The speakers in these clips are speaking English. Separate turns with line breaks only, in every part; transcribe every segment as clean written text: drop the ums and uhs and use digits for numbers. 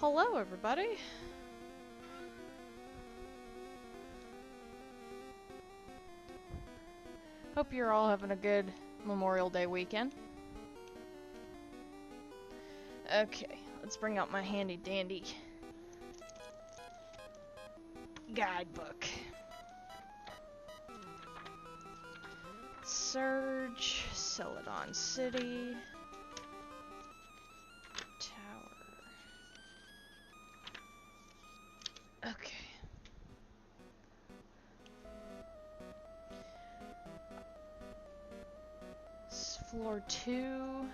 Hello, everybody. Hope you're all having a good Memorial Day weekend. Okay, let's bring out my handy dandy guidebook. Surge, Celadon City, Tower. Okay. It's floor 2.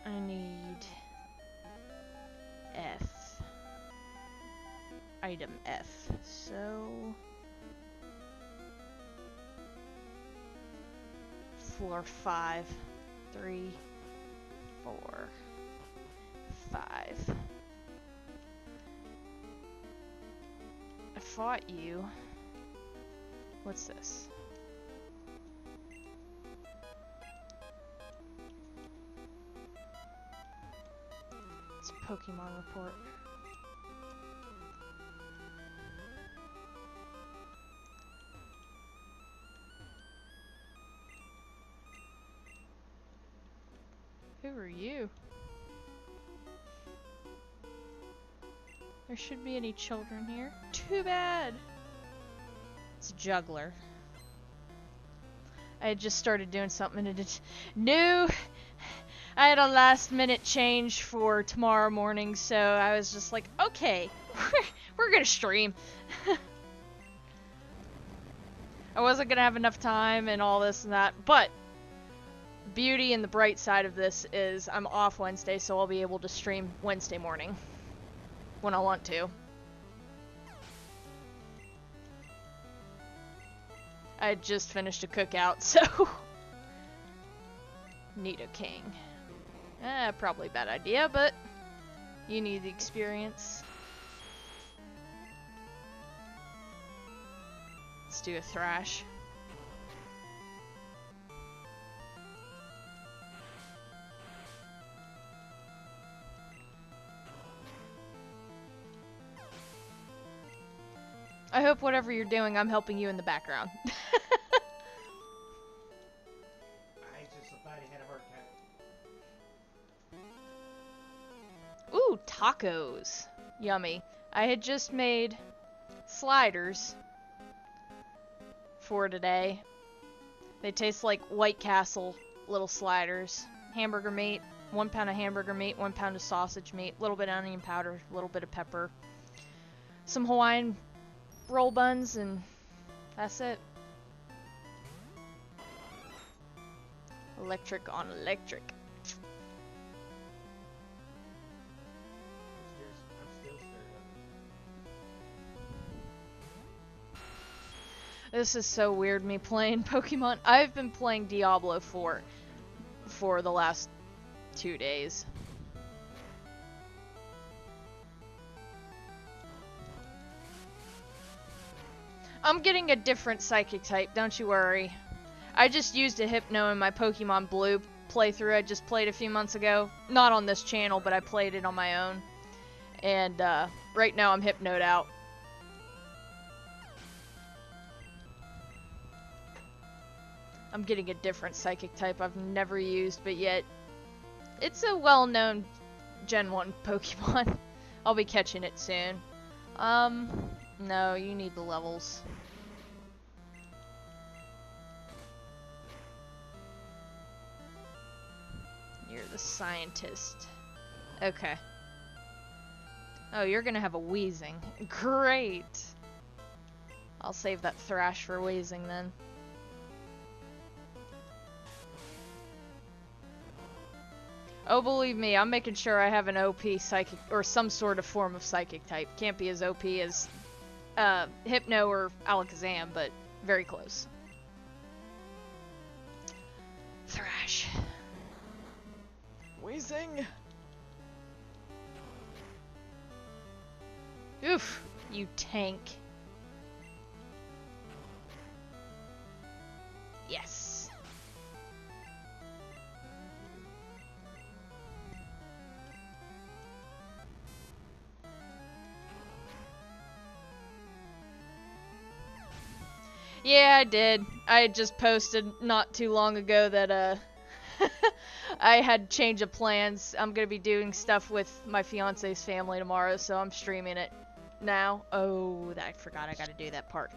I need F. Item F. So floor 5. 3, 4, 5. I fought you. What's this? It's a Pokemon report. Who are you? There shouldn't be any children here. Too bad! It's a juggler. I had just started doing something and it no! I had a last minute change for tomorrow morning, so I was just like, okay, we're gonna stream. I wasn't gonna have enough time and all this and that, but beauty and the bright side of this is I'm off Wednesday, so I'll be able to stream Wednesday morning when I want to. I had just finished a cookout, so Nidoking. Probably a bad idea, but you need the experience. Let's do a Thrash. I hope whatever you're doing, I'm helping you in the background.
I just thought he had a heart attack.
Ooh, tacos. Yummy. I had just made sliders for today. They taste like White Castle little sliders. Hamburger meat, 1 pound of hamburger meat, 1 pound of sausage meat, a little bit of onion powder, a little bit of pepper, some Hawaiian roll buns, and that's it. Electric on electric.
I'm still scared of
This is so weird, me playing Pokemon. I've been playing Diablo 4 for the last 2 days. I'm getting a different psychic type, don't you worry. I just used a Hypno in my Pokemon Blue playthrough I just played a few months ago. Not on this channel, but I played it on my own. And right now I'm Hypnoed out. I'm getting a different psychic type I've never used, but yet it's a well-known Gen 1 Pokemon. I'll be catching it soon. No, you need the levels. You're the scientist. Okay. Oh, you're gonna have a Weezing. Great! I'll save that Thrash for Weezing then. Oh, believe me, I'm making sure I have an OP psychic, or some sort of form of psychic type. Can't be as OP as Hypno or Alakazam, but very close. Thrash. Weezing. Oof, you tank. Yes. Yeah, I did. I just posted not too long ago that I had change of plans. I'm gonna be doing stuff with my fiance's family tomorrow, so I'm streaming it now. Oh, I forgot I gotta do that part.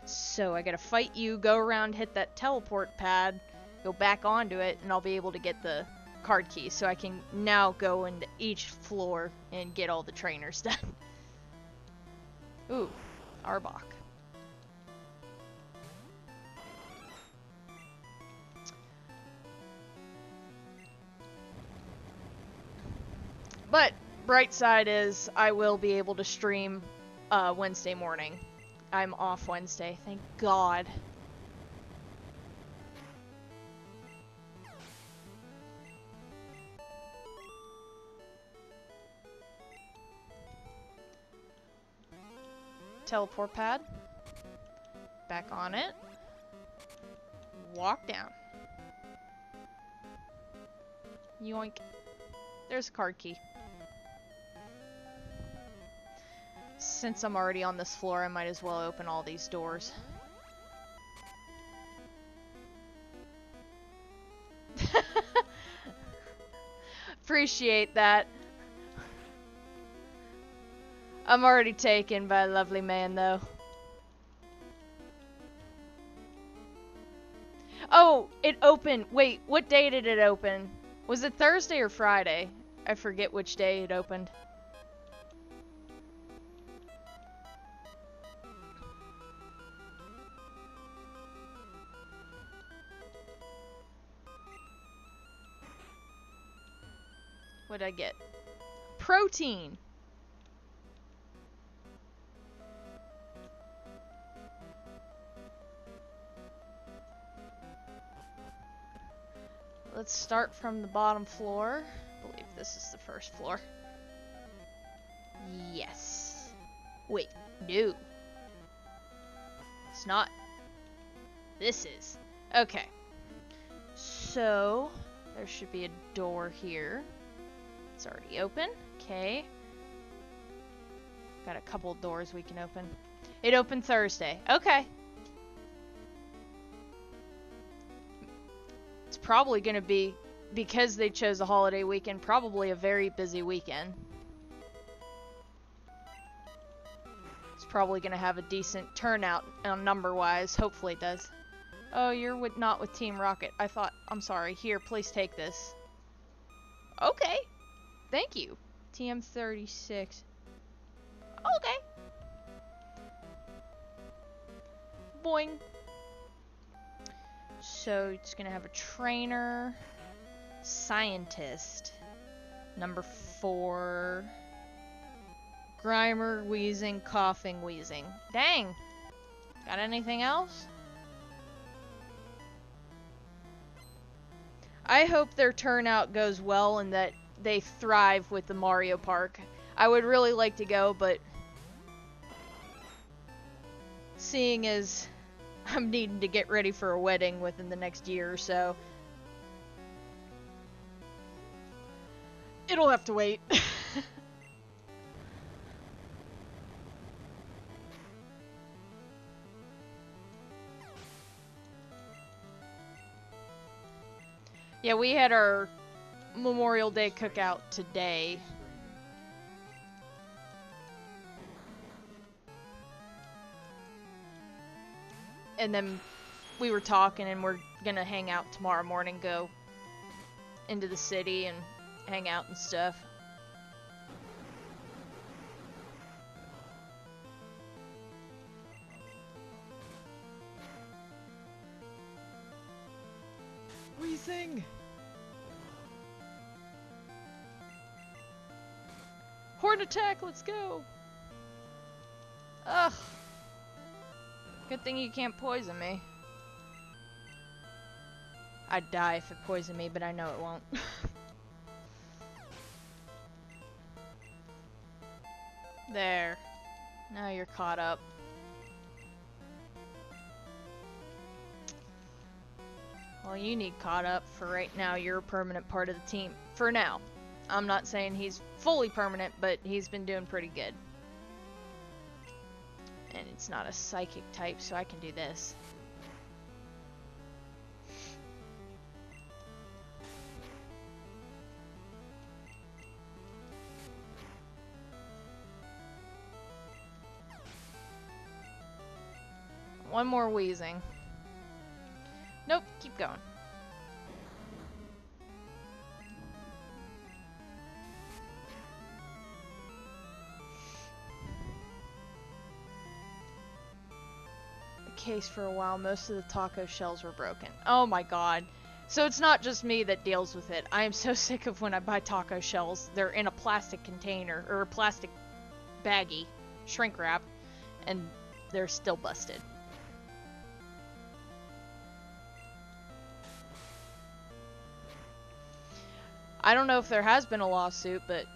So I gotta fight you, go around, hit that teleport pad, go back onto it, and I'll be able to get the card key, so I can now go into each floor and get all the trainers done. Ooh, Arbok. But bright side is I will be able to stream Wednesday morning. I'm off Wednesday, thank God. Teleport pad. Back on it. Walk down. Yoink. There's a card key. Since I'm already on this floor, I might as well open all these doors. Appreciate that. I'm already taken by a lovely man, though. Oh, it opened. Wait, what day did it open? Was it Thursday or Friday? I forget which day it opened. What'd I get? Protein! Let's start from the bottom floor. I believe this is the first floor. Yes. Wait, no. It's not. This is. Okay. So, there should be a door here. It's already open. Okay. Got a couple doors we can open. It opened Thursday. Okay. It's probably going to be, because they chose a holiday weekend, probably a very busy weekend. It's probably going to have a decent turnout number-wise. Hopefully it does. Oh, you're not with Team Rocket. I'm sorry. Here, please take this. Okay. Thank you. TM36. Okay. Boing. So it's gonna have a trainer, scientist, number 4, Grimer, wheezing, coughing, wheezing. Dang. Got anything else? I hope their turnout goes well and that they thrive with the Mario Park. I would really like to go, but seeing as I'm needing to get ready for a wedding within the next year or so, it'll have to wait. Yeah, we had our Memorial Day cookout today. And then we were talking and we're gonna hang out tomorrow morning, go into the city and hang out and stuff. Wheezing! Horn attack, let's go! Ugh. Good thing you can't poison me. I'd die if it poisoned me, but I know it won't. There. Now you're caught up. Well, you need caught up. For right now, you're a permanent part of the team. For now. I'm not saying he's fully permanent, but he's been doing pretty good. And it's not a psychic type, so I can do this. One more wheezing. Nope, keep going. Case for a while, most of the taco shells were broken. Oh my god. So it's not just me that deals with it. I am so sick of when I buy taco shells. They're in a plastic container, or a plastic baggie, shrink wrap, and they're still busted. I don't know if there has been a lawsuit, but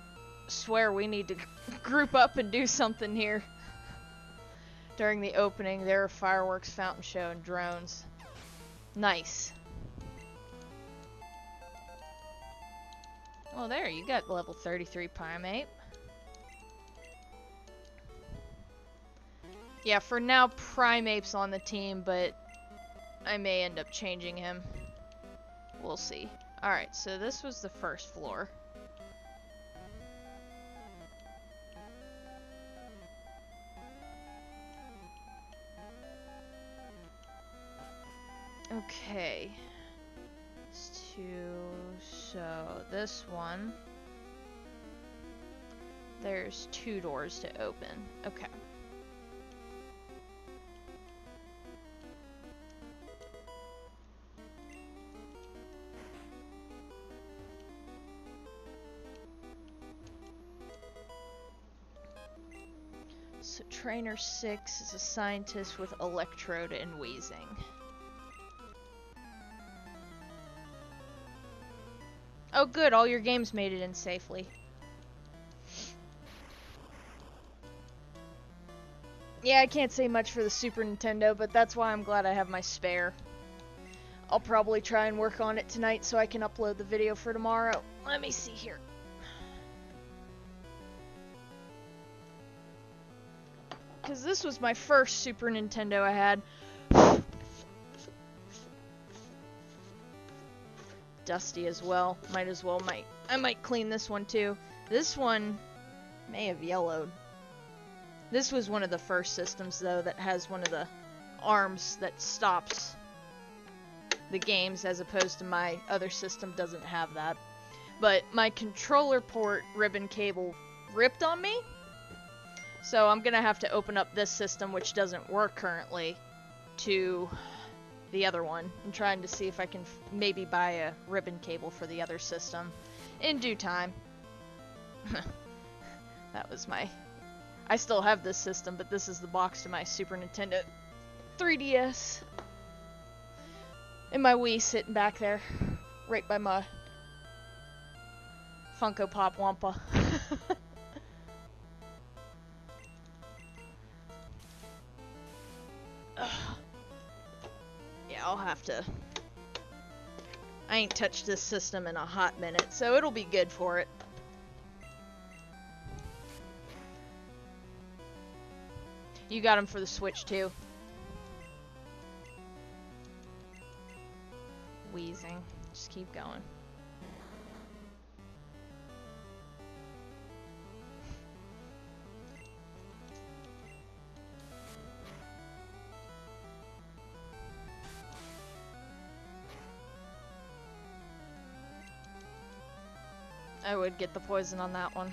swear we need to group up and do something here. During the opening, there are fireworks, fountain show, and drones. Nice. Well, there, you got level 33 primate. Yeah, for now, Primape's on the team, but I may end up changing him. We'll see. Alright, so this was the first floor. Okay. So this one. There's 2 doors to open. Okay. So Trainer 6 is a scientist with electrode and wheezing. Oh good, all your games made it in safely. Yeah, I can't say much for the Super Nintendo, but that's why I'm glad I have my spare. I'll probably try and work on it tonight so I can upload the video for tomorrow. Let me see here. Because this was my first Super Nintendo I had. Dusty as well. I might clean this one too. This one may have yellowed. This was one of the first systems though that has one of the arms that stops the games, as opposed to my other system doesn't have that. But my controller port ribbon cable ripped on me, so I'm gonna have to open up this system, which doesn't work currently, to the other one, and trying to see if I can maybe buy a ribbon cable for the other system in due time. That was I still have this system, but this is the box to my Super Nintendo 3DS. And my Wii sitting back there, right by my Funko Pop Wampa. Yeah, I'll have to. I ain't touched this system in a hot minute, so it'll be good for it. You got them for the Switch too. Wheezing. Just keep going. I would get the poison on that one.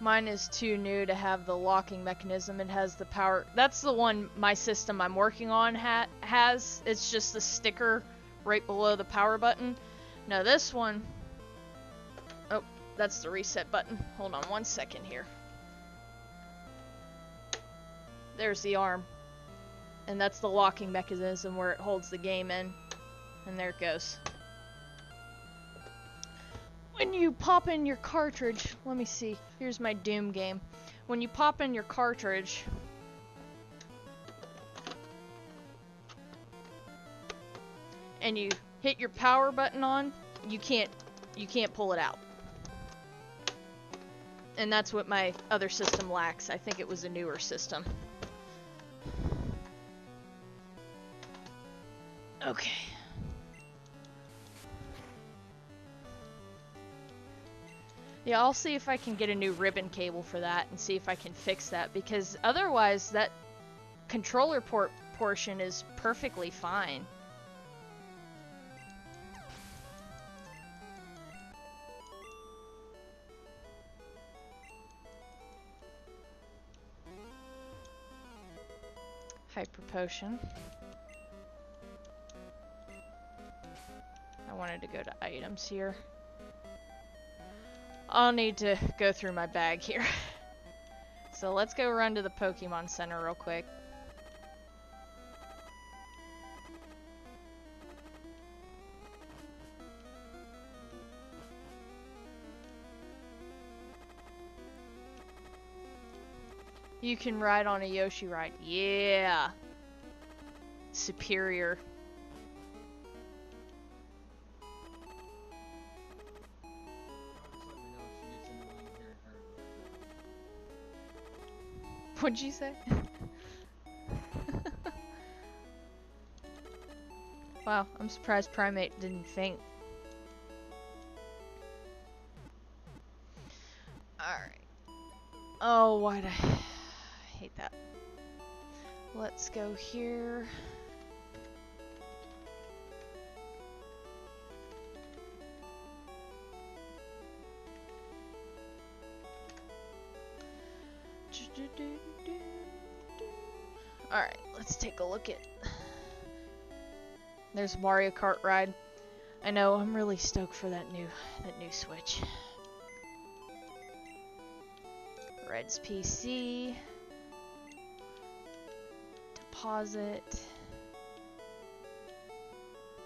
Mine is too new to have the locking mechanism. It has the power. That's the one my system I'm working on has. It's just the sticker right below the power button. No, this one. Oh, that's the reset button. Hold on 1 second here. There's the arm. And that's the locking mechanism where it holds the game in. And there it goes. When you pop in your cartridge, let me see, here's my Doom game. When you pop in your cartridge, and you hit your power button on, you can't pull it out. And that's what my other system lacks. I think it was a newer system. Okay. Yeah, I'll see if I can get a new ribbon cable for that and see if I can fix that, because otherwise that controller port portion is perfectly fine. Hyper potion. I wanted to go to items here. I'll need to go through my bag here. So let's go run to the Pokemon Center real quick. You can ride on a Yoshi ride. Yeah. Superior. What'd you say? Wow, I'm surprised Primate didn't faint. Alright. Oh, why'd I hate that. Let's go here. Alright, let's take a look at... There's Mario Kart ride. I know, I'm really stoked for that new Switch. Red's PC. Deposit.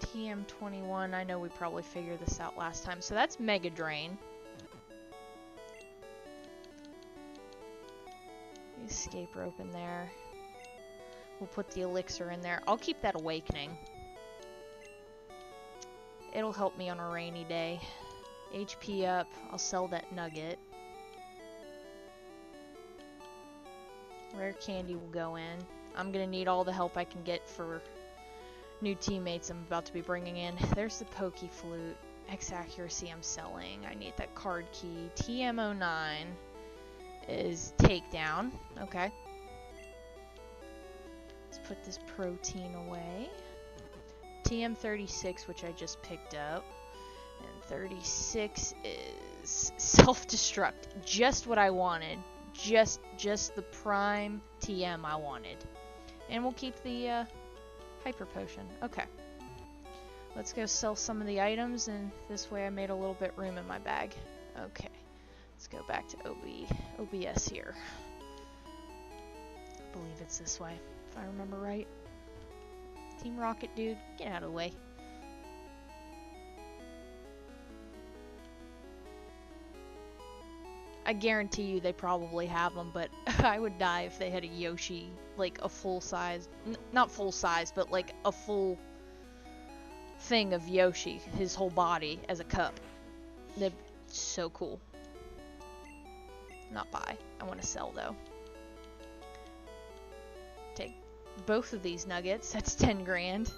TM21, I know we probably figured this out last time. So that's Mega Drain. Escape rope in there. We'll put the elixir in there. I'll keep that awakening. It'll help me on a rainy day. HP up. I'll sell that nugget. Rare candy will go in. I'm gonna need all the help I can get for new teammates I'm about to be bringing in. There's the Poke Flute. X accuracy I'm selling. I need that card key. TM09 is takedown. Okay. Let's put this protein away. TM36, which I just picked up. And 36 is self-destruct. Just what I wanted. Just the prime TM I wanted. And we'll keep the hyper potion. Okay. Let's go sell some of the items, and this way I made a little bit room in my bag. Okay. Let's go back to OBS here. I believe it's this way, if I remember right. Team Rocket, dude, get out of the way. I guarantee you they probably have them, but I would die if they had a Yoshi, like a full size, not full size, but like a full thing of Yoshi, his whole body as a cup. They're so cool. Not buy. I want to sell though. Take both of these nuggets. That's 10 grand.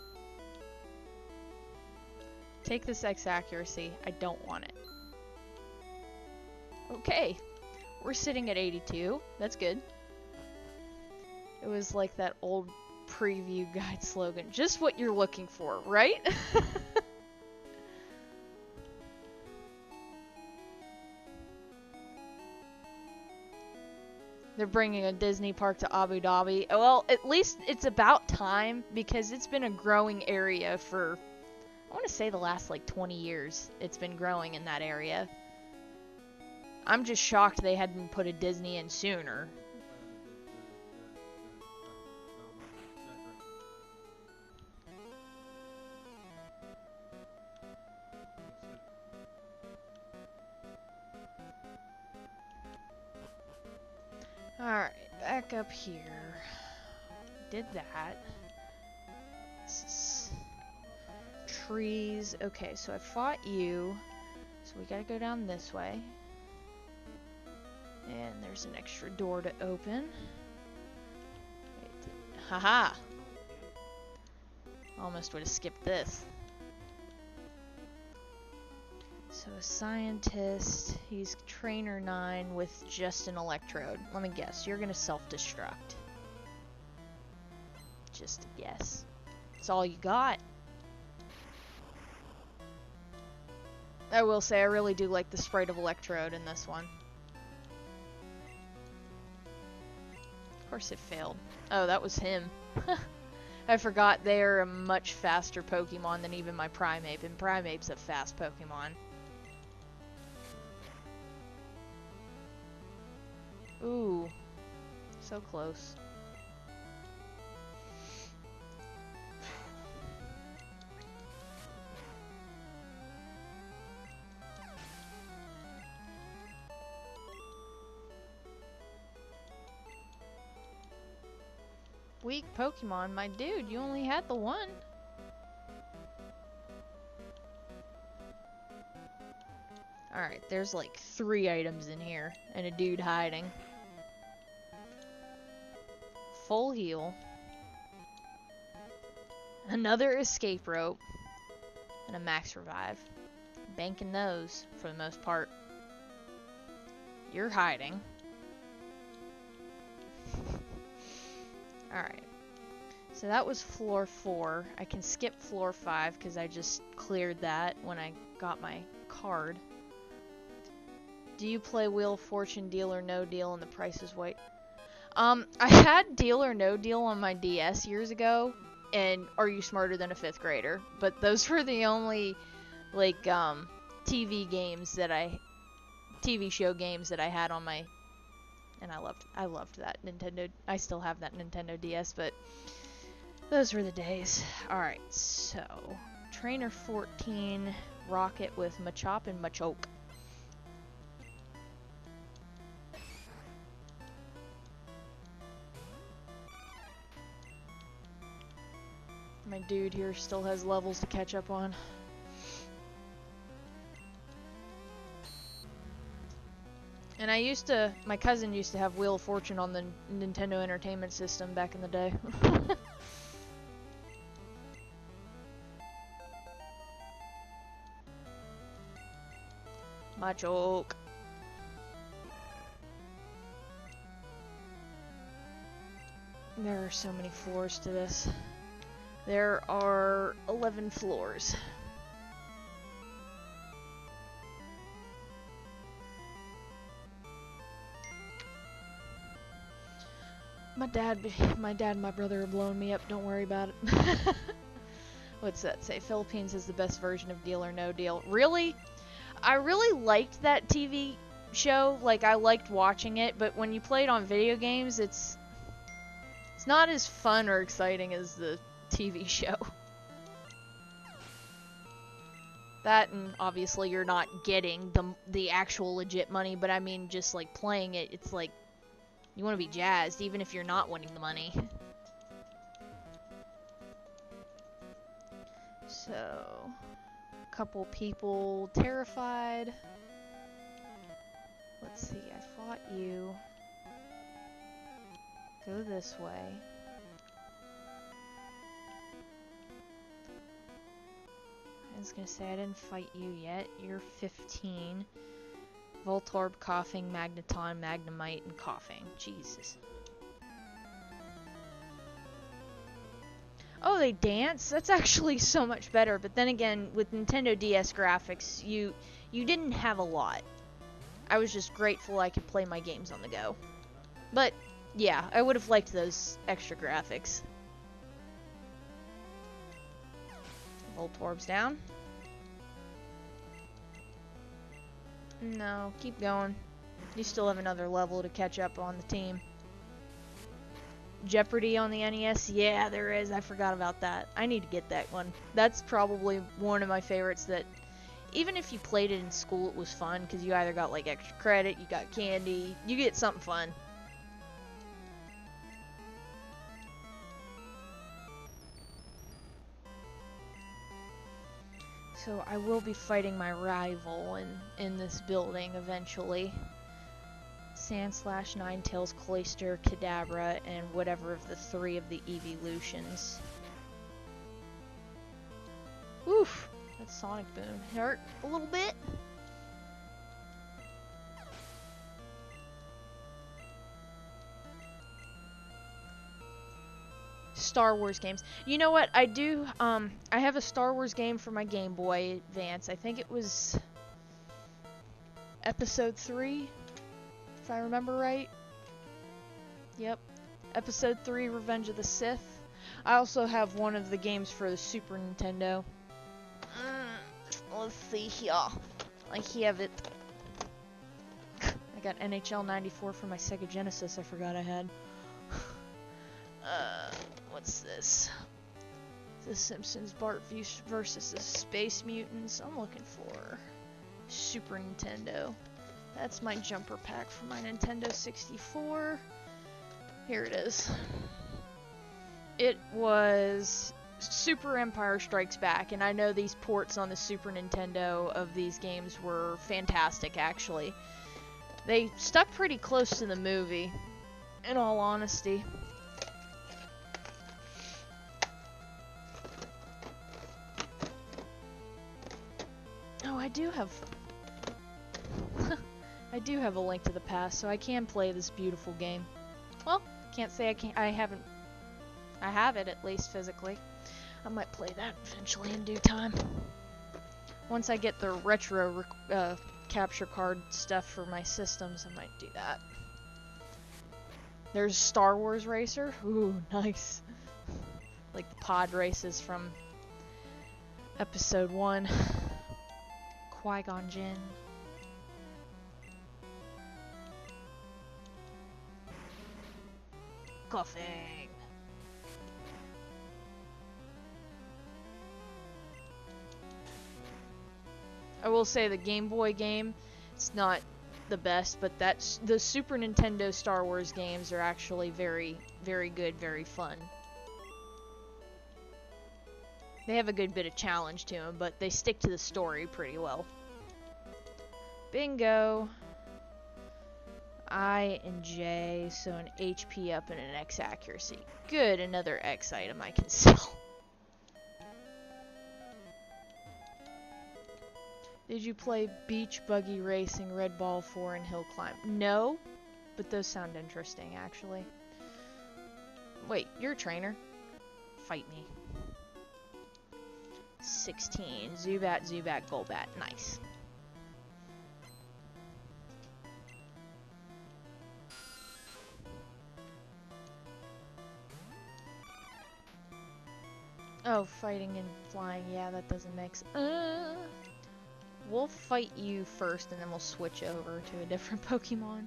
Take this X accuracy. I don't want it. Okay. We're sitting at 82. That's good. It was like that old preview guide slogan. Just what you're looking for, right? They're bringing a Disney park to Abu Dhabi. Well, at least it's about time, because it's been a growing area for, I want to say the last like 20 years. It's been growing in that area. I'm just shocked they hadn't put a Disney in sooner. Alright, back up here. Did that. This is trees. Okay, so I fought you. So we gotta go down this way. And there's an extra door to open. Haha! Almost would have skipped this. So a scientist, he's trainer 9 with just an electrode. Let me guess, you're gonna self-destruct. Just a guess. That's all you got. I will say I really do like the sprite of electrode in this one. Of course it failed. Oh, that was him. I forgot they're a much faster Pokemon than even my Primeape, and Primeape's a fast Pokemon. Ooh, so close. Weak Pokemon, my dude, you only had the one. Alright, there's like 3 items in here, and a dude hiding. Full heal. Another escape rope. And a max revive. Banking those, for the most part. You're hiding. Alright. So that was floor 4. I can skip floor 5 because I just cleared that when I got my card. Do you play Wheel of Fortune, Deal or No Deal, and the Price is Right? I had Deal or No Deal on my DS years ago, and Are You Smarter Than a 5th Grader? But those were the only, like, TV show games that I had on my, and I loved that Nintendo. I still have that Nintendo DS, but those were the days. Alright, so, Trainer 14, Rocket with Machop and Machoke. My dude here still has levels to catch up on. And my cousin used to have Wheel of Fortune on the Nintendo Entertainment System back in the day. My joke. There are so many floors to this. There are 11 floors. My dad and my brother are blowing me up, don't worry about it. What's that say? Philippines is the best version of Deal or No Deal. Really? I really liked that TV show. Like, I liked watching it, but when you play it on video games, it's not as fun or exciting as the TV show. That, and obviously you're not getting the actual legit money, but I mean just like playing it, it's like you want to be jazzed even if you're not winning the money. So, a couple people terrified. Let's see, I fought you. Go this way. I was gonna say I didn't fight you yet. You're 15. Voltorb, Coughing, Magneton, Magnemite, and Coughing. Jesus. Oh, they dance? That's actually so much better. But then again, with Nintendo DS graphics, you didn't have a lot. I was just grateful I could play my games on the go. But, yeah, I would have liked those extra graphics. Voltorb's down. No, keep going. You still have another level to catch up on the team. Jeopardy on the NES? Yeah, there is. I forgot about that. I need to get that one. That's probably one of my favorites that, even if you played it in school, it was fun, because you either got, like, extra credit, you got candy, you get something fun. So I will be fighting my rival in this building eventually. Sandslash, Ninetales, Cloyster, Kadabra, and whatever of the 3 of the evolutions. Oof! That Sonic Boom hurt a little bit. Star Wars games. You know what? I do, I have a Star Wars game for my Game Boy Advance. I think it was Episode 3, if I remember right. Yep. Episode 3, Revenge of the Sith. I also have one of the games for the Super Nintendo. Let's see here. I have it. I got NHL 94 for my Sega Genesis I forgot I had. What's this? The Simpsons Bart versus the Space Mutants. I'm looking for Super Nintendo. That's my jumper pack for my Nintendo 64. Here it is. It was Super Empire Strikes Back, and I know these ports on the Super Nintendo of these games were fantastic, actually. They stuck pretty close to the movie, in all honesty. Oh, I do have I do have a Link to the Past, so I can play this beautiful game. Well, can't say I haven't. I have it, at least physically. I might play that eventually in due time. Once I get the retro capture card stuff for my systems, I might do that. There's Star Wars Racer. Ooh, nice. Like the pod races from Episode 1. Qui-Gon Jinn. Coughing. I will say the Game Boy game, it's not the best, but that's the Super Nintendo Star Wars games are actually very, very good, very fun. They have a good bit of challenge to them, but they stick to the story pretty well. Bingo. I and J, so an HP up and an X accuracy. Good, another X item I can sell. Did you play Beach Buggy Racing, Red Ball 4, and Hill Climb? No, but those sound interesting, actually. Wait, you're a trainer? Fight me. 16. Zubat, Zubat, Golbat. Nice. Oh, fighting and flying. Yeah, that doesn't mix. We'll fight you first, and then we'll switch over to a different Pokemon.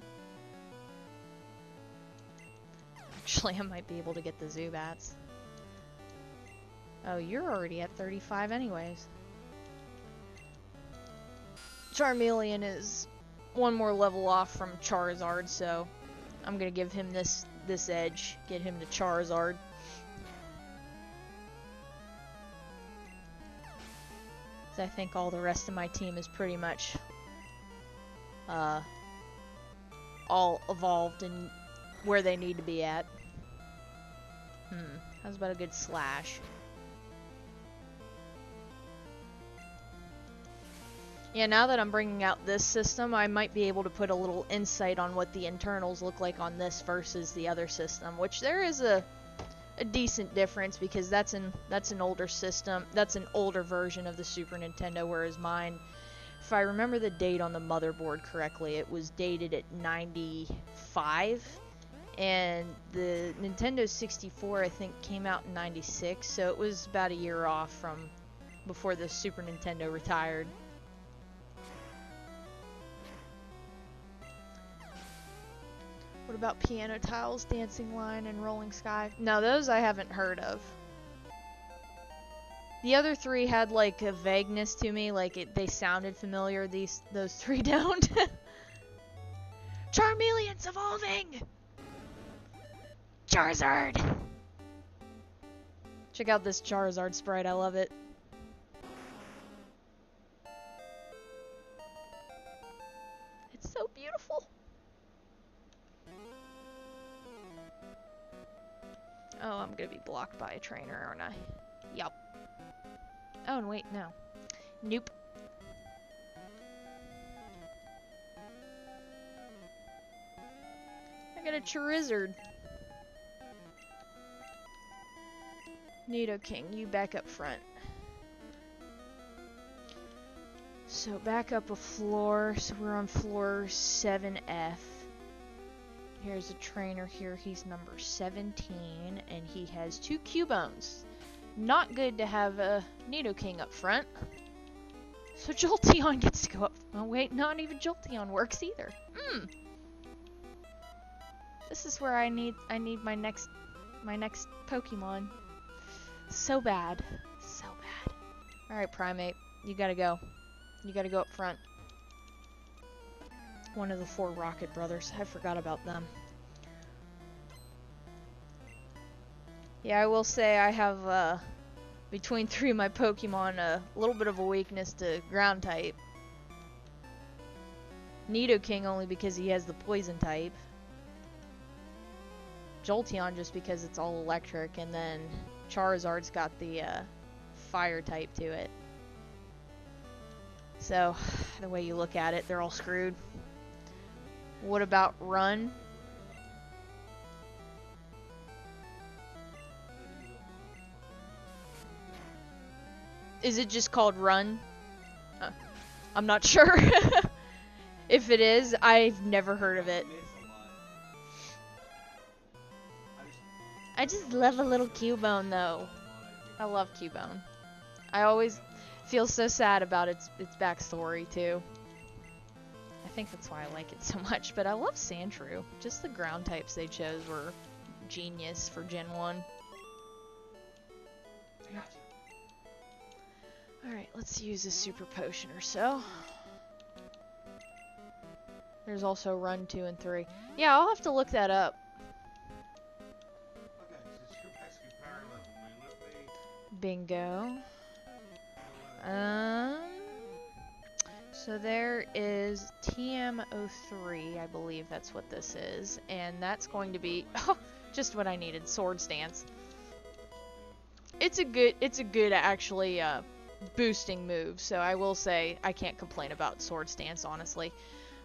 Actually, I might be able to get the Zubats. Oh, you're already at 35 anyways. Charmeleon is one more level off from Charizard, so I'm gonna give him this edge, get him to Charizard. So I think all the rest of my team is pretty much all evolved and where they need to be at. How's about a good Slash? Yeah, now that I'm bringing out this system, I might be able to put a little insight on what the internals look like on this versus the other system, which there is a decent difference because that's an older system. That's an older version of the Super Nintendo, whereas mine, if I remember the date on the motherboard correctly, it was dated at 95, and the Nintendo 64 I think came out in 96, so it was about a year off from before the Super Nintendo retired. What about Piano Tiles, Dancing Line, and Rolling Sky? No, those I haven't heard of. The other three had like a vagueness to me, like they sounded familiar. Those three don't. Charmeleon's evolving! Charizard! Check out this Charizard sprite, I love it. beautiful. Oh, I'm gonna be blocked by a trainer, aren't I? Yup. Oh, and wait, no. Nope. I got a Charizard. Nidoking, you back up front. So back up a floor, so we're on floor 7F. Here's a trainer here, he's number 17, and he has 2 Cubones. Not good to have a Nidoking up front. So Jolteon gets to go up. Oh wait, not even Jolteon works either. This is where I need my next Pokemon. So bad. So bad. Alright, Primate, you gotta go. You gotta go up front. One of the 4 Rocket Brothers. I forgot about them. Yeah, I will say I have, between 3 of my Pokemon, a little bit of a weakness to ground type. Nidoking only because he has the poison type. Jolteon just because it's all electric, and then Charizard's got the, fire type to it. So, the way you look at it, they're all screwed. What about Run? Is it just called Run? I'm not sure. If it is, I've never heard of it. I just love a little Cubone, though. I love Cubone. I always feel so sad about its backstory, too. I think that's why I like it so much, but I love Sandshrew. Just the ground types they chose were genius for Gen 1. Alright, let's use a super potion or so. There's also Run 2 and 3. Yeah, I'll have to look that up.
Okay, so your basket power level, man. Let me.
Bingo. So there is TM03, I believe that's what this is, and that's going to be just what I needed, Swords Dance. It's a good actually boosting move, so I will say I can't complain about Swords Dance, honestly.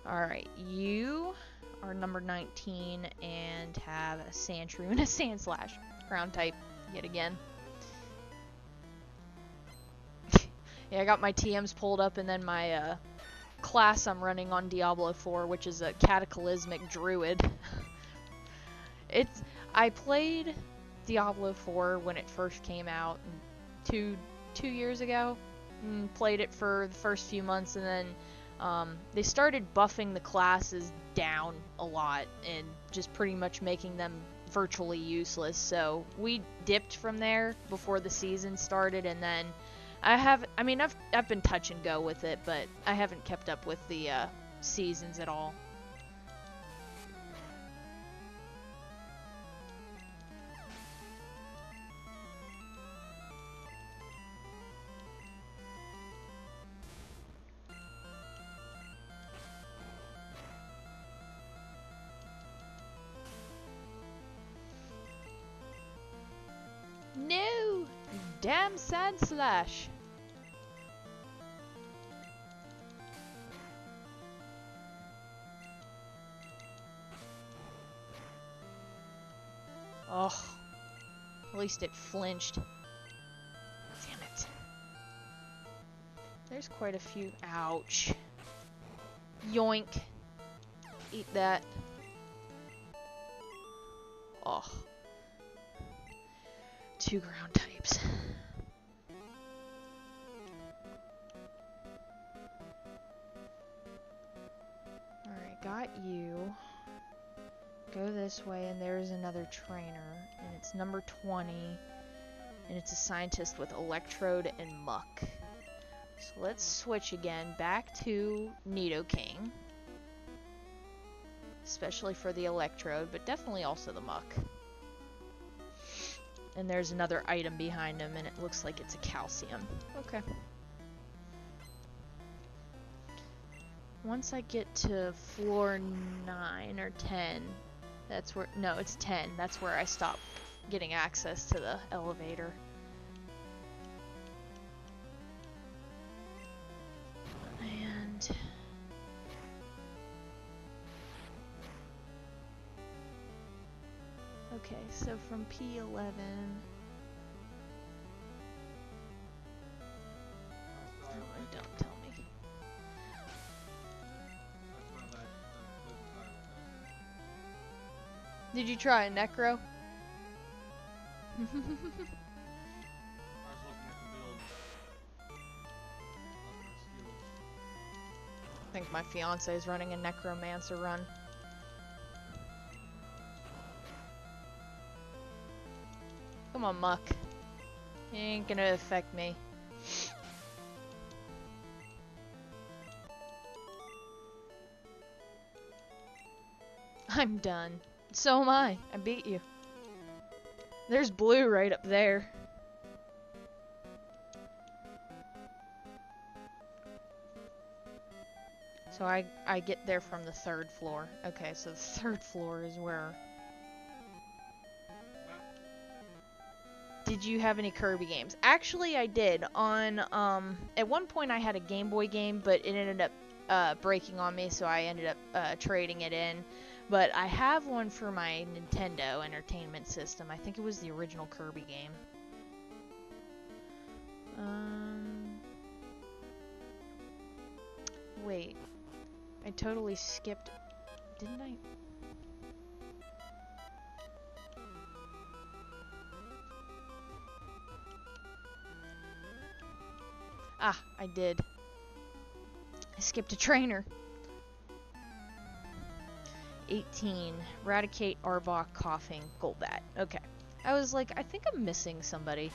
Alright, you are number 19 and have a Sandshrew and a Sandslash. Ground type, yet again. Yeah, I got my TMs pulled up, and then my class I'm running on Diablo 4, which is a Cataclysmic Druid. I played Diablo 4 when it first came out, two years ago. Played it for the first few months, and then they started buffing the classes down a lot and just pretty much making them virtually useless. So we dipped from there before the season started, and then I've been touch and go with it, but I haven't kept up with the seasons at all. No! Damn Sandslash! Oh, at least it flinched. Damn it. There's quite a few. Ouch. Yoink. Eat that. Oh. 2 ground types. Alright, got you. Go this way, and there's another trainer, and it's number 20, and it's a scientist with Electrode and Muck. So let's switch again back to Nidoking, especially for the Electrode, but definitely also the Muck. And there's another item behind him, and it looks like it's a calcium. Okay. once I get to floor 9 or 10, that's where, no, it's 10, that's where I stop getting access to the elevator. And okay, so from P11, don't tell me. Did you try a necro? I think my fiance is running a necromancer run. Come on, Muck. It ain't gonna affect me. I'm done. So am I. I beat you. There's blue right up there. So I get there from the 3rd floor. Okay, so the 3rd floor is where... Did you have any Kirby games? Actually, I did. On, at one point I had a Game Boy game, but it ended up breaking on me, so I ended up trading it in. But I have one for my Nintendo Entertainment System. I think it was the original Kirby game. Wait. I totally skipped... Didn't I? Ah, I did. I skipped a trainer. 18. Eradicate Arbok coughing Golbat. Okay. I was like, I think I'm missing somebody.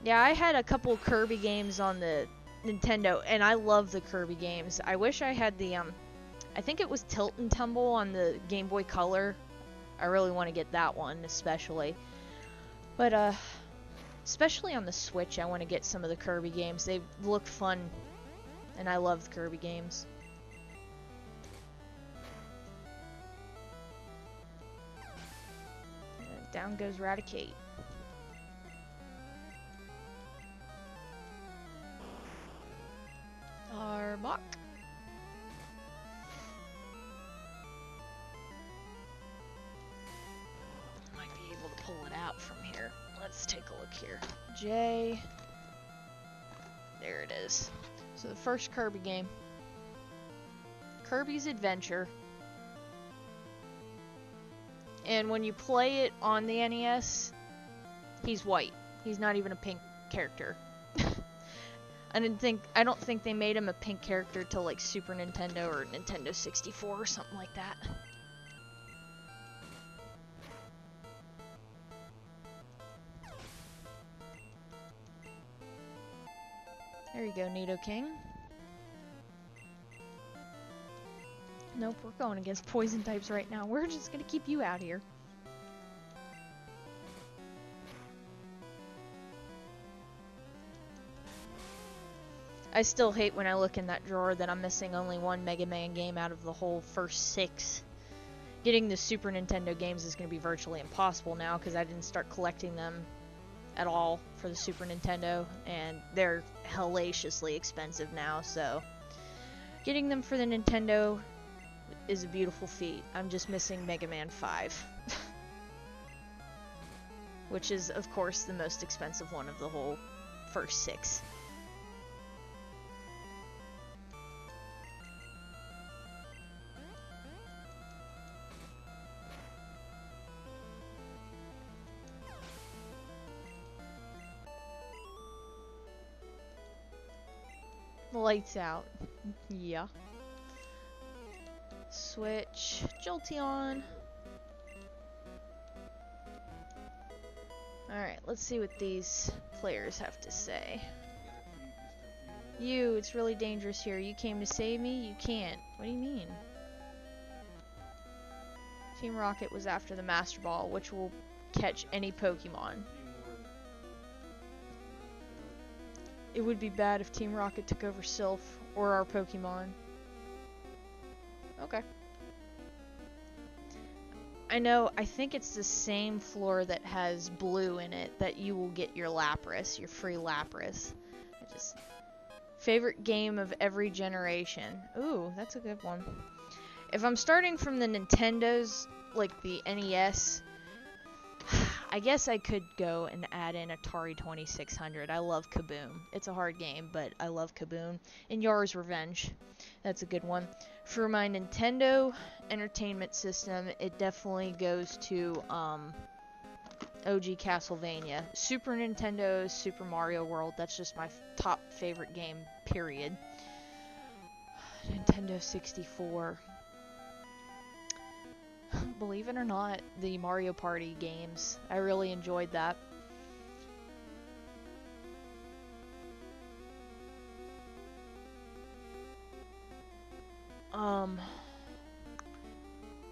Yeah, I had a couple Kirby games on the Nintendo, and I love the Kirby games. I wish I had the, I think it was Tilt and Tumble on the Game Boy Color. I really want to get that one, especially. But, especially on the Switch, I want to get some of the Kirby games. They look fun, and I love the Kirby games. And down goes Eradicate. Arbok. Might be able to pull it out from here. Let's take a look here. J. There it is. So the first Kirby game. Kirby's Adventure. And when you play it on the NES, he's white. He's not even a pink character. I don't think they made him a pink character till like Super Nintendo or Nintendo 64 or something like that. There you go, Nidoking. Nope, we're going against poison types right now. We're just gonna keep you out here. I still hate when I look in that drawer that I'm missing only one Mega Man game out of the whole first 6. Getting the Super Nintendo games is going to be virtually impossible now because I didn't start collecting them at all for the Super Nintendo, and they're hellaciously expensive now, so getting them for the Nintendo is a beautiful feat. I'm just missing Mega Man 5. Which is, of course, the most expensive one of the whole first 6. Lights out. Yeah. Switch. Jolteon. Alright, let's see what these players have to say. You, it's really dangerous here. You came to save me? You can't. What do you mean? Team Rocket was after the Master Ball, which will catch any Pokemon. It would be bad if Team Rocket took over Sylph. Or our Pokemon. Okay. I know, I think it's the same floor that has blue in it that you will get your Lapras, your free Lapras. Favorite game of every generation. Ooh, that's a good one. If I'm starting from the Nintendos, like the NES, I guess I could go and add in Atari 2600. I love Kaboom. It's a hard game, but I love Kaboom. And Yar's Revenge. That's a good one. For my Nintendo Entertainment System, it definitely goes to OG Castlevania. Super Nintendo, Super Mario World. That's just my top favorite game, period. Nintendo 64. Believe it or not, the Mario Party games. I really enjoyed that.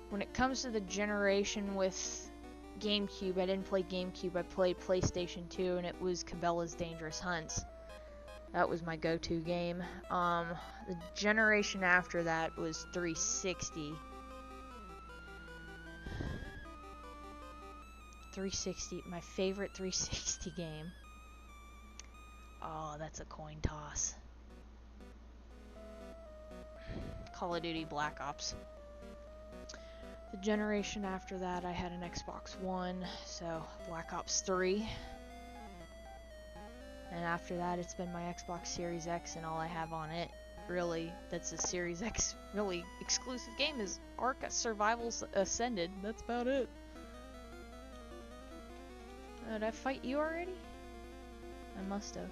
When it comes to the generation with GameCube, I didn't play GameCube, I played PlayStation 2, and it was Cabela's Dangerous Hunts. That was my go-to game. The generation after that was 360. 360, my favorite 360 game. Oh, that's a coin toss. Call of Duty Black Ops. The generation after that, I had an Xbox One, so Black Ops 3. And after that, it's been my Xbox Series X, and all I have on it, really, that's a Series X, really exclusive game is Ark Survival Ascended. That's about it. Did I fight you already? I must have.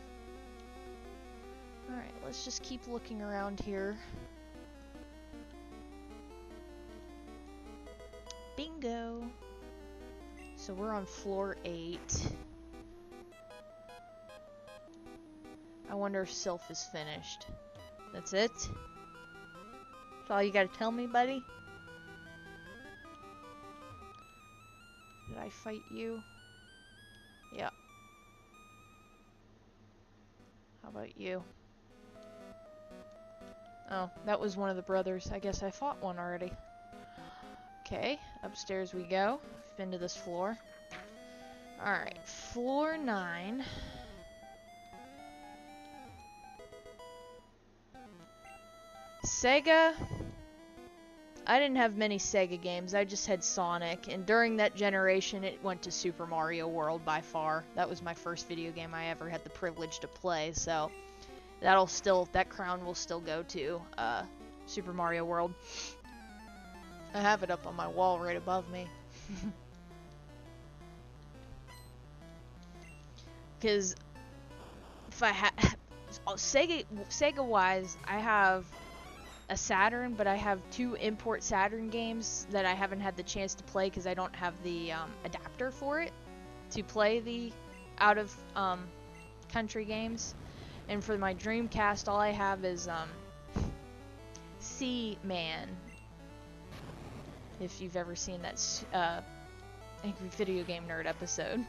Alright, let's just keep looking around here. Bingo! So we're on floor 8. I wonder if Sylph is finished. That's it? That's all you gotta tell me, buddy? Did I fight you? Yeah. How about you? Oh, that was one of the brothers. I guess I fought one already. Okay, upstairs we go. I've been to this floor. Alright, floor 9. Sega. I didn't have many Sega games. I just had Sonic, and during that generation it went to Super Mario World by far. That was my first video game I ever had the privilege to play, so that crown will still go to Super Mario World. I have it up on my wall right above me. Because if I had Sega wise, I have a Saturn, but I have 2 import Saturn games that I haven't had the chance to play because I don't have the adapter for it to play the out of country games. And for my Dreamcast, all I have is Seaman. If you've ever seen that Angry Video Game Nerd episode,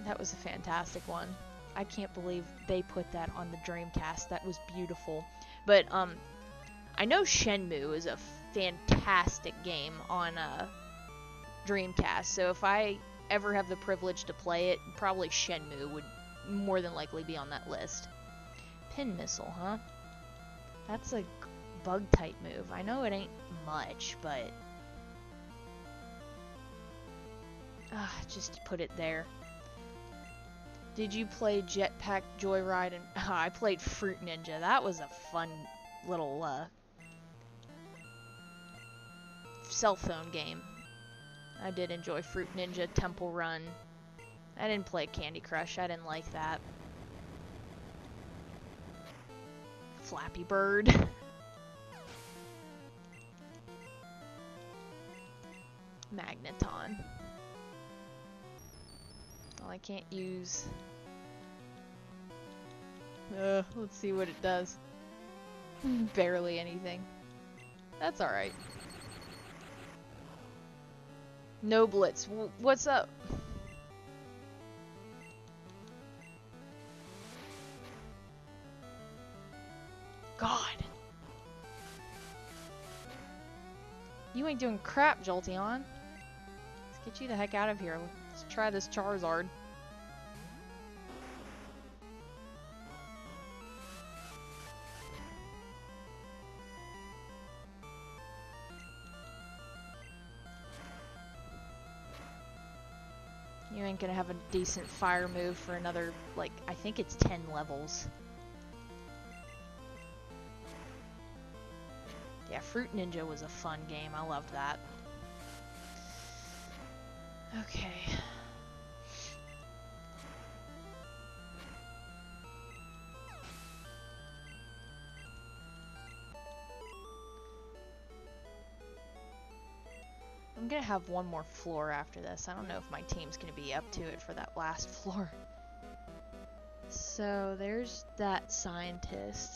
that was a fantastic one. I can't believe they put that on the Dreamcast. That was beautiful. But I know Shenmue is a fantastic game on Dreamcast, so if I ever have the privilege to play it, probably Shenmue would more than likely be on that list. Pin missile, huh? That's a bug type move. I know it ain't much, but just put it there. Did you play Jetpack Joyride? And I played Fruit Ninja. That was a fun little cell phone game. I did enjoy Fruit Ninja, Temple Run. I didn't play Candy Crush. I didn't like that. Flappy Bird. Magneton. Well, I can't use. Let's see what it does. Barely anything. That's alright. No Blitz. What's up? You ain't doing crap, Jolteon. Let's get you the heck out of here. Let's try this Charizard. You ain't gonna have a decent fire move for another, like, I think it's 10 levels. Yeah, Fruit Ninja was a fun game. I loved that. Okay. I'm gonna have one more floor after this. I don't know if my team's gonna be up to it for that last floor. So there's that scientist.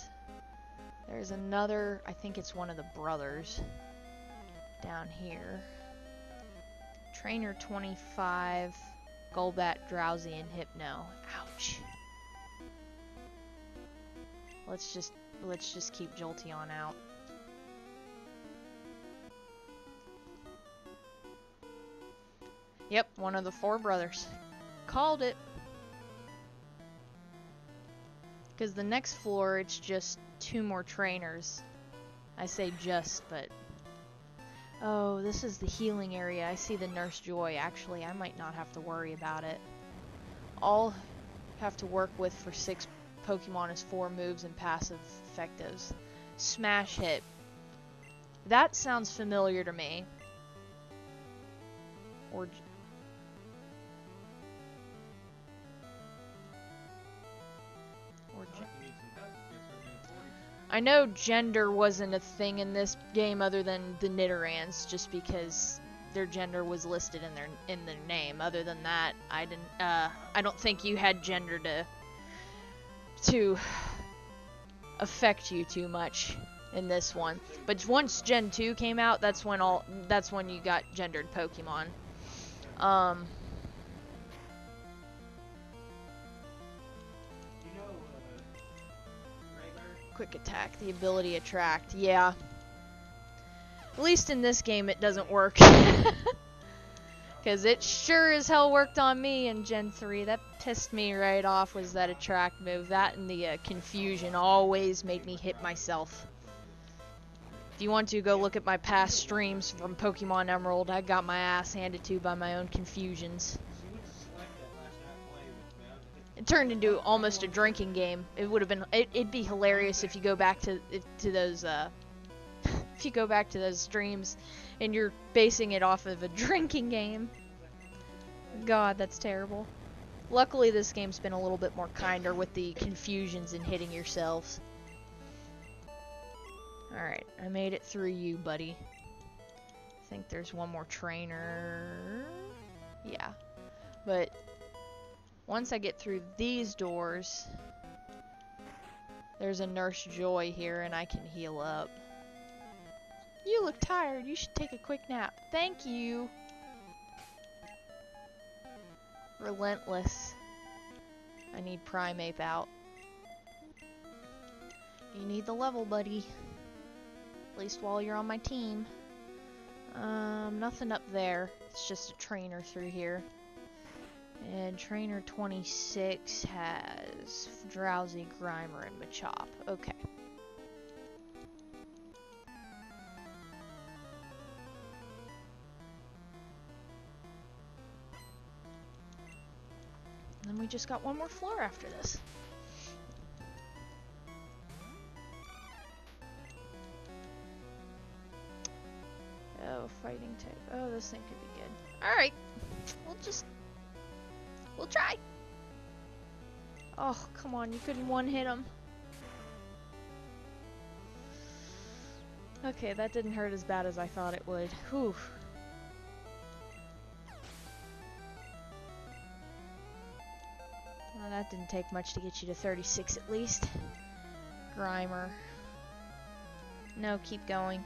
There's another, I think it's one of the brothers down here. Trainer 25, Golbat, Drowsy, and Hypno. Ouch. Let's just keep Jolteon out. Yep, one of the 4 brothers. Called it. Because the next floor, it's just 2 more trainers. I say just, but... Oh, this is the healing area. I see the Nurse Joy. Actually, I might not have to worry about it. All have to work with for 6 Pokemon is 4 moves and passive effectives. Smash Hit. That sounds familiar to me. Or... I know gender wasn't a thing in this game other than the Nidorans, just because their gender was listed in their name. Other than that, I don't think you had gender to affect you too much in this one. But once Gen 2 came out, that's when you got gendered Pokemon. Quick attack, the ability attract, yeah. At least in this game it doesn't work. Because it sure as hell worked on me in Gen 3. That pissed me right off, was that attract move. That and the confusion always made me hit myself. If you want to, go look at my past streams from Pokemon Emerald. I got my ass handed to by my own confusions. It turned into almost a drinking game. It would have been. It'd be hilarious if you go back to those. If you go back to those streams, and you're basing it off of a drinking game. God, that's terrible. Luckily, this game's been a little bit more kinder with the confusions and hitting yourselves. All right, I made it through you, buddy. I think there's one more trainer. Yeah, but. Once I get through these doors, there's a Nurse Joy here and I can heal up. You look tired. You should take a quick nap. Thank you. Relentless. I need Primeape out. You need the level, buddy. At least while you're on my team. Nothing up there. It's just a trainer through here. And Trainer 26 has Drowsy, Grimer, and Machop. Okay. And then we just got one more floor after this. Oh, fighting type. Oh, this thing could be good. Alright. We'll try. Oh, come on. You couldn't one-hit him. Okay, that didn't hurt as bad as I thought it would. Whew. Well, that didn't take much to get you to 36 at least. Grimer. No, keep going.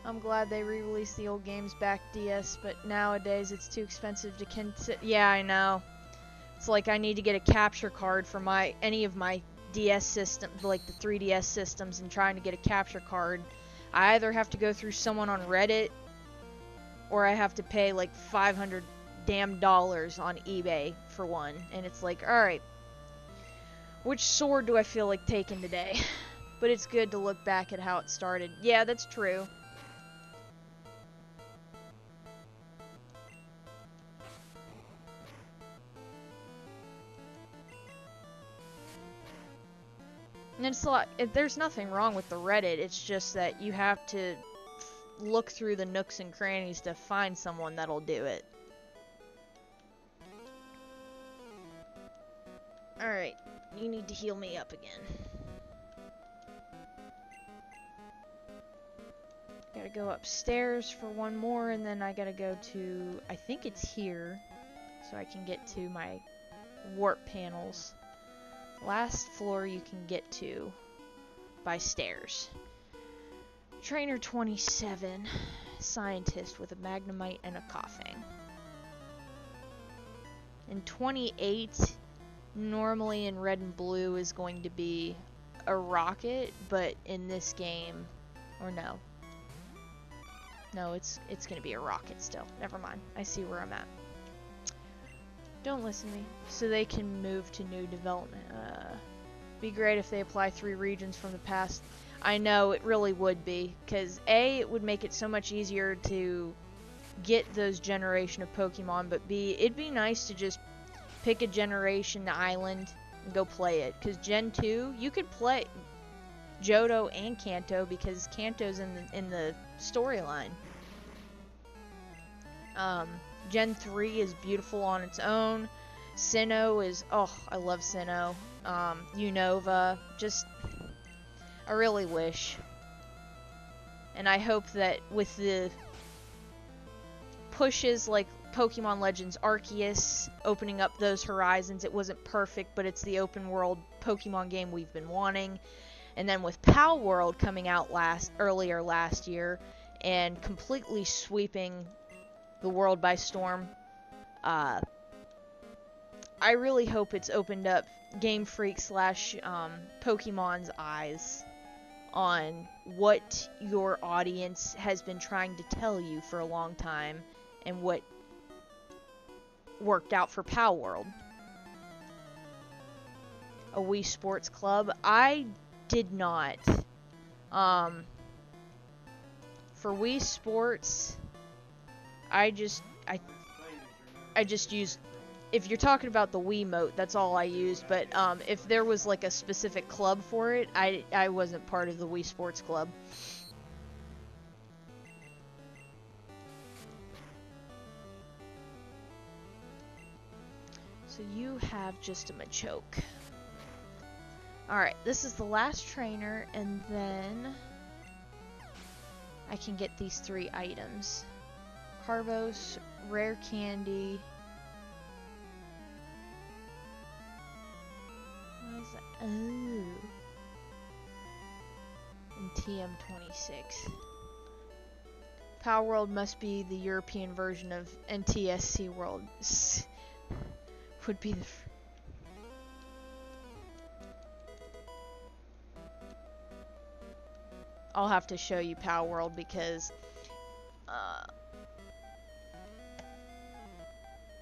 I'm glad they re-released the old games back DS, but nowadays it's too expensive to consider. Yeah, I know. It's like I need to get a capture card for any of my DS system, like the 3DS systems, and trying to get a capture card, I either have to go through someone on Reddit, or I have to pay like $500 damn on eBay for one. And it's like, alright, which sword do I feel like taking today? But it's good to look back at how it started. Yeah, that's true. And it's a lot, there's nothing wrong with the Reddit, it's just that you have to look through the nooks and crannies to find someone that'll do it. Alright, you need to heal me up again. Gotta go upstairs for one more, and then I gotta go to, I think it's here, so I can get to my warp panels. Last floor you can get to by stairs. Trainer 27, scientist with a magnemite and a coughing. And 28, normally in red and blue, is going to be a rocket, but in this game, or no. No, it's gonna be a rocket still. Never mind. I see where I'm at. Don't listen to me. So they can move to new development. Be great if they apply 3 regions from the past. I know, it really would be. Because A, it would make it so much easier to get those generation of Pokemon. But B, it'd be nice to just pick a generation island and go play it. Because Gen 2, you could play Johto and Kanto because Kanto's in the storyline. Gen 3 is beautiful on its own. Sinnoh is, oh, I love Sinnoh. Unova, just, I really wish. And I hope that with the pushes like Pokemon Legends Arceus, opening up those horizons, it wasn't perfect, but it's the open world Pokemon game we've been wanting. And then with Pal World coming out earlier last year and completely sweeping the world by storm, I really hope it's opened up Game Freak / Pokemon's eyes on what your audience has been trying to tell you for a long time and what worked out for Pal World. A Wii Sports Club. I did not. For Wii Sports, I just used, if you're talking about the Wiimote, that's all I used, but if there was like a specific club for it, I wasn't part of the Wii Sports Club. So you have just a Machoke. Alright, this is the last trainer, and then I can get these 3 items. Carvos, Rare Candy. What is that? Oh. And TM26. Power World must be the European version of NTSC World. Would be the... I'll have to show you Power World because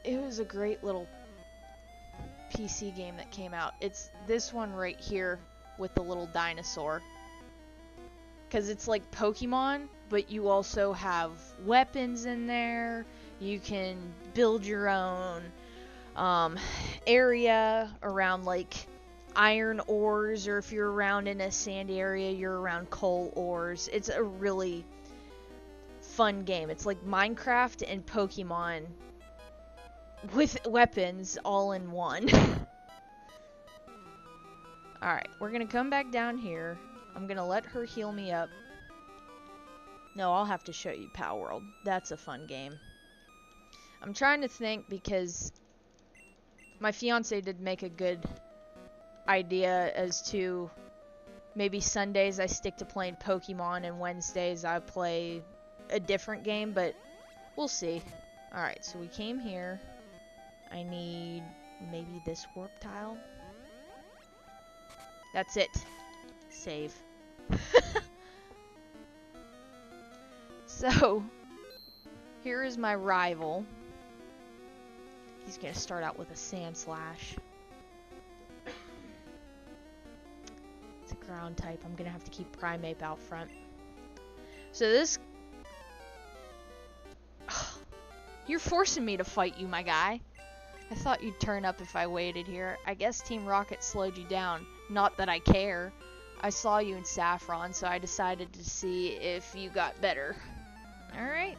it was a great little PC game that came out. It's this one right here with the little dinosaur. Because it's like Pokemon, but you also have weapons in there. You can build your own area around like iron ores, or if you're around in a sandy area, you're around coal ores. It's a really fun game. It's like Minecraft and Pokemon with weapons all in one. Alright, we're gonna come back down here. I'm gonna let her heal me up. No, I'll have to show you Power World. That's a fun game. I'm trying to think because my fiance did make a good idea as to maybe Sundays I stick to playing Pokemon and Wednesdays I play a different game, but we'll see. Alright, so we came here. I need maybe this warp tile. That's it. Save. So, here is my rival. He's gonna start out with a Sand Slash. It's a ground type. I'm gonna have to keep Primeape out front. So this... You're forcing me to fight you, my guy. I thought you'd turn up if I waited here. I guess Team Rocket slowed you down. Not that I care. I saw you in Saffron, so I decided to see if you got better. Alright.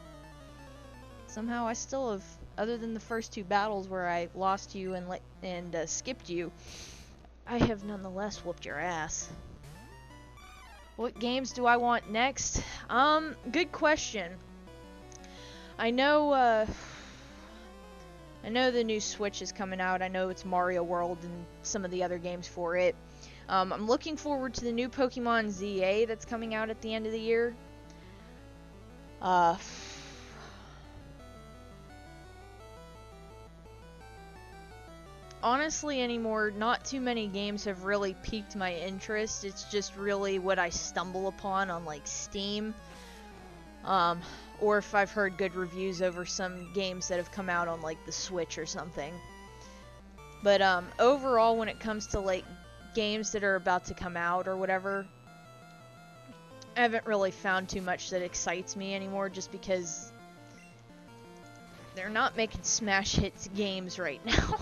Somehow I still have, other than the first 2 battles where I lost you and skipped you, I have nonetheless whooped your ass. What games do I want next? Good question. I know the new Switch is coming out. I know it's Mario World and some of the other games for it. I'm looking forward to the new Pokemon ZA that's coming out at the end of the year. Honestly, anymore, not too many games have really piqued my interest. It's just really what I stumble upon on, like, Steam. Or if I've heard good reviews over some games that have come out on, like, the Switch or something. But, overall, when it comes to, like, games that are about to come out or whatever, I haven't really found too much that excites me anymore, just because they're not making smash hits games right now.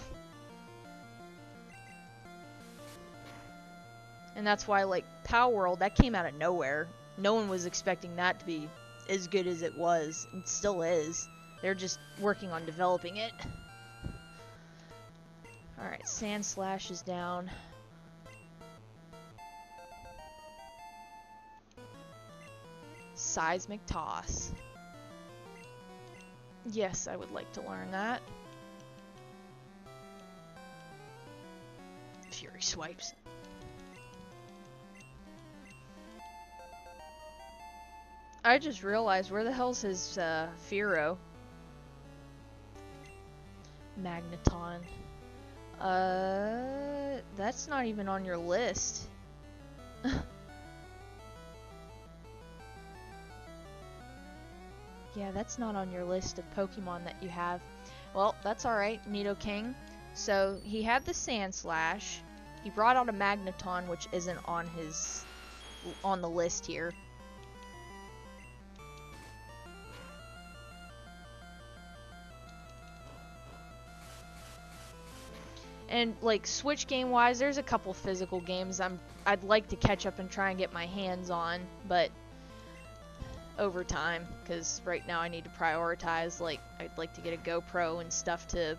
And that's why, like, Power World, that came out of nowhere. No one was expecting that to be as good as it was. It still is. They're just working on developing it. Alright, Sand Slash is down. Seismic Toss. Yes, I would like to learn that. Fury Swipes. I just realized, where the hell's his Fearow? Magneton. That's not even on your list. Yeah, that's not on your list of Pokemon that you have. Well, that's alright, Nidoking. So, he had the Sand Slash. He brought out a Magneton, which isn't on the list here. And, like, Switch game-wise, there's a couple physical games I'd like to catch up and try and get my hands on, but over time, because right now I need to prioritize. Like, I'd like to get a GoPro and stuff to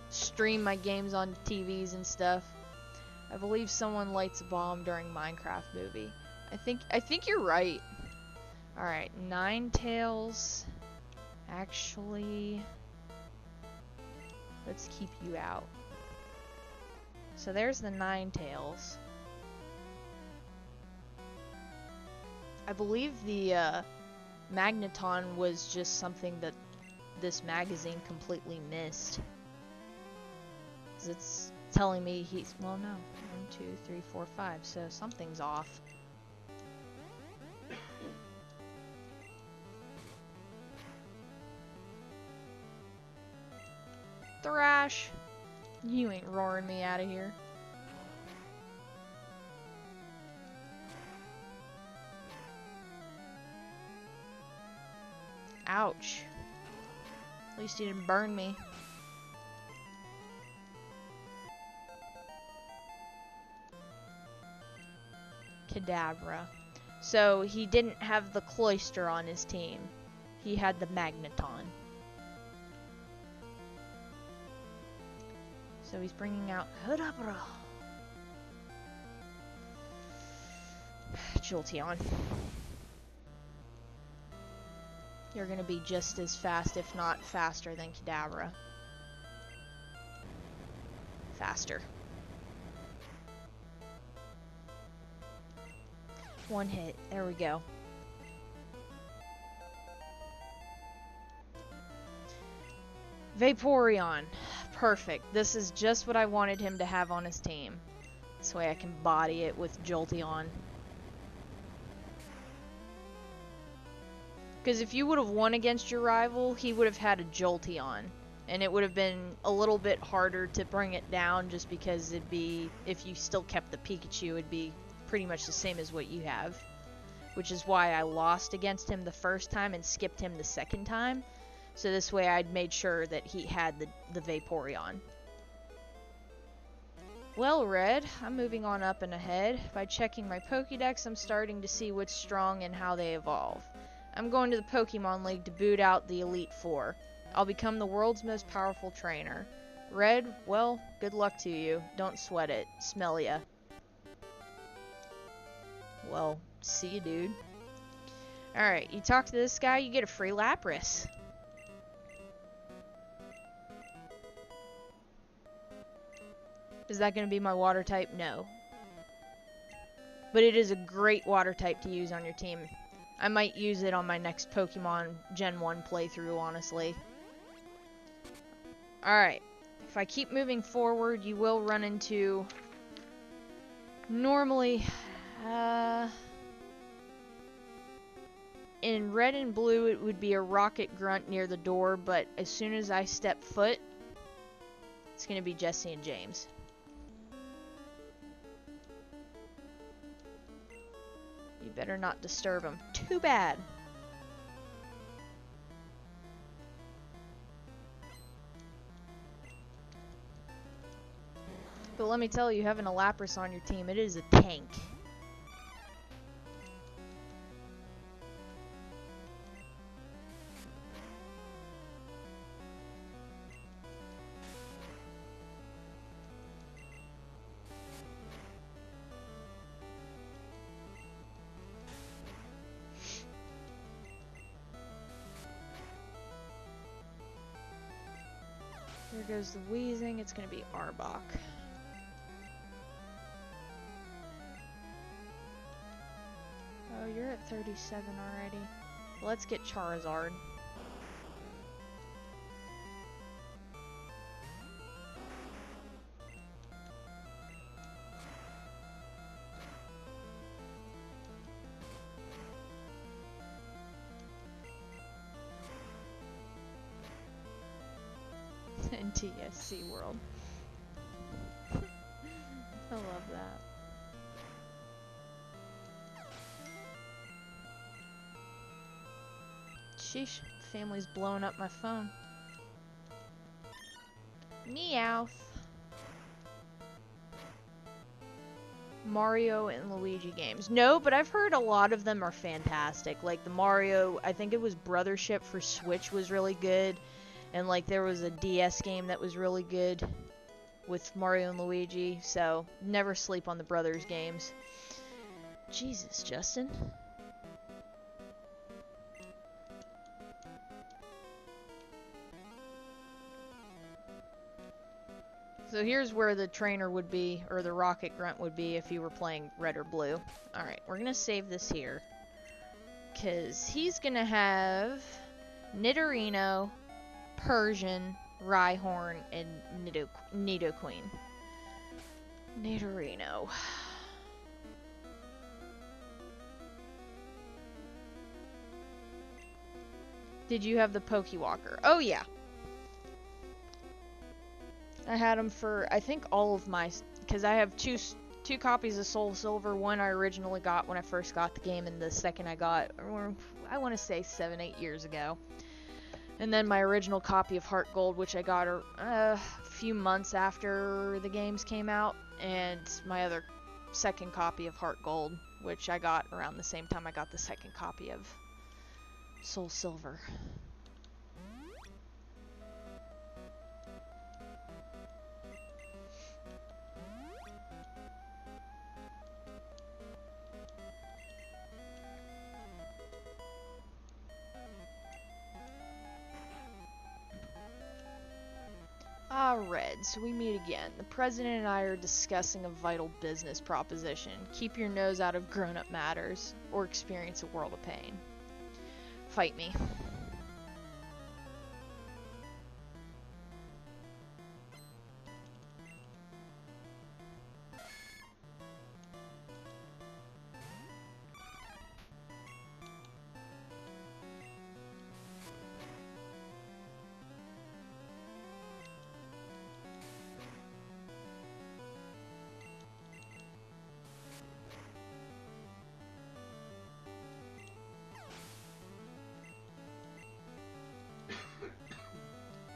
stream my games on TVs and stuff. I believe someone lights a bomb during Minecraft movie. I think you're right. Alright, Ninetales. Actually, let's keep you out. So there's the Ninetales. I believe the Magneton was just something that this magazine completely missed. 'Cause it's telling me he's... Well, no. 1, 2, 3, 4, 5. So something's off. Thrash. You ain't roaring me out of here. Ouch. At least you didn't burn me. Kadabra. So he didn't have the Cloyster on his team. He had the Magneton. So he's bringing out Kadabra. Jolteon. You're gonna be just as fast, if not faster, than Kadabra. Faster. One hit. There we go. Vaporeon. Perfect. This is just what I wanted him to have on his team. This way I can body it with Jolteon. Because if you would have won against your rival, he would have had a Jolteon. And it would have been a little bit harder to bring it down just because it'd be, if you still kept the Pikachu, it'd be pretty much the same as what you have. Which is why I lost against him the first time and skipped him the second time. So this way I'd made sure that he had the Vaporeon. Well, Red, I'm moving on up and ahead. By checking my Pokédex, I'm starting to see what's strong and how they evolve. I'm going to the Pokemon League to boot out the Elite Four. I'll become the world's most powerful trainer. Red, well, good luck to you. Don't sweat it. Smell ya. Well, see you, dude. Alright, you talk to this guy, you get a free Lapras. Is that going to be my water type? No. But it is a great water type to use on your team. I might use it on my next Pokemon Gen 1 playthrough, honestly. Alright. If I keep moving forward, you will run into... Normally... in red and blue, it would be a rocket grunt near the door, but as soon as I step foot, it's going to be Jesse and James. You better not disturb him. Too bad. But let me tell you, having a Lapras on your team, it is a tank. There goes the wheezing. It's going to be Arbok. Oh, you're at 37 already. Let's get Charizard. NTSC World. I love that. Sheesh, family's blowing up my phone. Meowth. Mario and Luigi games. No, but I've heard a lot of them are fantastic. Like the Mario, I think it was Brothership for Switch was really good. And like there was a DS game that was really good with Mario and Luigi. So never sleep on the Brothers games. Jesus, Justin. So here's where the trainer would be, or the rocket grunt would be if you were playing red or blue. Alright, we're going to save this here. Because he's going to have Nidorino, Persian, Rhyhorn, and Nidoqueen. Nidorino. Did you have the Pokewalker? Oh yeah. I had them for, I think, all of my, because I have two copies of Soul Silver. One I originally got when I first got the game, and the second I got, I want to say 7-8 years ago. And then my original copy of Heart Gold, which I got a few months after the games came out, and my other second copy of Heart Gold, which I got around the same time I got the second copy of Soul Silver. Ah, Red, so we meet again. The President and I are discussing a vital business proposition. Keep your nose out of grown-up matters, or experience a world of pain. Fight me.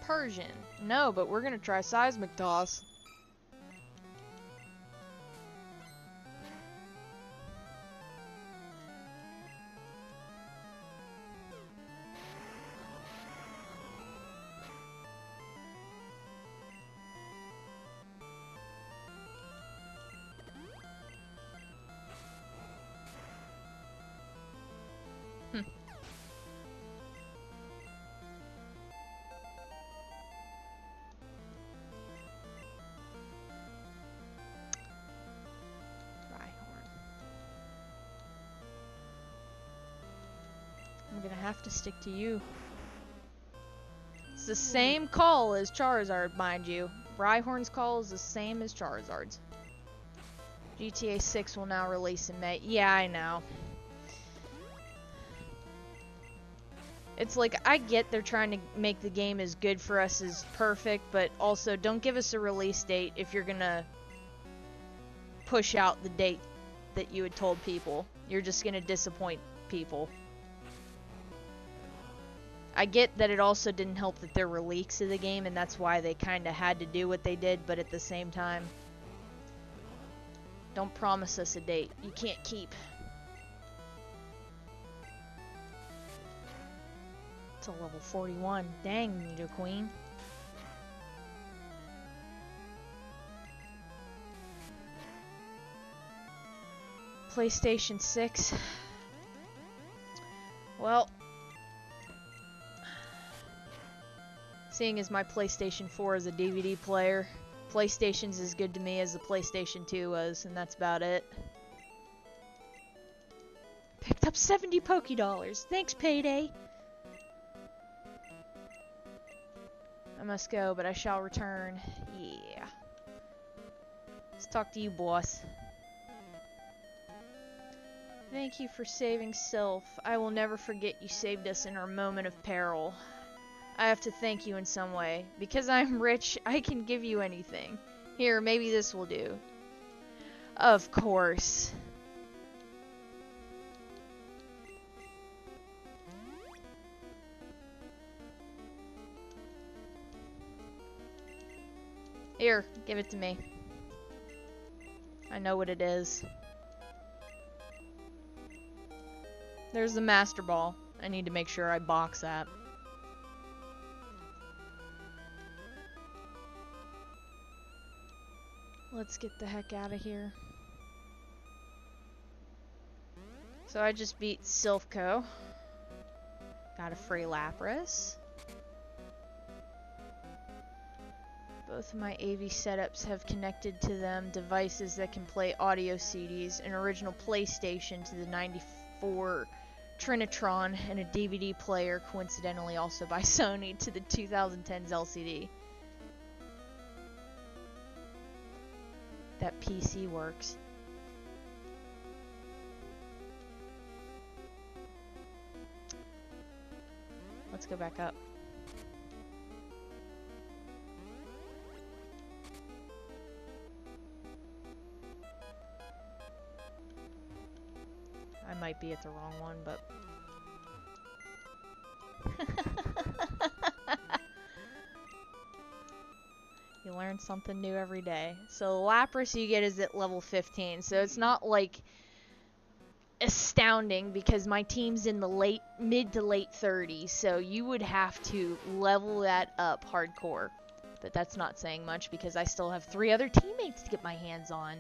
Persian. No, but we're gonna try Seismic Toss. I'm gonna have to stick to you. It's the same call as Charizard, mind you. Rhyhorn's call is the same as Charizard's. GTA 6 will now release in May. Yeah, I know. It's like, I get they're trying to make the game as good for us as perfect, but also don't give us a release date if you're gonna push out the date that you had told people. You're just gonna disappoint people. I get that it also didn't help that there were leaks of the game, and that's why they kinda had to do what they did, but at the same time, don't promise us a date you can't keep. It's a level 41. Dang, Nidoqueen. PlayStation 6. Well, seeing as my PlayStation 4 is a DVD player, PlayStation's as good to me as the PlayStation 2 was, and that's about it. Picked up 70 Pokédollars. Thanks, Payday. I must go, but I shall return. Yeah. Let's talk to you, boss. Thank you for saving Sylph. I will never forget you saved us in our moment of peril. I have to thank you in some way. Because I'm rich, I can give you anything. Here, maybe this will do. Of course. Here, give it to me. I know what it is. There's the Master Ball. I need to make sure I box that. Let's get the heck out of here. So I just beat Silphco. Got a free Lapras. Both of my AV setups have connected to them devices that can play audio CDs, an original PlayStation to the 94 Trinitron, and a DVD player, coincidentally also by Sony, to the 2010's LCD. That PC works. Let's go back up. I might be at the wrong one, but... You learn something new every day. So Lapras you get is at level 15, so it's not like astounding because my team's in the mid to late 30s, so you would have to level that up hardcore. But that's not saying much because I still have 3 other teammates to get my hands on.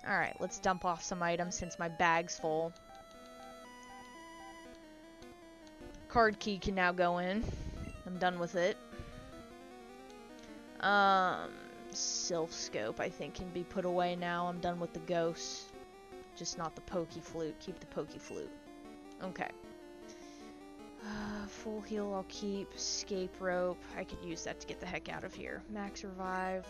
Alright, let's dump off some items since my bag's full. Card key can now go in. I'm done with it. Sylph Scope I think can be put away now. I'm done with the ghosts. Just not the Pokey Flute. Keep the Pokey Flute. Okay. Full heal I'll keep. Escape Rope. I could use that to get the heck out of here. Max Revive.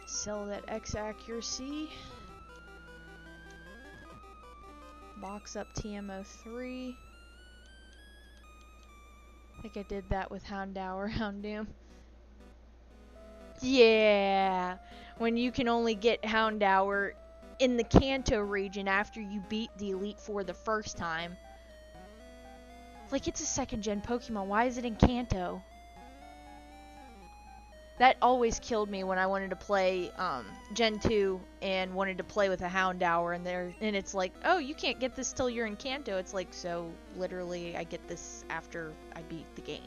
Sell that X accuracy. Box up TMO3. I think I did that with Houndour. Yeah! When you can only get Houndour in the Kanto region after you beat the Elite Four the first time. Like, it's a second gen Pokemon. Why is it in Kanto? That always killed me when I wanted to play Gen 2 and wanted to play with a Houndour, and it's like, oh, you can't get this till you're in Kanto. It's like, so literally I get this after I beat the game.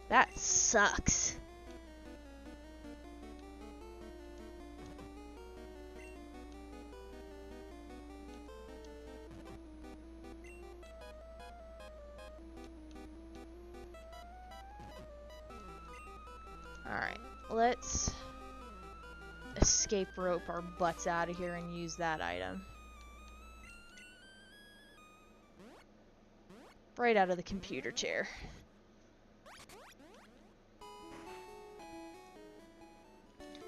That sucks. Alright, let's escape rope our butts out of here and use that item. Right out of the computer chair.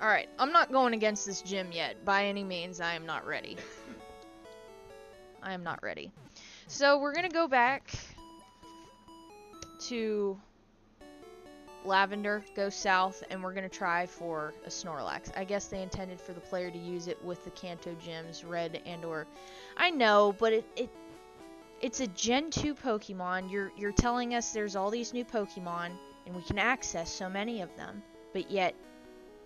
Alright, I'm not going against this gym yet. By any means, I am not ready. I am not ready. So, we're gonna go back to Lavender, go south, and we're gonna try for a Snorlax. I guess they intended for the player to use it with the Kanto gyms, red and or... I know, but it's a Gen 2 Pokemon. You're telling us there's all these new Pokemon, and we can access so many of them, but yet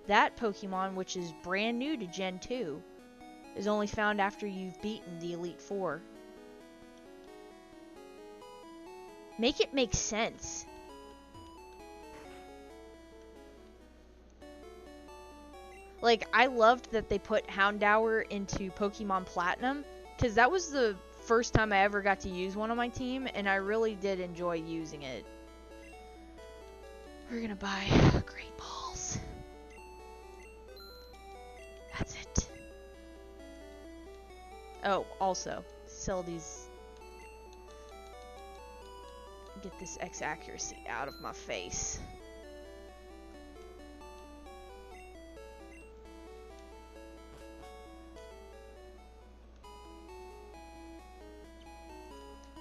that Pokemon, which is brand new to Gen 2, is only found after you've beaten the Elite Four. Make it make sense. Like, I loved that they put Houndour into Pokemon Platinum, because that was the first time I ever got to use one on my team, and I really did enjoy using it. We're gonna buy Great Balls. That's it. Oh, also, sell these. Get this X accuracy out of my face.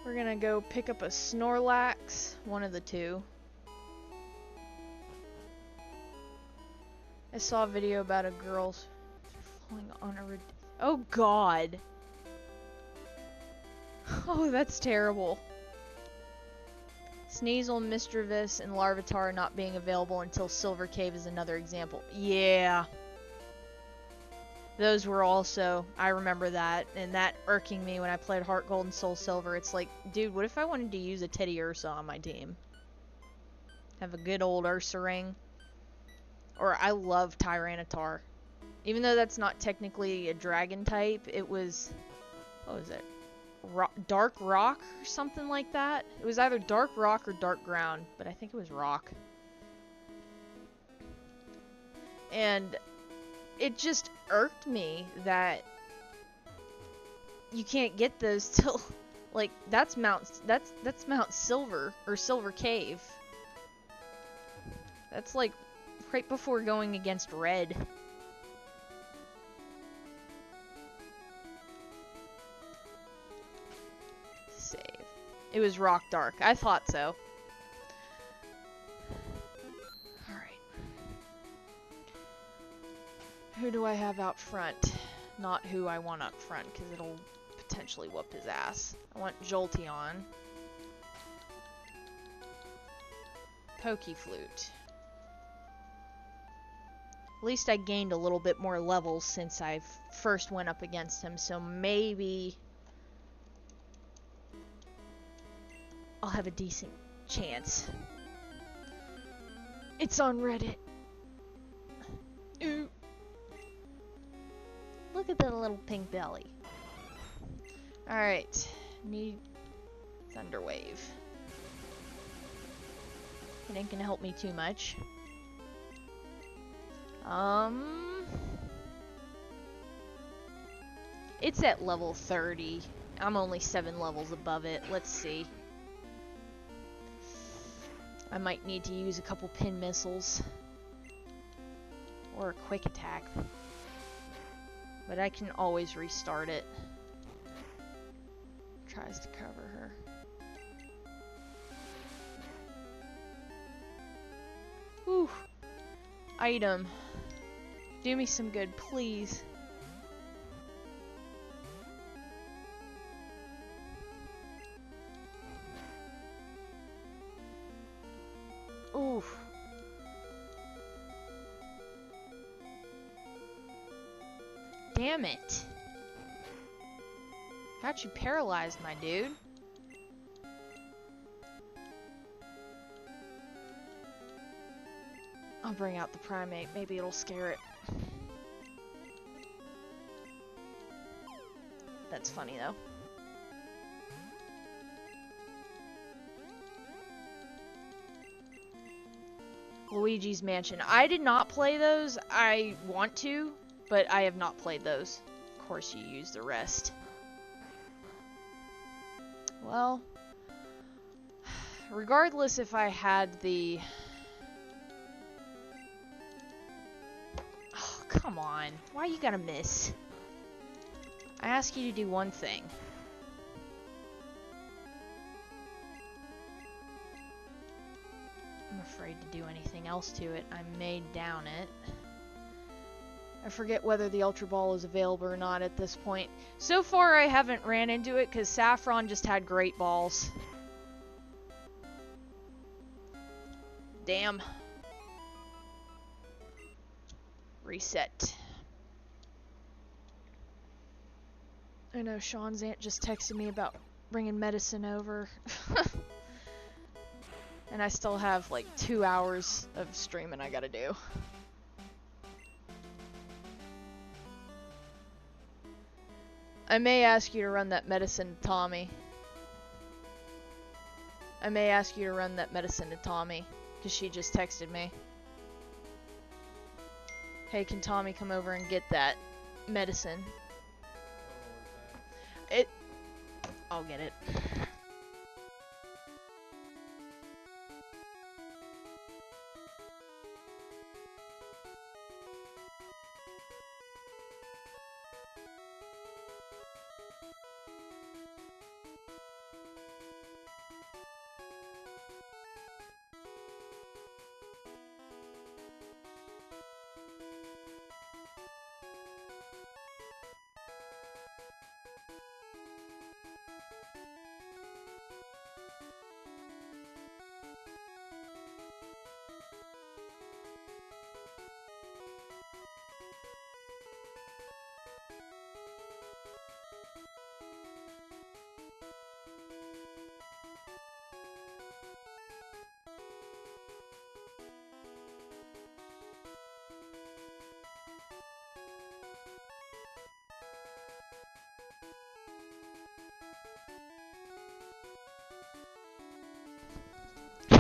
We're gonna go pick up a Snorlax, one of the two. I saw a video about a girl falling on a... Oh god! Oh, that's terrible. Sneasel, Misdreavus, and Larvitar not being available until Silver Cave is another example. Yeah. Those were also, I remember that, and that irking me when I played Heart Gold and Soul Silver. It's like, dude, what if I wanted to use a Teddy Ursa on my team? Have a good old Ursa ring. Or I love Tyranitar. Even though that's not technically a dragon type, it was, what was it? Dark Rock or something like that? It was either Dark Rock or Dark Ground, but I think it was Rock. And it just irked me that you can't get those till, like, that's Mount Silver or Silver Cave. That's like right before going against Red. Save. It was Rock Dark. I thought so. Who do I have out front? Not who I want up front, because it'll potentially whoop his ass. I want Jolteon. Pokeflute. At least I gained a little bit more levels since I first went up against him, so maybe I'll have a decent chance. It's on Reddit. Ooh. Look at that little pink belly. Alright. Need Thunder Wave. It ain't gonna help me too much. It's at level 30. I'm only 7 levels above it. Let's see. I might need to use a couple pin missiles. Or a quick attack. But I can always restart it. Tries to cover her. Whew. Item. Do me some good, please. damn it. Got you paralyzed, my dude. I'll bring out the primate. Maybe it'll scare it. That's funny, though. Luigi's Mansion. I did not play those. I want to, but I have not played those. Of course, you use the rest. Well, regardless if I had the... Oh, come on. Why you gotta miss? I ask you to do one thing. I'm afraid to do anything else to it. I may down it. I forget whether the Ultra Ball is available or not at this point. So far, I haven't ran into it because Saffron just had great balls. Damn. Reset. I know Sean's aunt just texted me about bringing medicine over. And I still have like 2 hours of streaming I gotta do. I may ask you to run that medicine to Tommy. I may ask you to run that medicine to Tommy, because she just texted me. Hey, can Tommy come over and get that medicine? I'll get it.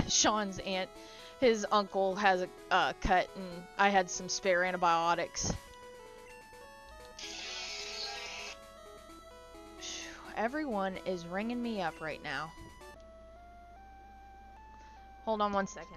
Sean's aunt, his uncle has a cut, and I had some spare antibiotics. Everyone is ringing me up right now. Hold on 1 second.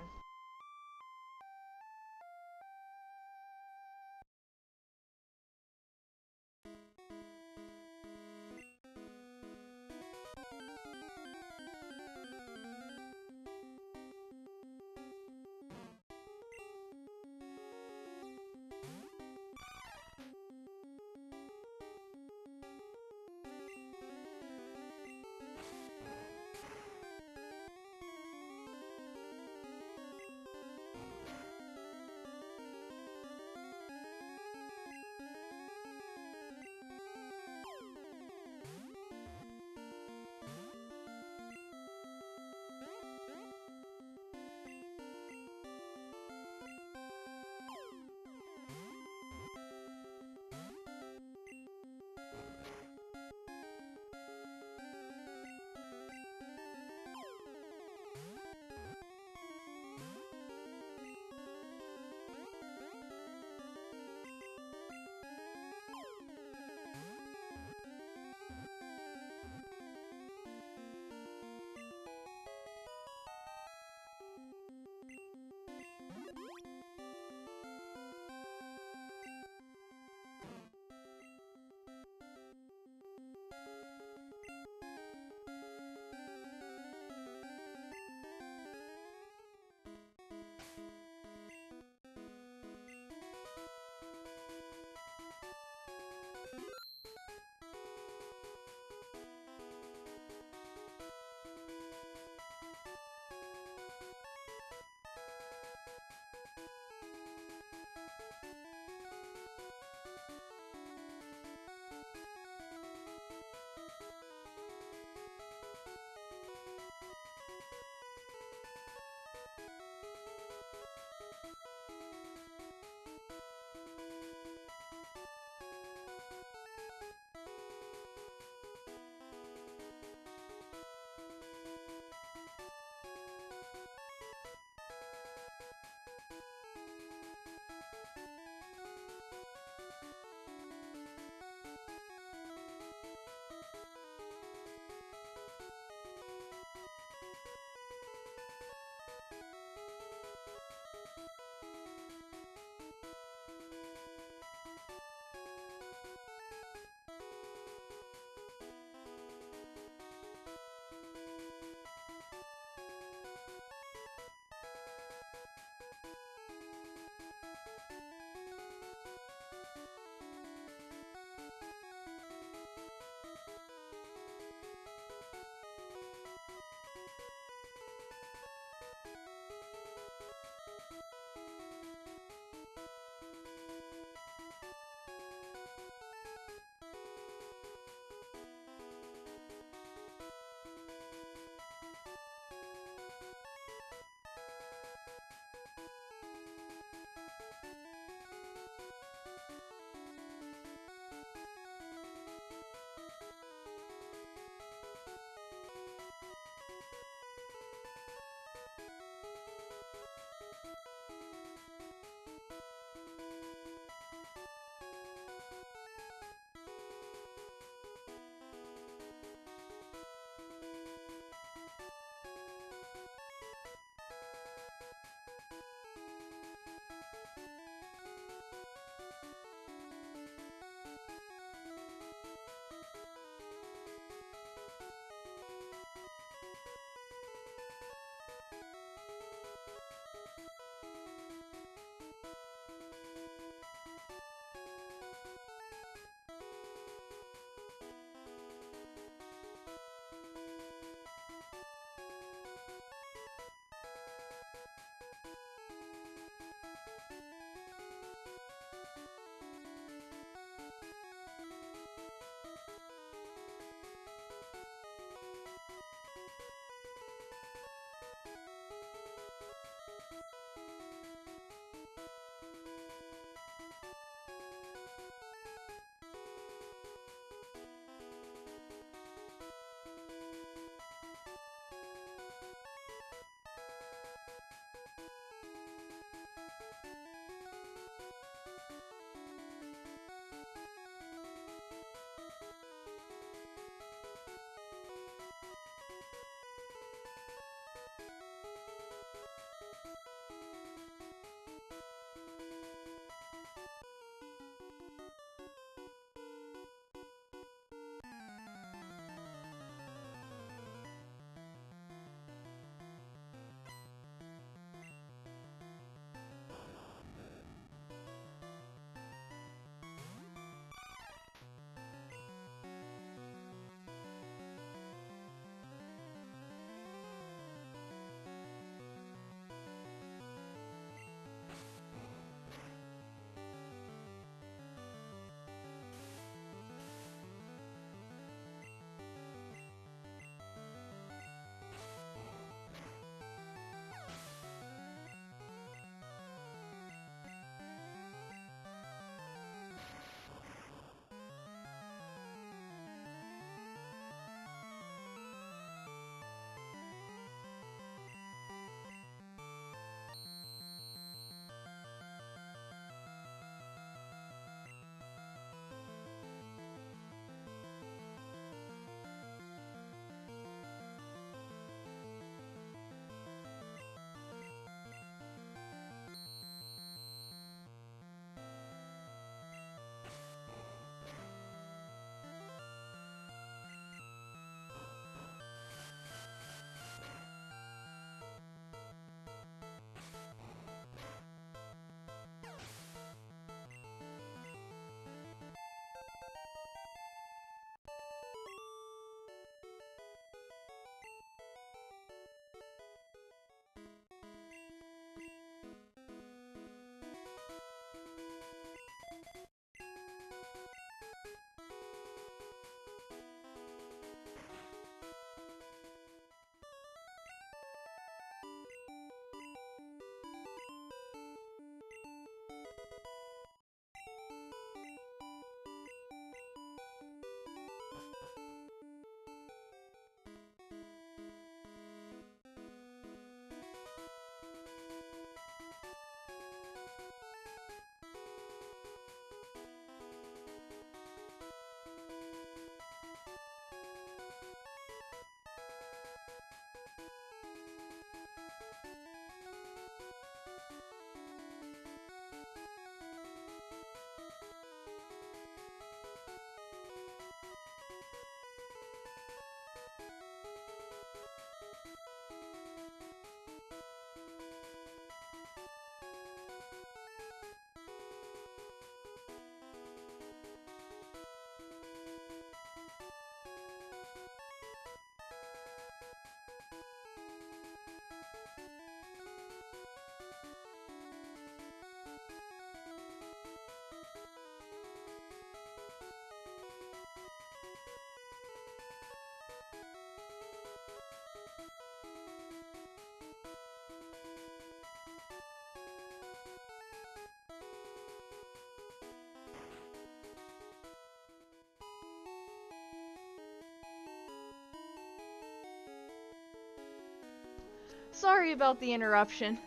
Sorry about the interruption.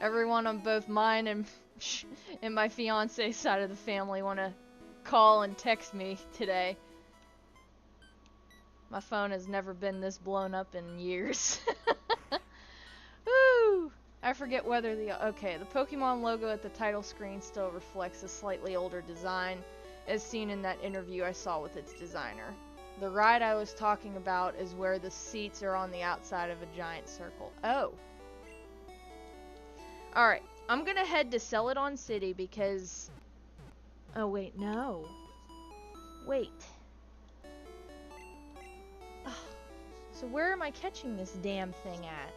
Everyone on both mine and my fiance's side of the family want to call and text me today. My phone has never been this blown up in years. Woo! I forget whether okay, the Pokemon logo at the title screen still reflects a slightly older design, as seen in that interview I saw with its designer. The ride I was talking about is where the seats are on the outside of a giant circle. Oh. Alright, I'm gonna head to Celadon City because... Oh wait, no. Wait. Oh. So where am I catching this damn thing at?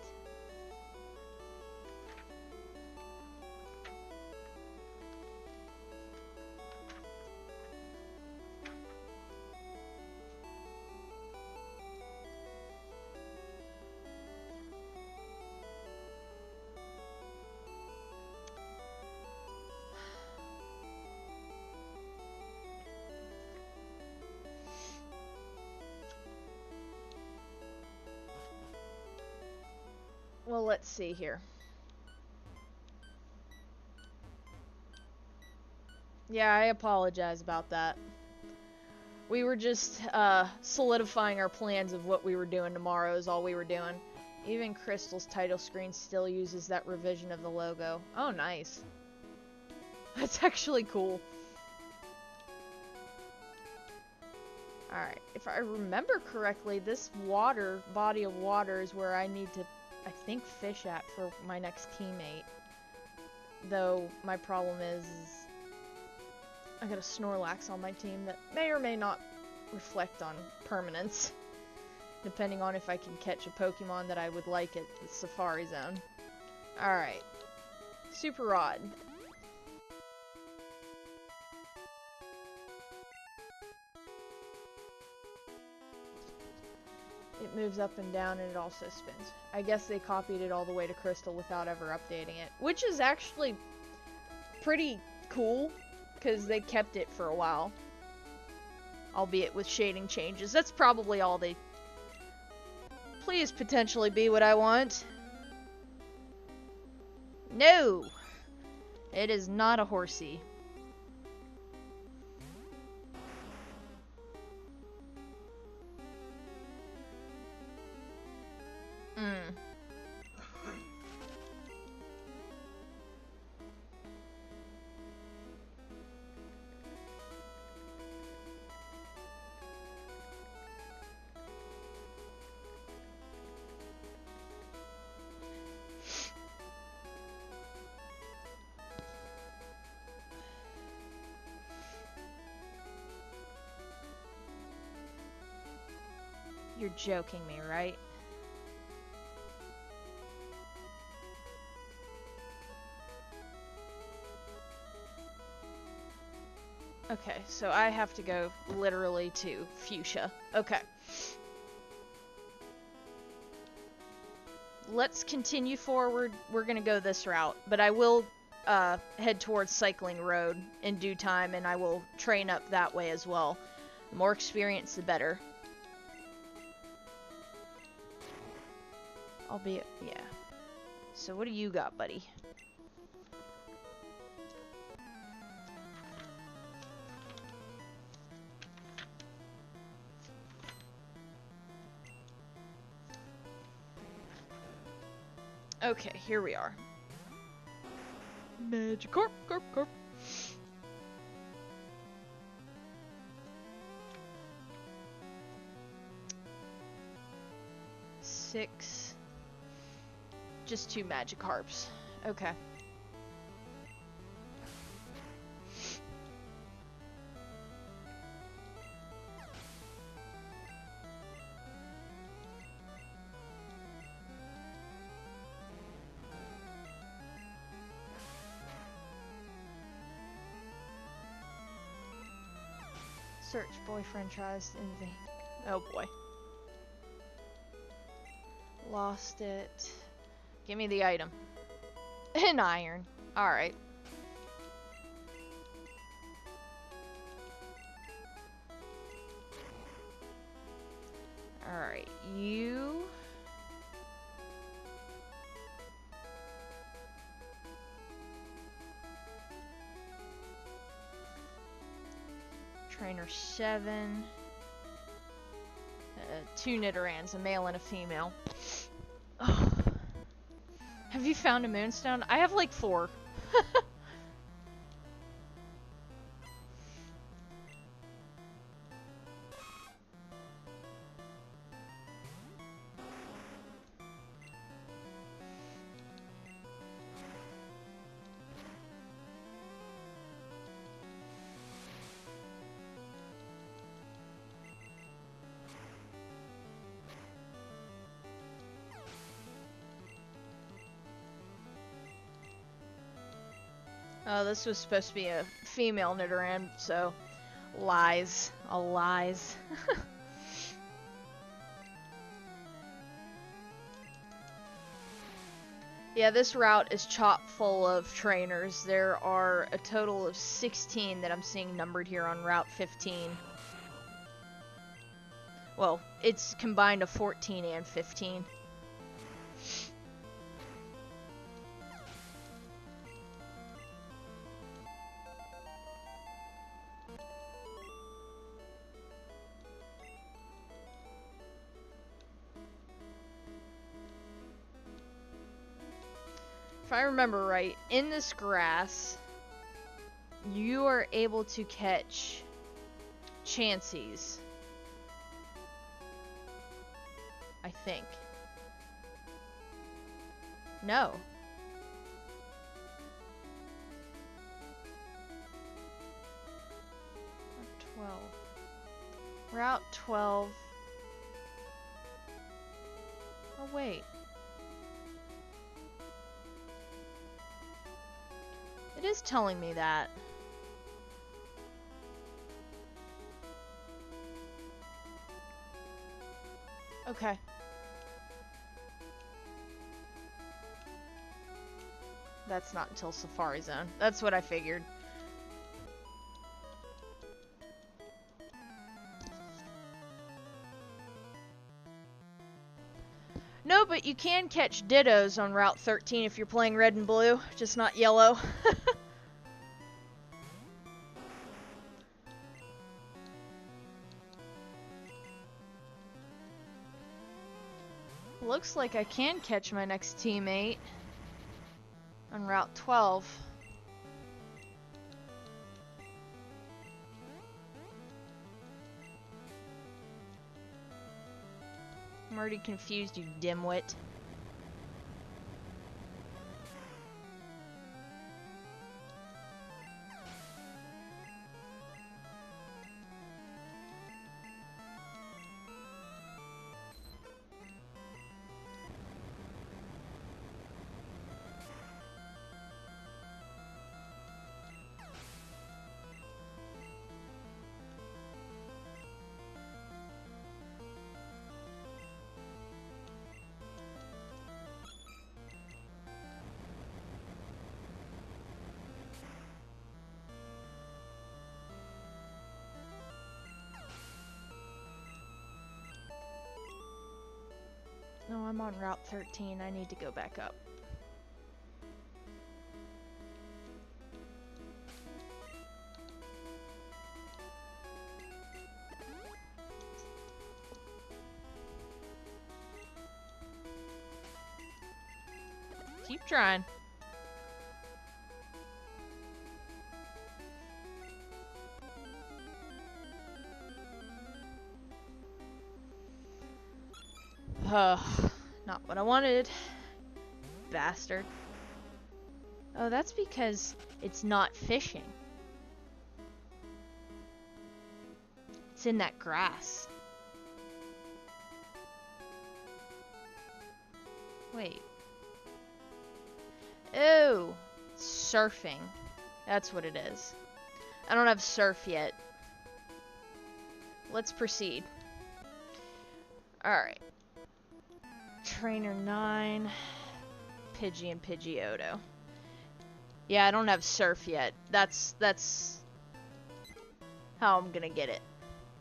Well, let's see here. Yeah, I apologize about that. We were just solidifying our plans of what we were doing tomorrow is all we were doing. Even Crystal's title screen still uses that revision of the logo. Oh, nice. That's actually cool. Alright, if I remember correctly, this body of water is where I need to, I think, fish at for my next teammate. Though, my problem is I got a Snorlax on my team that may or may not reflect on permanence, depending on if I can catch a Pokemon that I would like at the Safari Zone. Alright. Super Rod. It moves up and down and it also spins. I guess they copied it all the way to Crystal without ever updating it, which is actually pretty cool because they kept it for a while, albeit with shading changes. That's probably all they... Please potentially be what I want. No! It is not a horsey. You're joking me, right? Okay, so I have to go literally to Fuchsia. Okay. Let's continue forward. We're gonna go this route, but I will head towards Cycling Road in due time, and I will train up that way as well. The more experience, the better. Albeit, yeah. So what do you got, buddy? Okay, here we are. Magikarp, carp, carp. Six. Just 2 Magikarps. Okay. Search boyfriend tries in vain. Oh boy. Lost it. Give me the item. An iron. Alright. Alright, you Trainer 7. 2 Nidorans, a male and a female. Oh. Have you found a moonstone? I have like 4. Oh, this was supposed to be a female Nidoran, so lies. All lies. Yeah, this route is chock full of trainers. There are a total of 16 that I'm seeing numbered here on Route 15. Well, it's combined of 14 and 15. If I remember right, in this grass, you are able to catch Chanseys. I think. No. Route 12. Oh, wait. It is telling me that. Okay. That's not until Safari Zone. That's what I figured. No, but you can catch Dittos on Route 13 if you're playing red and blue, just not yellow. Looks like I can catch my next teammate on Route 12. I'm already confused, you dimwit. No, I'm on Route 13. I need to go back up. Keep trying. Not what I wanted. Bastard. Oh, that's because it's not fishing. It's in that grass. Wait. Oh, surfing. That's what it is. I don't have surf yet. Let's proceed. Alright. Trainer 9. Pidgey and Pidgeotto. Yeah, I don't have surf yet. That's how I'm gonna get it.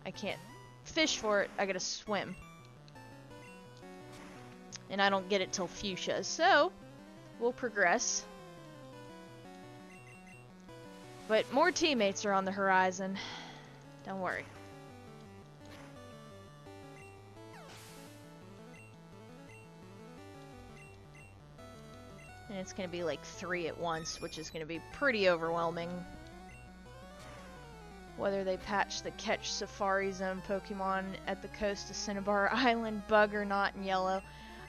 I can't fish for it, I gotta swim. And I don't get it till Fuchsia, so we'll progress. But more teammates are on the horizon. Don't worry. And it's going to be like 3 at once, which is going to be pretty overwhelming. Whether they patch the Catch Safari Zone Pokemon at the coast of Cinnabar Island bug or not in yellow.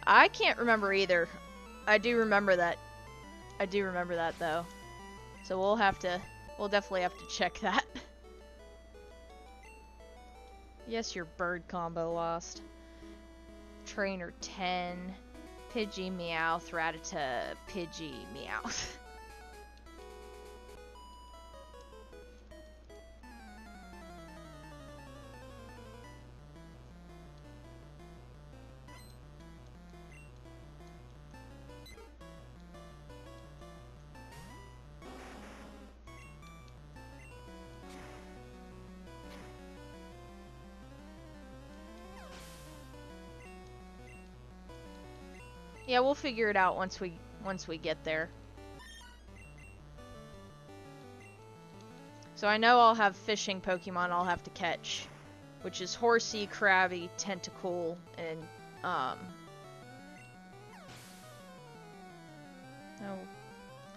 I can't remember either. I do remember that. I do remember that though. So we'll definitely have to check that. Yes, your bird combo lost. Trainer 10. Pidgey, Meowth, Rattata, Pidgey, Meowth. Yeah, we'll figure it out once we get there. So I know I'll have fishing Pokemon I'll have to catch, which is Horsey, Krabby, Tentacool, and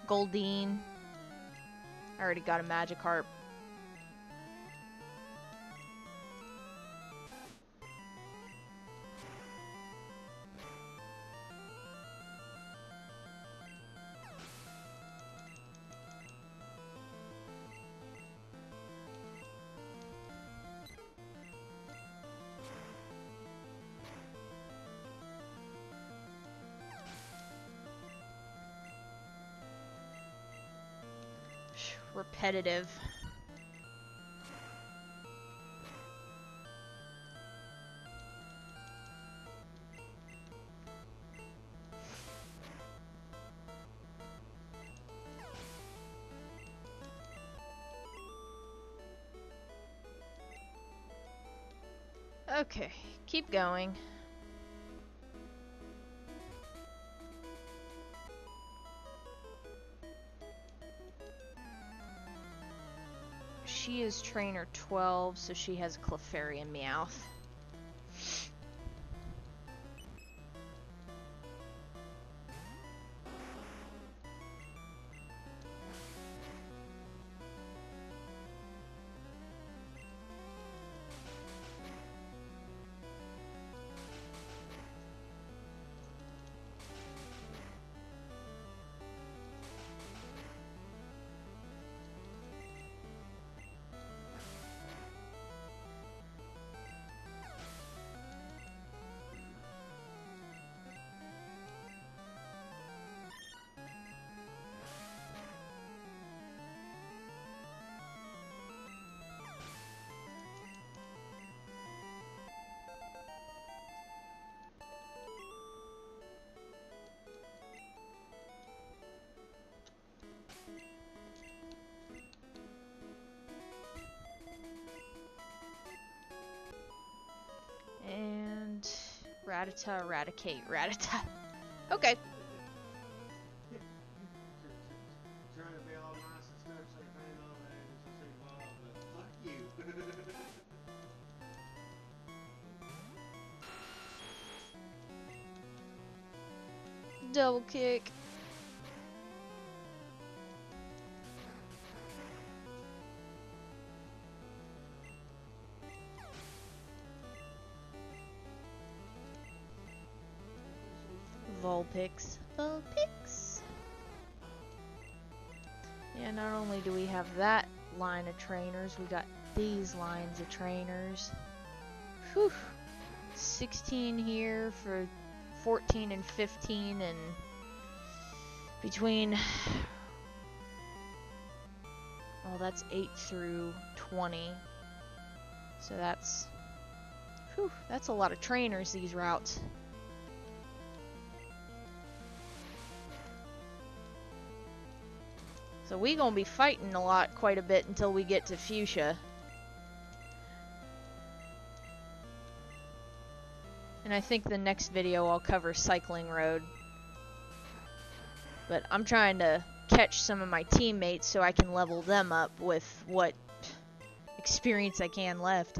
Goldeen. I already got a Magikarp. Repetitive. Okay, keep going. She is trainer 12, so she has Clefairy and Meowth. And Rattata, Eradicate, Rattata. Okay.
Trying to be all nice and stuff, so you find all that and just say, well, fuck you.
Double kick. Vulpix. Vulpix. Yeah, not only do we have that line of trainers, we got these lines of trainers. Whew. 16 here for 14 and 15, and between, well, that's 8 through 20. So that's, whew, that's a lot of trainers, these routes. So we gonna be fighting a lot, quite a bit, until we get to Fuchsia. And I think the next video I'll cover Cycling Road. But I'm trying to catch some of my teammates so I can level them up with what experience I can left.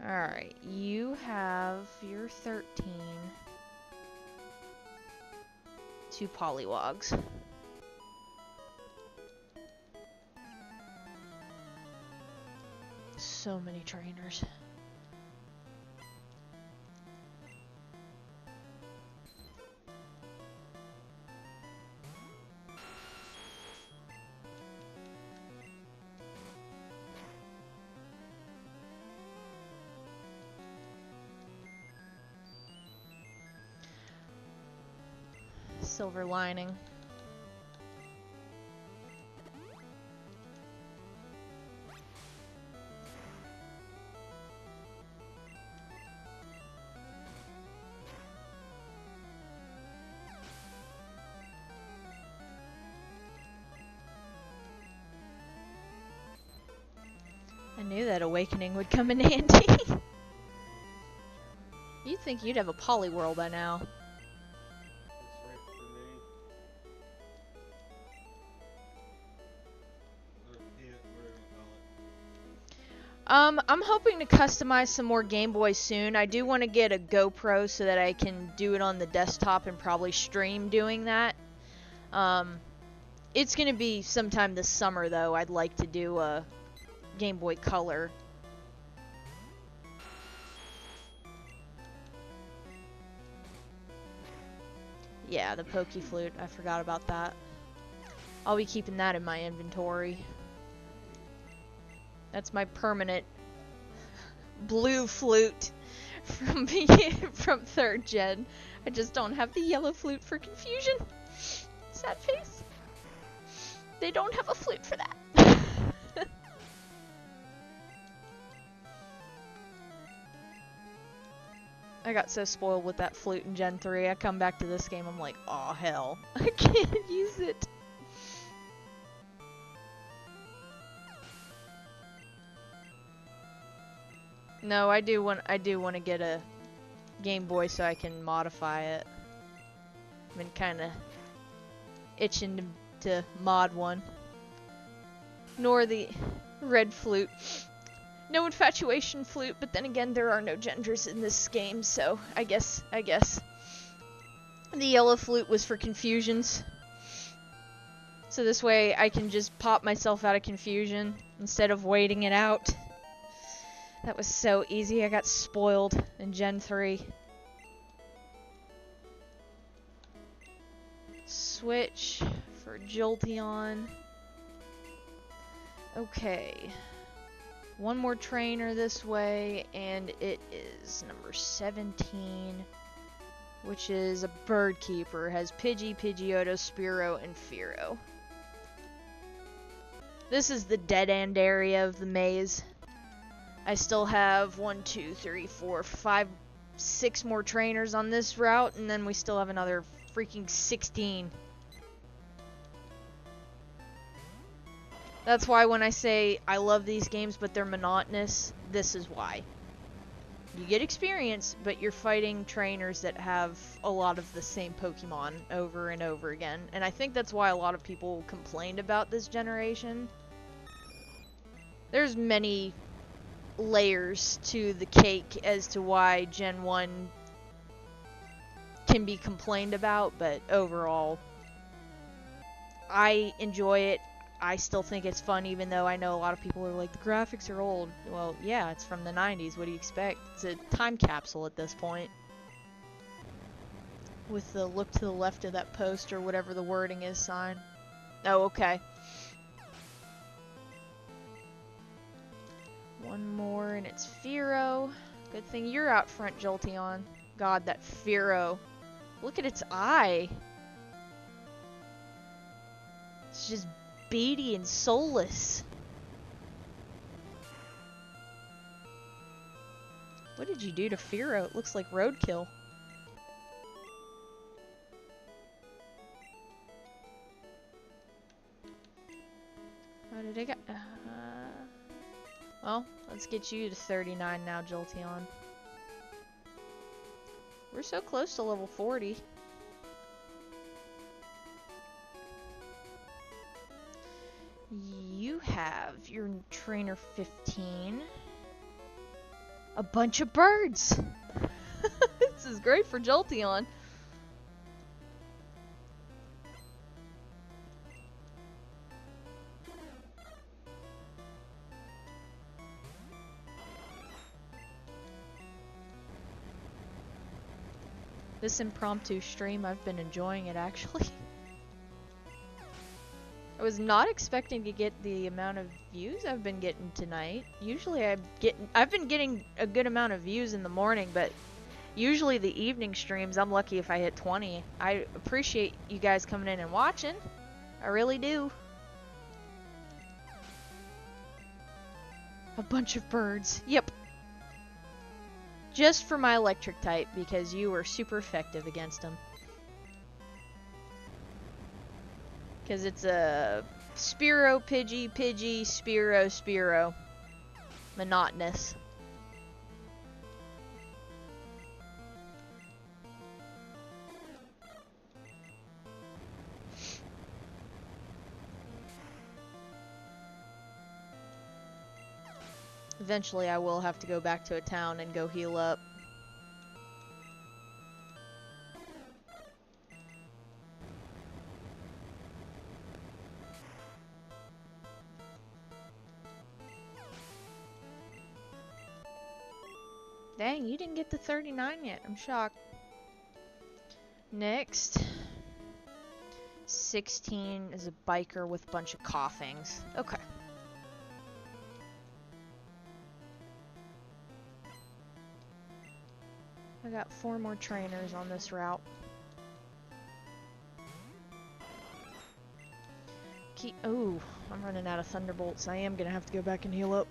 Alright, you have your 13. 2 Polywogs. So many trainers. Silver lining. I knew that awakening would come in handy. You'd think you'd have a Poliwhirl by now. I'm hoping to customize some more Game Boys soon. I do want to get a GoPro so that I can do it on the desktop and probably stream doing that. It's going to be sometime this summer, though. I'd like to do a Game Boy Color. Yeah, the Pokeflute. I forgot about that. I'll be keeping that in my inventory. That's my permanent blue flute from from 3rd gen. I just don't have the yellow flute for confusion. Sad face. They don't have a flute for that. I got so spoiled with that flute in Gen 3. I come back to this game, I'm like, oh hell, I can't use it. No, I do want to get a Game Boy so I can modify it. I've been kind of itching to mod one. Nor the red flute. No infatuation flute, but then again, there are no genders in this game, so I guess. The yellow flute was for confusions. So this way I can just pop myself out of confusion instead of waiting it out. That was so easy. I got spoiled in Gen 3. Switch for Jolteon. Okay. One more trainer this way, and it is number 17, which is a bird keeper. It has Pidgey, Pidgeotto, Spearow, and Fearow. This is the dead end area of the maze. I still have 1, 2, 3, 4, 5, 6 more trainers on this route, and then we still have another freaking 16. That's why when I say I love these games but they're monotonous, this is why. You get experience, but you're fighting trainers that have a lot of the same Pokemon over and over again. And I think that's why a lot of people complained about this generation. There's many layers to the cake as to why Gen 1 can be complained about, but overall, I enjoy it. I still think it's fun, even though I know a lot of people are like, the graphics are old. Well, yeah, it's from the 90s. What do you expect? It's a time capsule at this point. With the look to the left of that post, or whatever the wording is, sign. Oh, okay. One more, and it's Fearow. Good thing you're out front, Jolteon. God, that Fearow. Look at its eye. It's just beady and soulless. What did you do to Fearow? It looks like roadkill. How did I get? Well, let's get you to 39 now, Jolteon. We're so close to level 40. You have your trainer 15. A bunch of birds! This is great for Jolteon. This impromptu stream, I've been enjoying it actually. I was not expecting to get the amount of views I've been getting tonight. Usually I've been getting a good amount of views in the morning, but usually the evening streams, I'm lucky if I hit 20. I appreciate you guys coming in and watching. I really do. A bunch of birds. Yep. Just for my electric type, because you were super effective against them. Because it's a Spearow, Pidgey, Pidgey, Spearow, Spearow. Monotonous. Eventually I will have to go back to a town and go heal up. Dang, you didn't get the 39 yet. I'm shocked. Next. 16 is a biker with a bunch of coughings. Okay. I got 4 more trainers on this route. Ooh, I'm running out of Thunderbolts. I am gonna have to go back and heal up.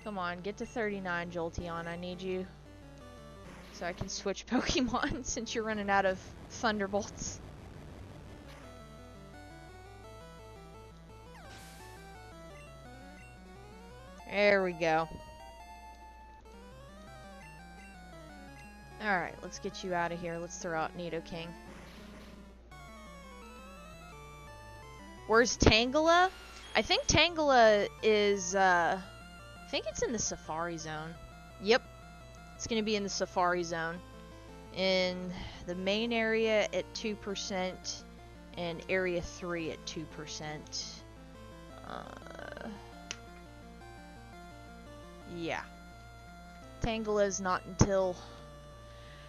Come on, get to 39, Jolteon. I need you. So I can switch Pokemon since you're running out of Thunderbolts. There we go. Alright, let's get you out of here. Let's throw out Nidoking. Where's Tangela? I think Tangela is, I think it's in the Safari Zone. Yep. It's going to be in the Safari Zone. In the main area at 2% and Area 3 at 2%. Yeah. Tangela is not until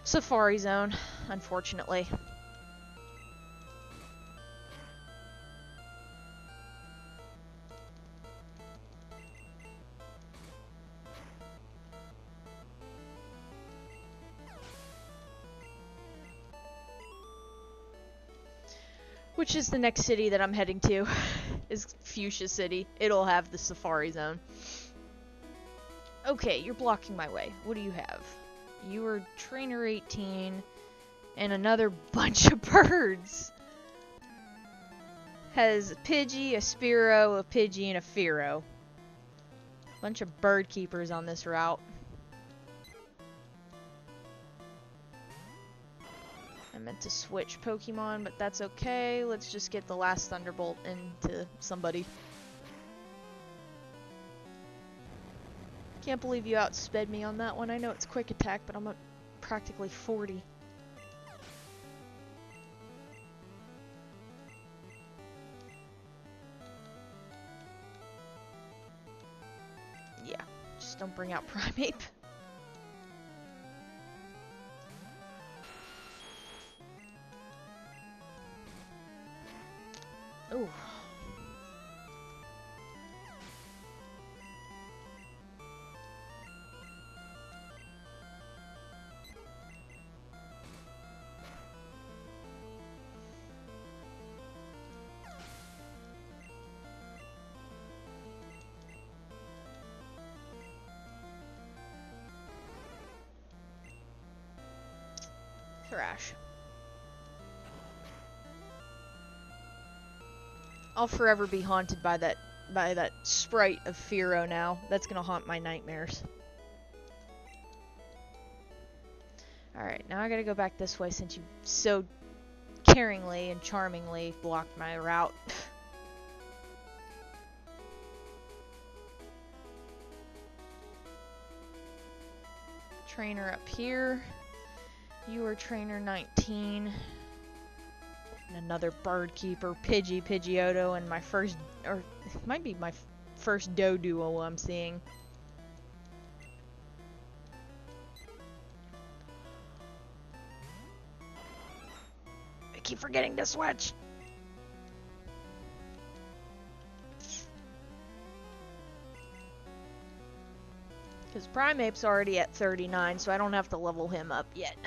Safari Zone, unfortunately. Which is the next city that I'm heading to, is Fuchsia City. It'll have the Safari Zone. Okay, you're blocking my way. What do you have? You are Trainer 18 and another bunch of birds. Has a Pidgey, a Spearow, a Pidgey, and a Fearow. Bunch of bird keepers on this route. I meant to switch Pokemon, but that's okay. Let's just get the last Thunderbolt into somebody. Can't believe you outsped me on that one. I know it's quick attack, but I'm at practically 40. Yeah, just don't bring out Primeape. Ooh. Thrash. I'll forever be haunted by that sprite of Fearow now. That's gonna haunt my nightmares. Alright, now I gotta go back this way since you so caringly and charmingly blocked my route. Trainer up here. You are trainer 19. And another bird keeper, Pidgeotto, and my first, or it might be my first Doduo I'm seeing. I keep forgetting to switch. Because Primeape's already at 39, so I don't have to level him up yet.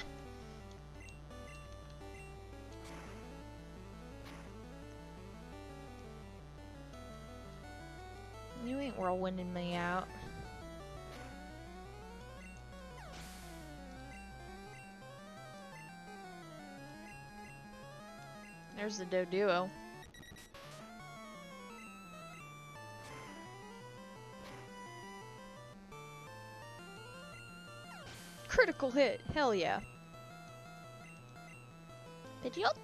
You ain't whirlwinding me out. There's the Doduo. Critical hit, hell yeah. Pidgeotto.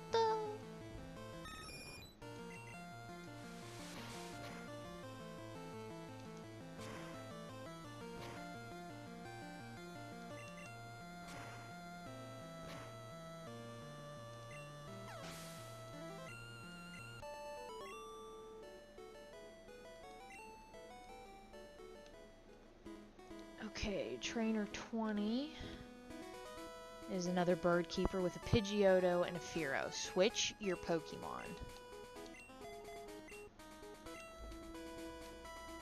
Okay, trainer 20 is another bird keeper with a Pidgeotto and a Fearow. Switch your Pokemon.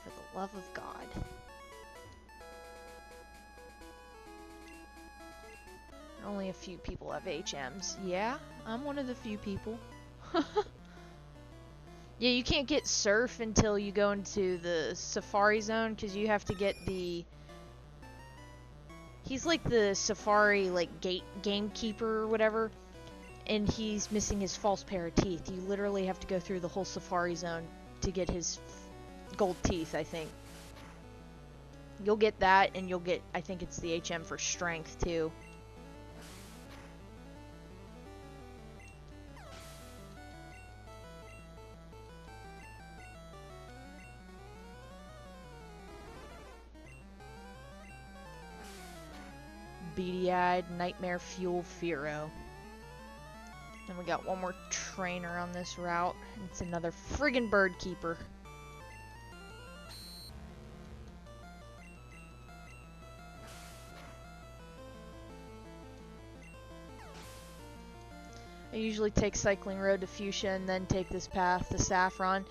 For the love of God. Only a few people have HMs. Yeah, I'm one of the few people. Yeah, you can't get Surf until you go into the Safari Zone, because you have to get the... He's like the Safari, like, gamekeeper or whatever, and he's missing his false pair of teeth. You literally have to go through the whole Safari Zone to get his gold teeth, I think. You'll get that, and you'll get, I think it's the HM for Strength, too. Beady-eyed, Nightmare Fuel Fearow. And we got one more trainer on this route. It's another friggin' bird keeper. I usually take Cycling Road to Fuchsia and then take this path to Saffron.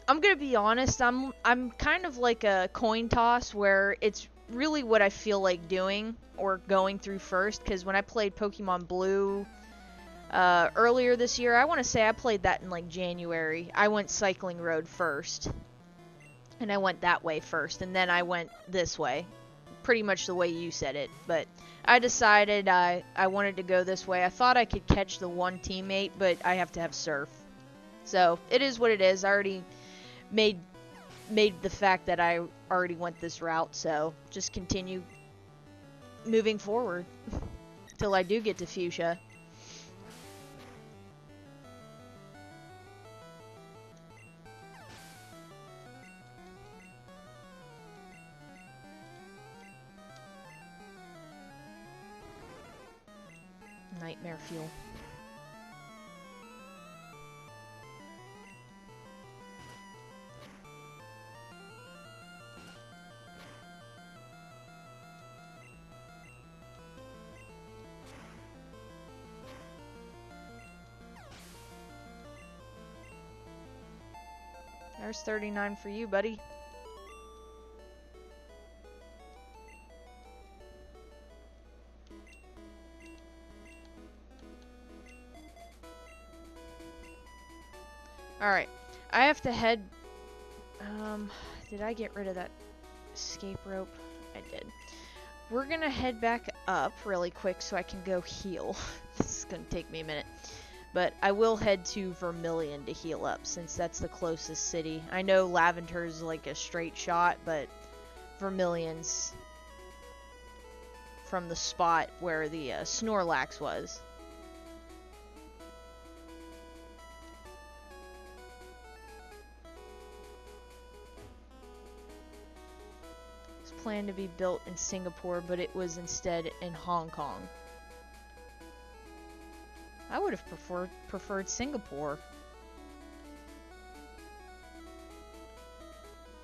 I'm gonna be honest, I'm kind of like a coin toss where it's really what I feel like doing or going through first, because when I played Pokemon Blue earlier this year, I want to say I played that in like January. I went Cycling Road first, and I went that way first, and then I went this way, pretty much the way you said it, but I decided I wanted to go this way. I thought I could catch the one teammate, but I have to have Surf. So it is what it is. I already made the fact that I already went this route, so just continue moving forward till I do get to Fuchsia. Nightmare Fuel. There's 39 for you, buddy. Alright, I have to head... did I get rid of that escape rope? I did. We're gonna head back up really quick so I can go heal. This is gonna take me a minute. But I will head to Vermilion to heal up, since that's the closest city. I know Laventer's like a straight shot, but Vermilion's from the spot where the Snorlax was. planned to be built in Singapore, but it was instead in Hong Kong. I would have preferred Singapore.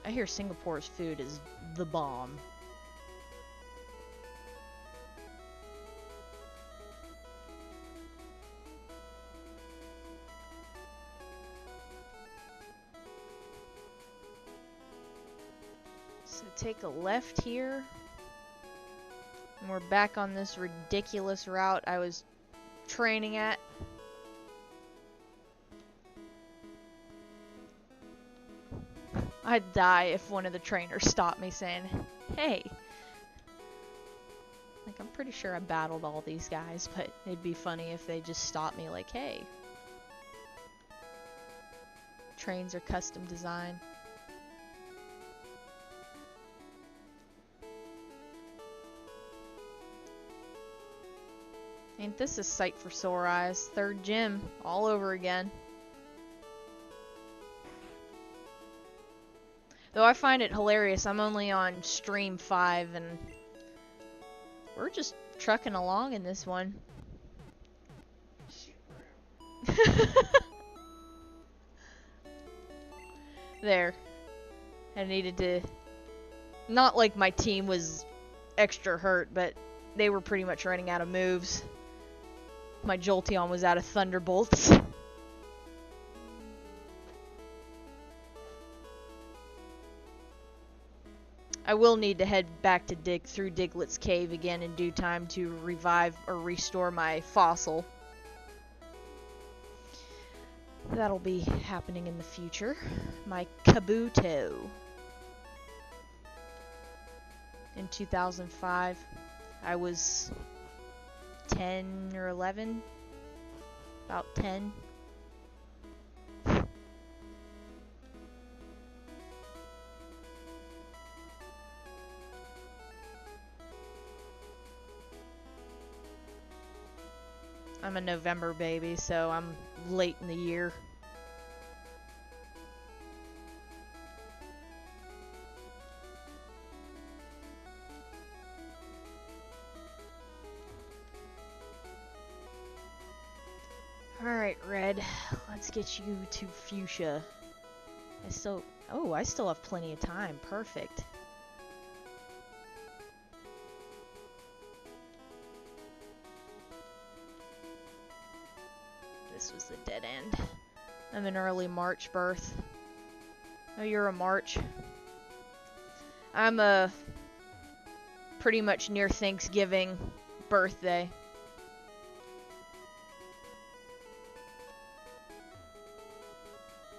I hear Singapore's food is the bomb. So take a left here. And we're back on this ridiculous route I was training at. I'd die if one of the trainers stopped me saying, hey. Like, I'm pretty sure I battled all these guys, but it'd be funny if they just stopped me like, hey. Trains are custom designed. Ain't this a sight for sore eyes? Third gym, all over again. Though I find it hilarious, I'm only on stream 5 and we're just trucking along in this one. There. I needed to... Not like my team was extra hurt, but they were pretty much running out of moves. My Jolteon was out of Thunderbolts. I will need to head back to through Diglett's cave again in due time to revive or restore my fossil. That'll be happening in the future. My Kabuto. In 2005, I was 10 or 11. About 10. I'm a November baby, so I'm late in the year. Alright, Red. Let's get you to Fuchsia. I still have plenty of time. Perfect. This was the dead end. I'm an early March birth. Oh, you're a March. I'm a pretty much near Thanksgiving birthday.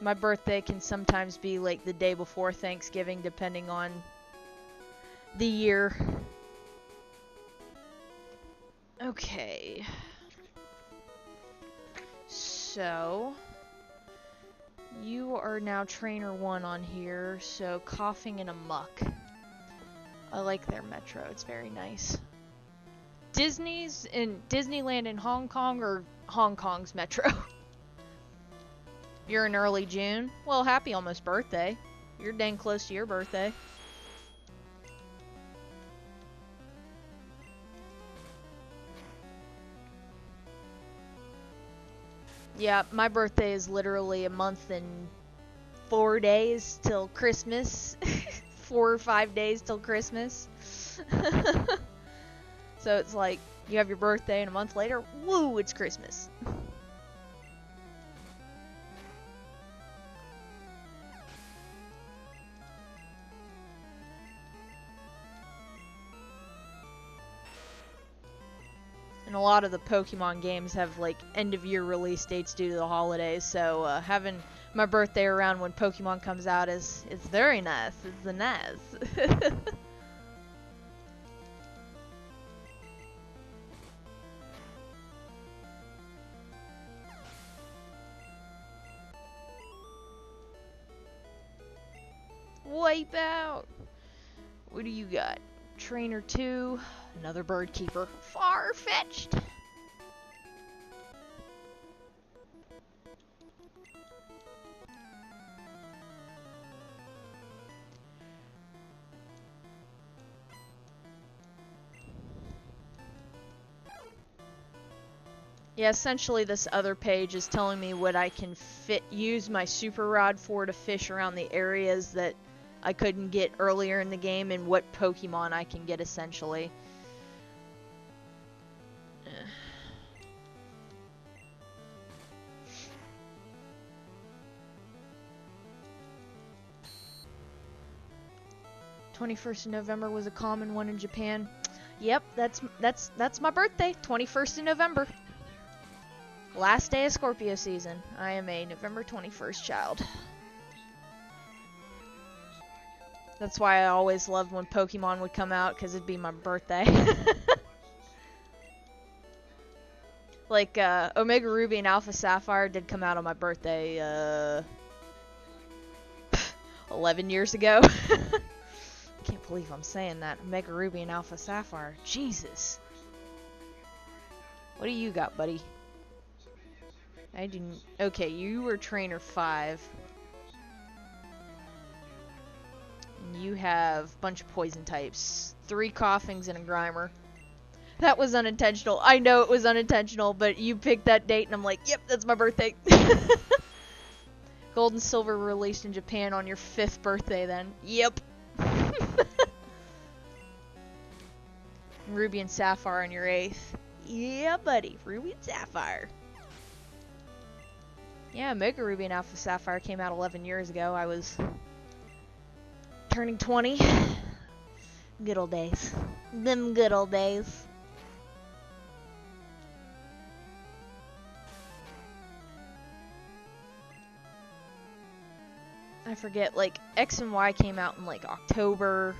My birthday can sometimes be like the day before Thanksgiving, depending on the year. Okay. So, you are now trainer 1 on here, so Coughing in a Muck. I like their metro, it's very nice. Disneyland in Hong Kong or Hong Kong's metro? You're in early June? Well, happy almost birthday. You're dang close to your birthday. Yeah, my birthday is literally a month and 4 days till Christmas. 4 or 5 days till Christmas. So it's like, you have your birthday and a month later, woo, it's Christmas. And a lot of the Pokemon games have like end of year release dates due to the holidays, so having my birthday around when Pokemon comes out it's very nice. It's nice. Wipe out. What do you got? Trainer 2, another bird keeper. Far-fetched. Yeah, essentially this other page is telling me what I can use my super rod for to fish around the areas that I couldn't get earlier in the game, and what Pokemon I can get essentially. 21st of November was a common one in Japan. Yep, that's my birthday, 21st of November. Last day of Scorpio season. I am a November 21st child. That's why I always loved when Pokemon would come out, because it'd be my birthday. Like, Omega Ruby and Alpha Sapphire did come out on my birthday, 11 years ago. Can't believe I'm saying that. Omega Ruby and Alpha Sapphire. Jesus. What do you got, buddy? I didn't... Okay, you were Trainer 5. And you have a bunch of poison types. 3 Coughings and a Grimer. That was unintentional. I know it was unintentional, but you picked that date and I'm like, yep, that's my birthday. Gold and Silver released in Japan on your 5th birthday then. Yep. Ruby and Sapphire on your 8th. Yeah, buddy. Ruby and Sapphire. Yeah, Mega Ruby and Alpha Sapphire came out 11 years ago. I was turning 20. Good old days. Them good old days. I forget, like, X and Y came out in, like, October.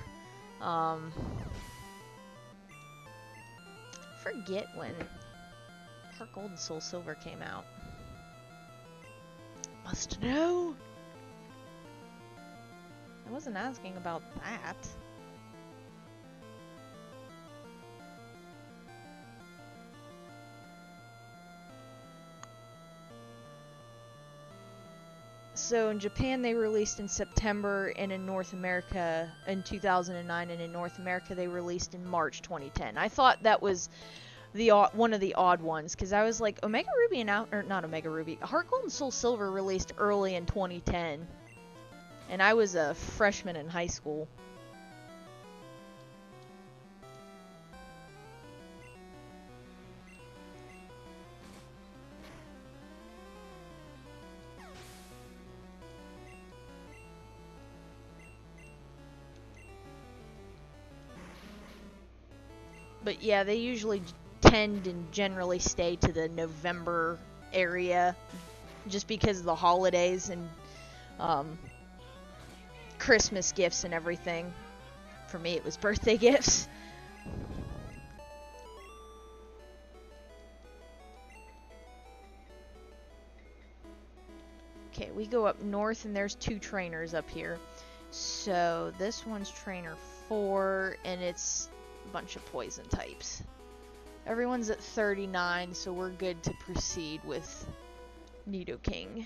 Forget when Heart Gold and Soul Silver came out. Must know. I wasn't asking about that. So in Japan they released in September, and in North America in 2009, and in North America they released in March 2010. I thought that was the one of the odd ones, because I was like, Omega Ruby and not Omega Ruby, Heart Gold and Soul Silver released early in 2010, and I was a freshman in high school. But yeah, they usually tend and generally stay to the November area, just because of the holidays and Christmas gifts and everything. For me, it was birthday gifts. Okay, we go up north and there's 2 trainers up here. So this one's Trainer 4, and it's bunch of poison types. Everyone's at 39, so we're good to proceed with Nidoking.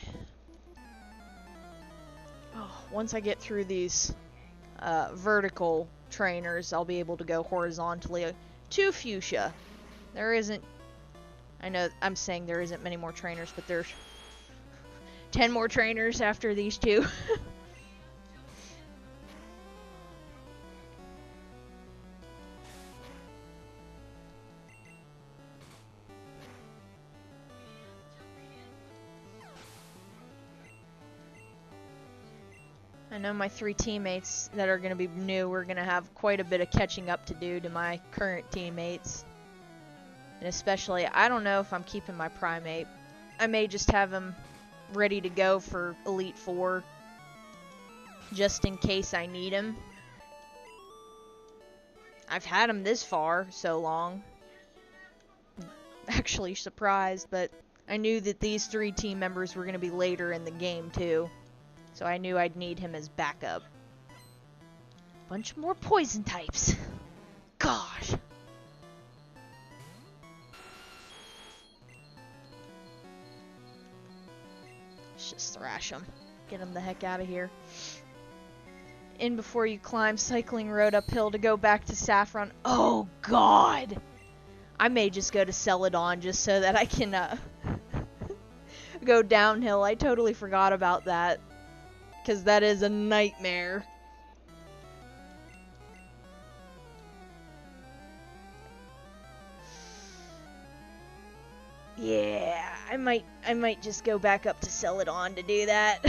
Oh, once I get through these vertical trainers, I'll be able to go horizontally to Fuchsia. There isn't... I know I'm saying there isn't many more trainers, but there's 10 more trainers after these 2. I know my 3 teammates that are going to be new, we're going to have quite a bit of catching up to do to my current teammates. And especially, I don't know if I'm keeping my Primate. I may just have him ready to go for Elite 4, just in case I need him. I've had him this far so long. Actually surprised, but I knew that these 3 team members were going to be later in the game too. So I knew I'd need him as backup. Bunch more poison types. Gosh. Let's just thrash him. Get him the heck out of here. In before you climb cycling road uphill to go back to Saffron. Oh God. I may just go to Celadon just so that I can go downhill. I totally forgot about that. Because that is a nightmare. Yeah, I might just go back up to Celadon to do that.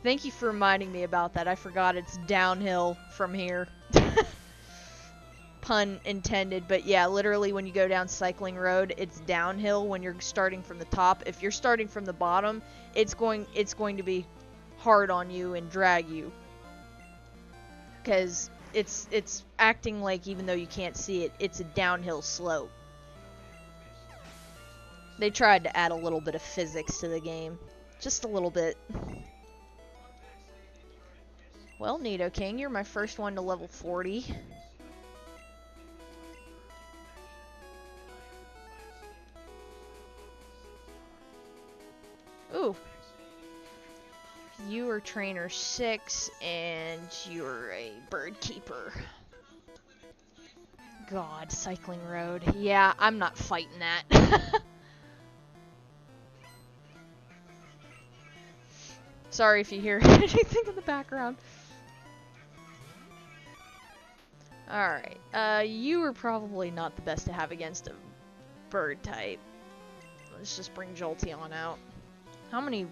Thank you for reminding me about that. I forgot it's downhill from here. Pun intended, but yeah, literally when you go down Cycling Road, it's downhill when you're starting from the top. If you're starting from the bottom, it's going to be hard on you and drag you. Cuz it's acting like, even though you can't see it, it's a downhill slope. They tried to add a little bit of physics to the game. Just a little bit. Well, Nidoking, you're my first one to level 40. Ooh. You are trainer 6, and you're a bird keeper. God, Cycling Road. Yeah, I'm not fighting that. Sorry if you hear anything in the background. Alright, you are probably not the best to have against a bird type. Let's just bring Jolteon out. How many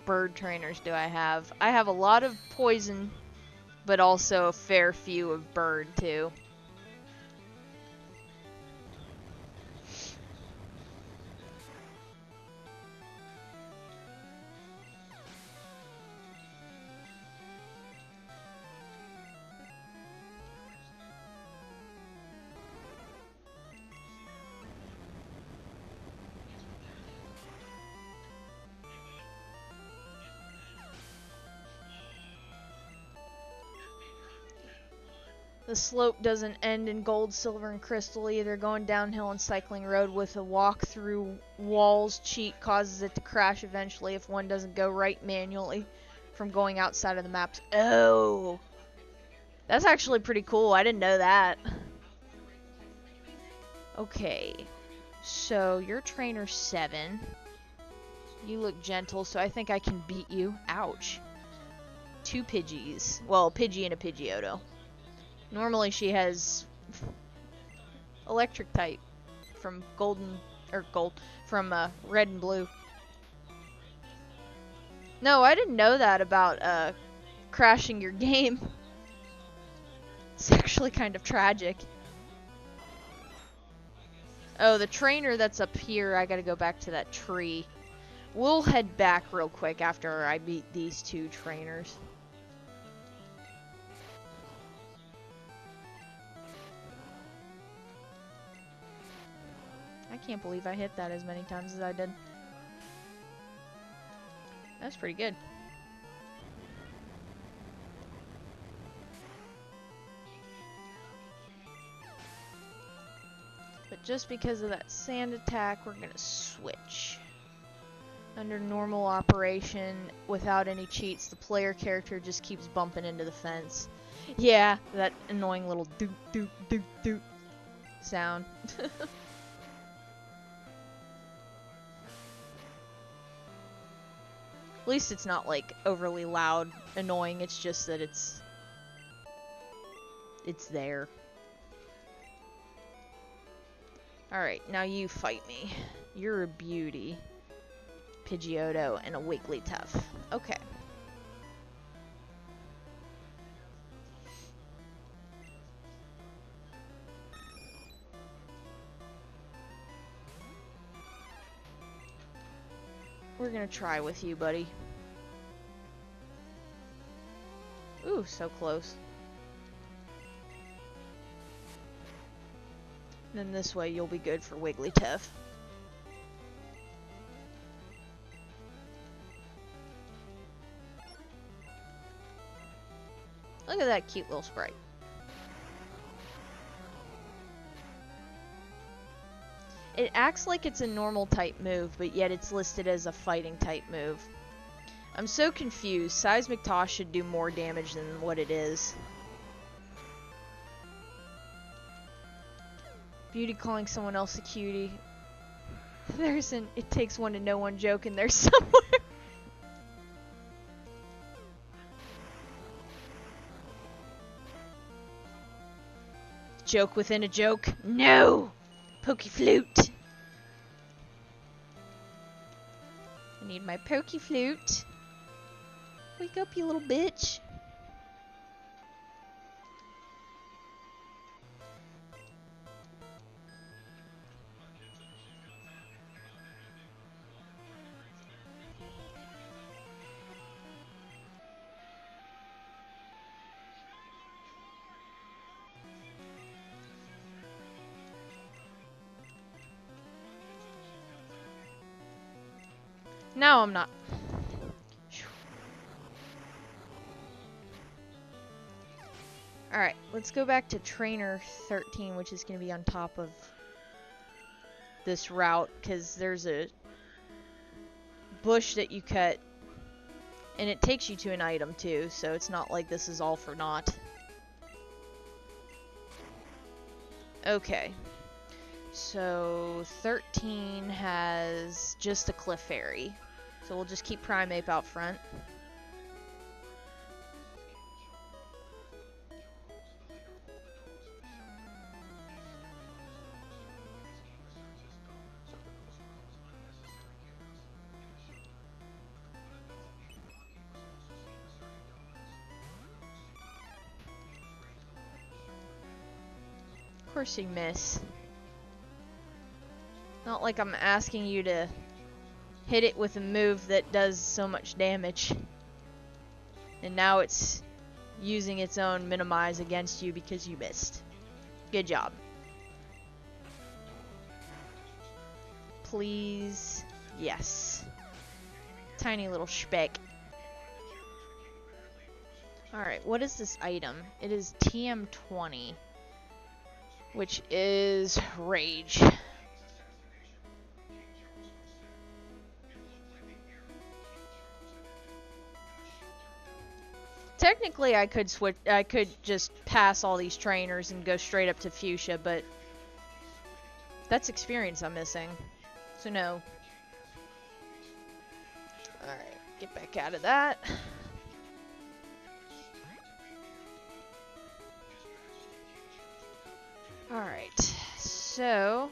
bird trainers do I have? I have a lot of poison, but also a fair few of bird, too. The slope doesn't end in gold, silver, and crystal either. Going downhill on Cycling Road with a walk through walls cheat causes it to crash eventually if one doesn't go right manually from going outside of the maps. Oh, that's actually pretty cool. I didn't know that. Okay, so you're trainer 7. You look gentle, so I think I can beat you. Ouch. 2 Pidgeys. Well, a Pidgey and a Pidgeotto. Normally she has electric type from red and blue. No, I didn't know that about crashing your game. It's actually kind of tragic. Oh, the trainer that's up here, I gotta go back to that tree. We'll head back real quick after I beat these 2 trainers. I can't believe I hit that as many times as I did. That's pretty good. But just because of that sand attack, we're gonna switch. Under normal operation, without any cheats, the player character just keeps bumping into the fence. Yeah, that annoying little doot doot doot doot sound. At least it's not like overly loud, annoying, it's just that it's there. Alright, now you fight me. You're a beauty. Pidgeotto and a Wigglytuff. Okay. We're gonna try with you, buddy. Ooh, so close. And then this way you'll be good for Wigglytuff. Look at that cute little sprite. It acts like it's a normal type move, but yet it's listed as a fighting type move. I'm so confused. Seismic Toss should do more damage than what it is. Beauty calling someone else a cutie. There's an "it takes one to know one" joke in there somewhere. Joke within a joke. No! Pokey flute. I need my pokey flute. Wake up, you little bitch. Now I'm not. Alright, let's go back to trainer 13, which is going to be on top of this route, because there's a bush that you cut, and it takes you to an item too, so it's not like this is all for naught. Okay, so 13 has just a cliff fairy, so we'll just keep Primeape out front. Of course you miss. Not like I'm asking you to hit it with a move that does so much damage. And now it's using its own minimize against you because you missed. Good job. Please. Yes. Tiny little speck. Alright, what is this item? It is TM20, which is Rage. Technically, I could switch. I could just pass all these trainers and go straight up to Fuchsia, but that's experience I'm missing. So no. Alright, get back out of that. Alright, so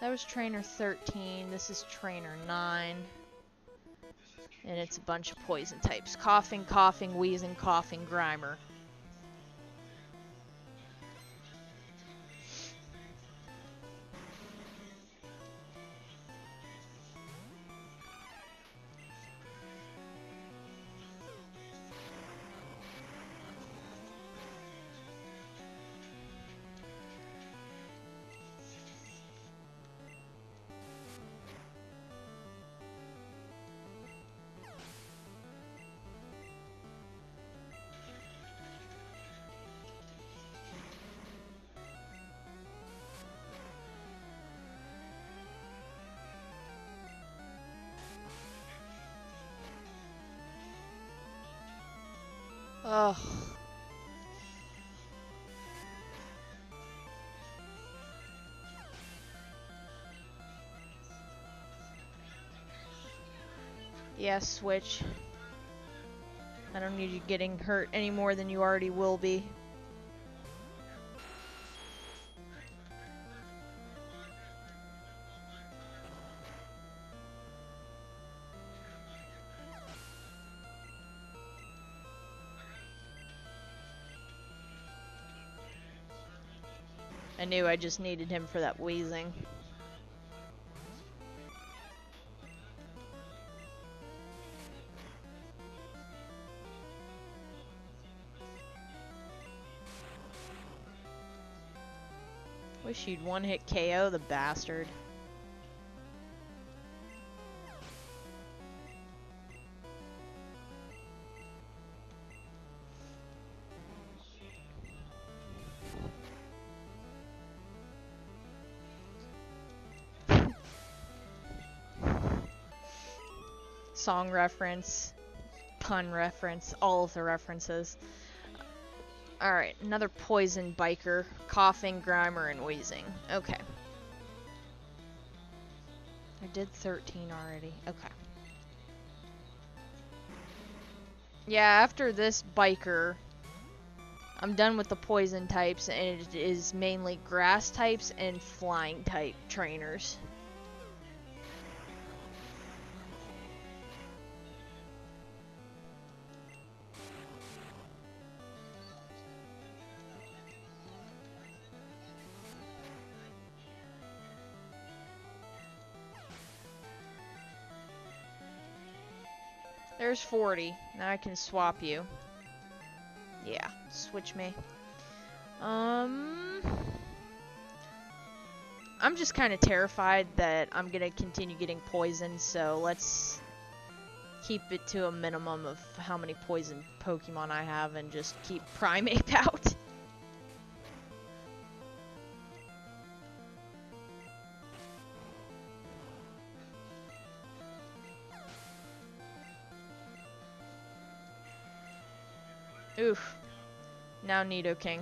that was trainer 13. This is trainer 9. And it's a bunch of poison types. Coughing, coughing, wheezing, coughing, Grimer. Ugh. Yeah, switch. I don't need you getting hurt any more than you already will be. I knew I just needed him for that wheezing. Wish you'd one-hit KO the bastard. Song reference, pun reference, all of the references. Alright, another poison biker, coughing, Grimer, and wheezing. Okay. I did 13 already. Okay. Yeah, after this biker, I'm done with the poison types, and it is mainly grass types and flying type trainers. There's 40. Now I can swap you. Yeah, switch me. I'm just kind of terrified that I'm gonna continue getting poisoned, so let's keep it to a minimum of how many poison Pokemon I have and just keep Primeape out. Oof. Now Nidoking.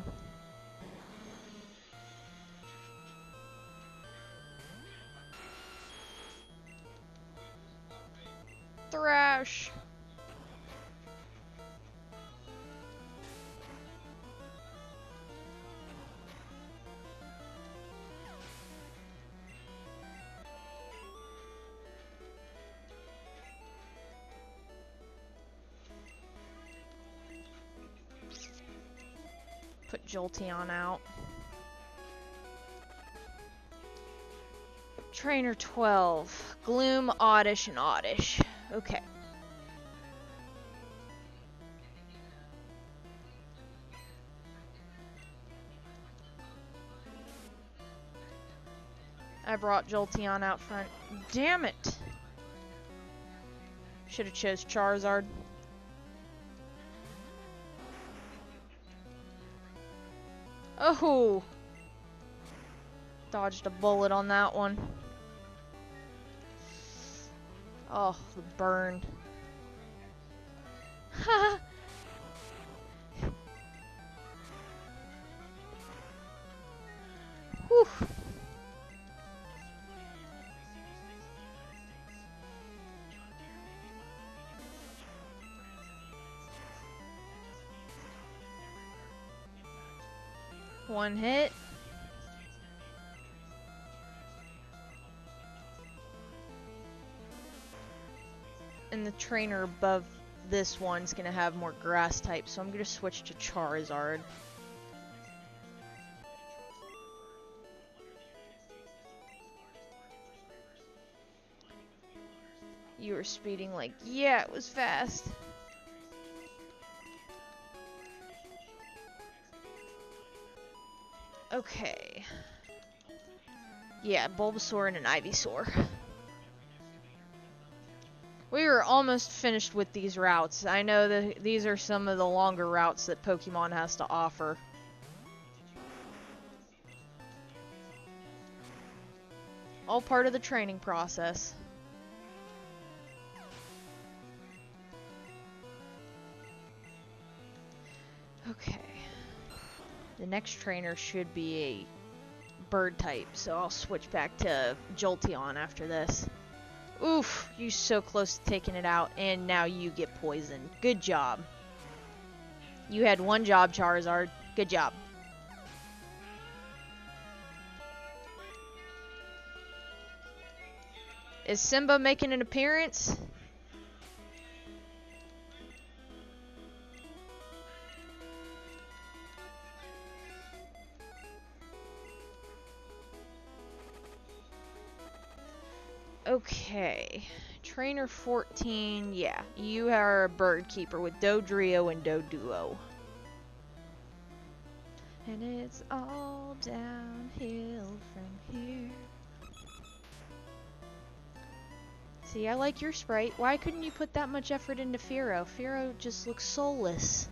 Thrash. Put Jolteon out. Trainer 12. Gloom, Oddish, and Oddish. Okay. I brought Jolteon out front. Damn it! Should have chose Charizard. Oh! Dodged a bullet on that one. Oh, the burn. Ha! Whew. One hit. And the trainer above this one's gonna have more grass type, so I'm gonna switch to Charizard. You were speeding like, yeah, it was fast. Okay. Yeah, Bulbasaur and an Ivysaur. We were almost finished with these routes. I know that these are some of the longer routes that Pokemon has to offer. All part of the training process. Okay. The next trainer should be a bird type, so I'll switch back to Jolteon after this. Oof, you're so close to taking it out, and now you get poisoned. Good job. You had one job, Charizard. Good job. Is Simba making an appearance? Okay. Trainer 14, yeah. You are a bird keeper with Dodrio and Doduo. And it's all downhill from here. See, I like your sprite. Why couldn't you put that much effort into Fearow? Fearow just looks soulless.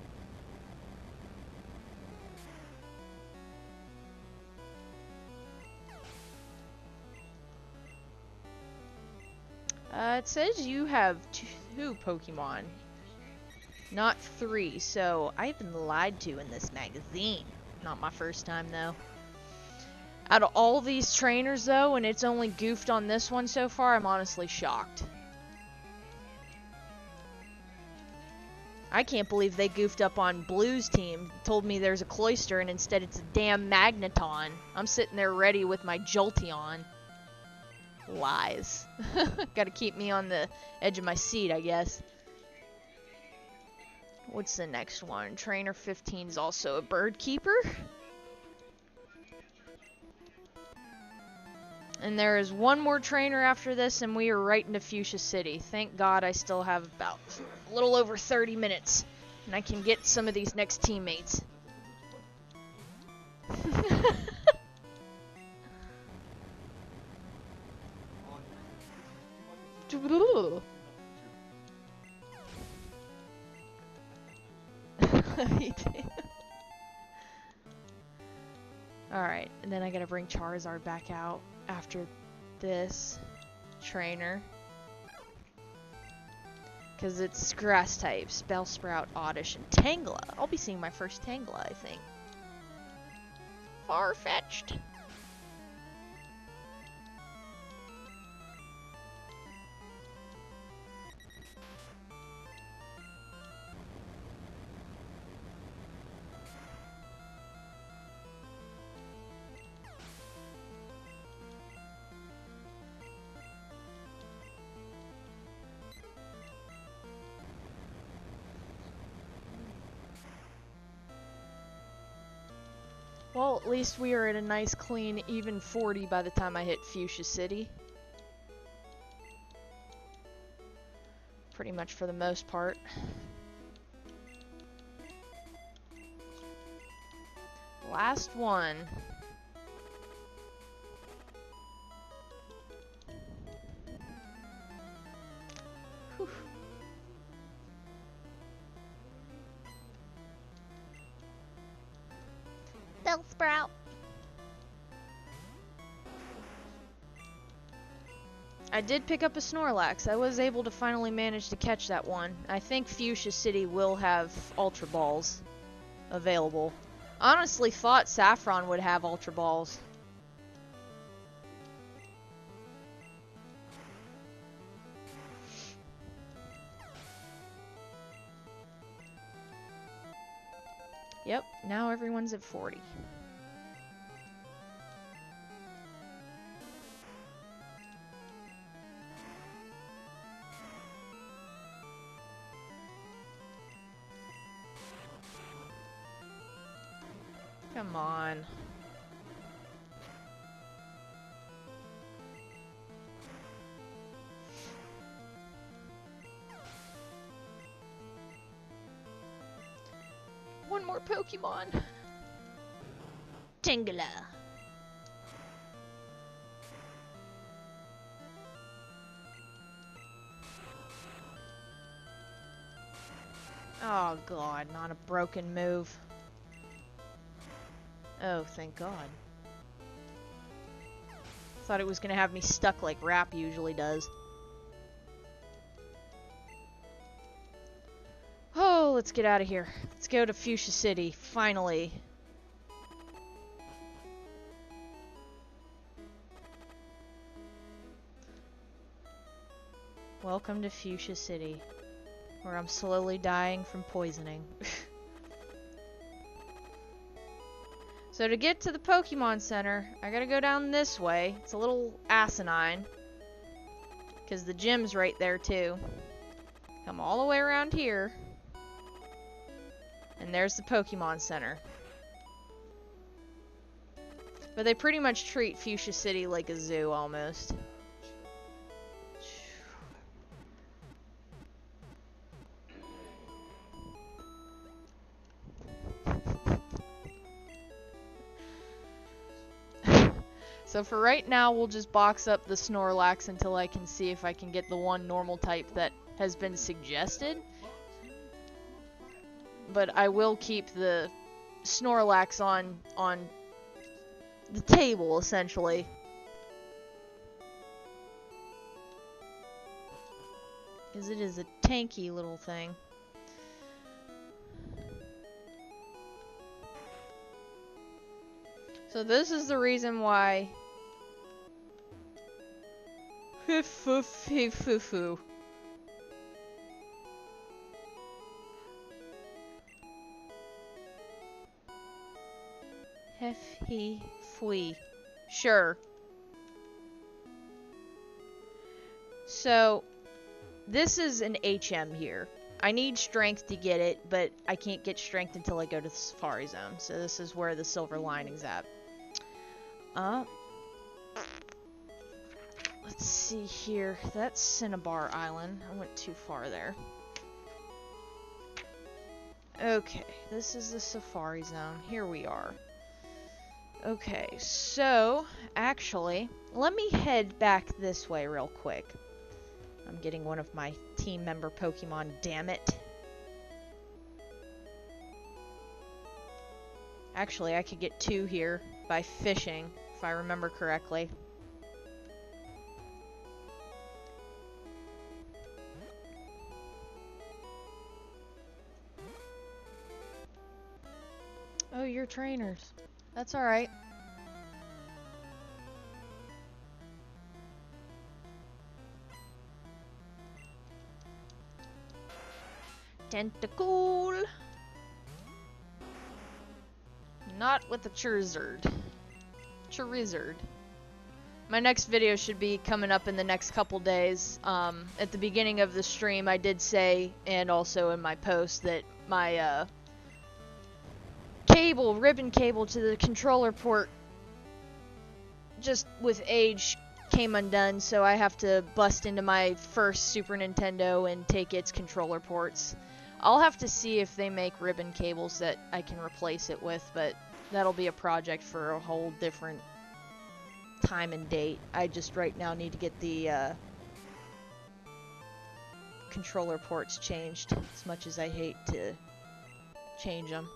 It says you have 2 Pokemon, not 3, so I've been lied to in this magazine. Not my first time, though. Out of all these trainers, though, and it's only goofed on this one so far, I'm honestly shocked. I can't believe they goofed up on Blue's team, told me there's a Cloyster, and instead it's a damn Magneton. I'm sitting there ready with my Jolteon. Lies. Gotta keep me on the edge of my seat, I guess. What's the next one? Trainer 15 is also a bird keeper. And there is one more trainer after this, and we are right into Fuchsia City. Thank God I still have about a little over 30 minutes, and I can get some of these next teammates. Alright, and then I gotta bring Charizard back out after this trainer. Because it's grass types, Bellsprout, Oddish, and Tangela. I'll be seeing my first Tangela, I think. Far-fetched. Well, at least we are at a nice, clean, even 40 by the time I hit Fuchsia City. Pretty much for the most part. Last one. Whew. Bellsprout. I did pick up a Snorlax. I was able to finally manage to catch that one. I think Fuchsia City will have Ultra Balls available. Honestly thought Saffron would have Ultra Balls. Yep, now everyone's at 40. Come on. One more Pokemon. Tangela. Oh god, not a broken move. Oh, thank God. Thought it was gonna have me stuck like Rap usually does. Oh, let's get out of here. Let's go to Fuchsia City, finally. Welcome to Fuchsia City, where I'm slowly dying from poisoning. So to get to the Pokemon Center, I gotta go down this way. It's a little asinine, because the gym's right there too. Come all the way around here, and there's the Pokemon Center. But they pretty much treat Fuchsia City like a zoo, almost. So for right now, we'll just box up the Snorlax until I can see if I can get the one normal type that has been suggested. But I will keep the Snorlax on the table, essentially. Because it is a tanky little thing. So this is the reason why. Foo. Hef he fui. Sure. So this is an HM here. I need strength to get it, but I can't get strength until I go to the Safari Zone. So this is where the silver lining's at. Let's see here. That's Cinnabar Island. I went too far there. Okay, this is the Safari Zone. Here we are. Okay, so, actually, let me head back this way real quick. I'm getting one of my team member Pokemon, damn it. Actually, I could get 2 here by fishing, if I remember correctly. Oh, you're trainers. That's alright. Tentacle! Not with the Charizard. My next video should be coming up in the next couple days. At the beginning of the stream, I did say, and also in my post, that my ribbon cable to the controller port, just with age, came undone, so I have to bust into my first Super Nintendo and take its controller ports. I'll have to see if they make ribbon cables that I can replace it with, but that'll be a project for a whole different time and date. I just right now need to get the controller ports changed, as much as I hate to change them.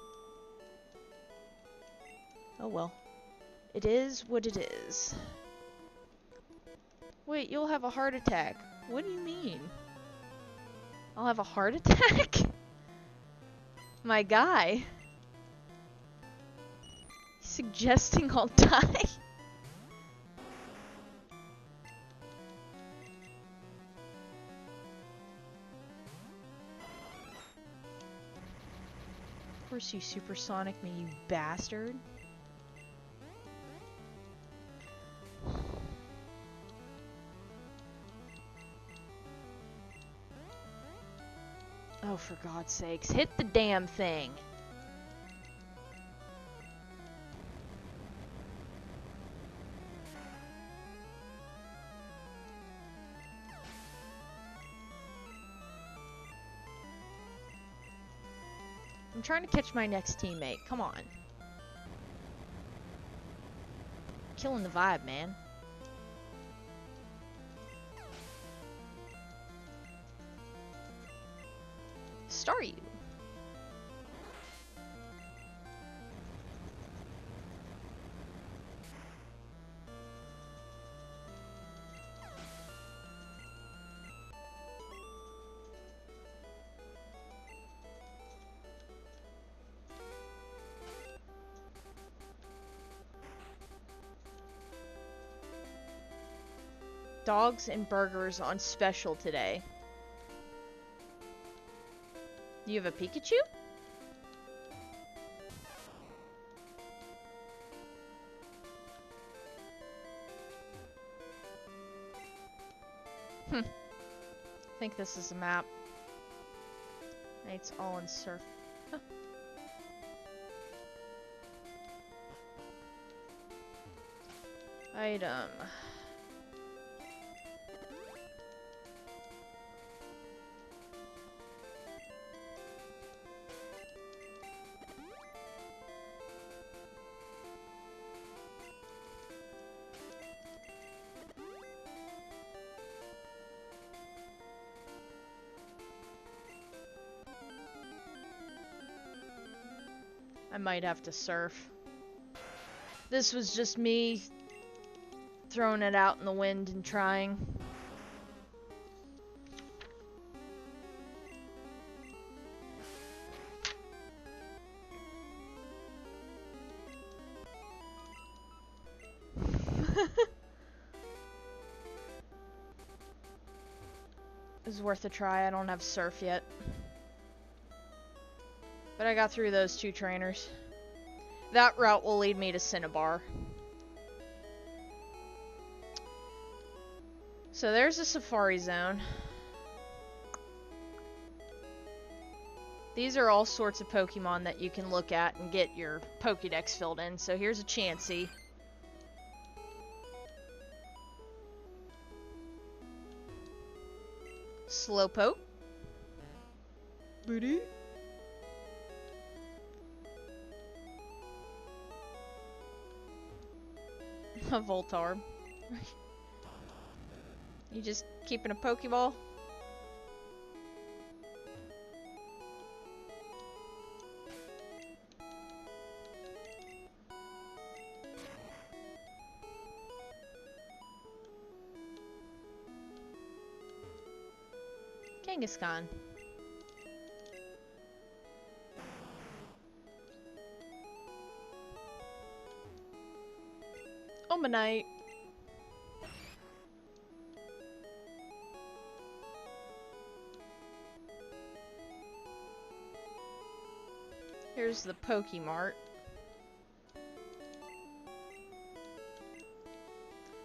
Oh well. It is what it is. Wait, you'll have a heart attack. What do you mean? I'll have a heart attack? My guy. Suggesting I'll die? Of course you supersonic me, you bastard. Oh, for God's sakes, hit the damn thing. I'm trying to catch my next teammate. Come on. Killing the vibe, man. Star you. Dogs and burgers on special today. You have a Pikachu? I think this is a map. It's all in surf. Huh. Item. I might have to surf. This was just me throwing it out in the wind and trying. It's worth a try. I don't have surf yet. But I got through those 2 trainers. That route will lead me to Cinnabar. So there's a safari zone. These are all sorts of Pokemon that you can look at and get your Pokédex filled in. So here's a Chansey. Slowpoke. Booty. A Voltorb. You just keeping a Pokeball? Kangaskhan. Omanite. Here's the Pokemart.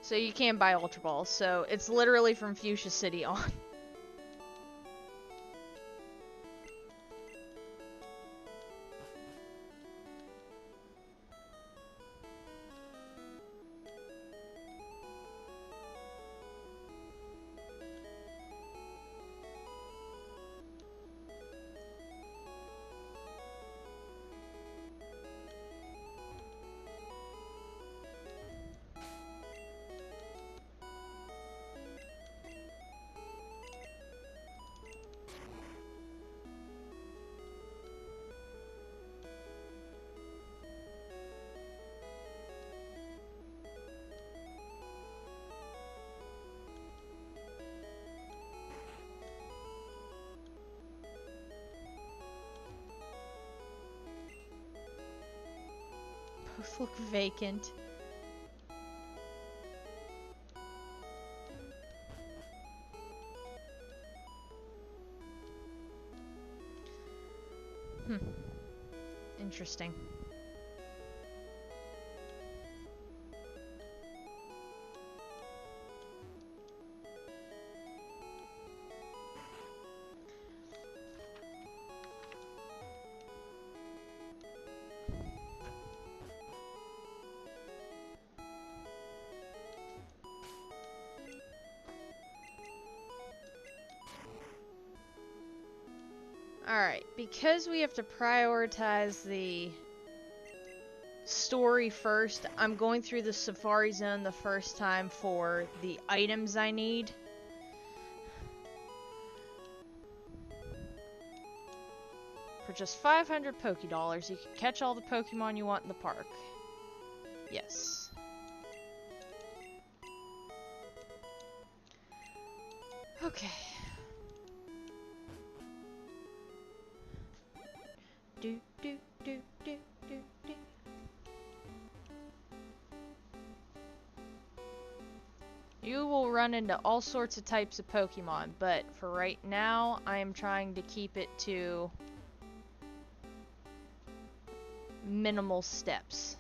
So you can buy Ultra Balls, so it's literally from Fuchsia City on. Both look vacant. Interesting. Alright, because we have to prioritize the story first, I'm going through the Safari Zone the first time for the items I need. For just 500 Pokédollars, you can catch all the Pokemon you want in the park. Yes. Okay. Do, do, do, do, do, do. You will run into all sorts of types of Pokemon, but for right now, I am trying to keep it to minimal steps.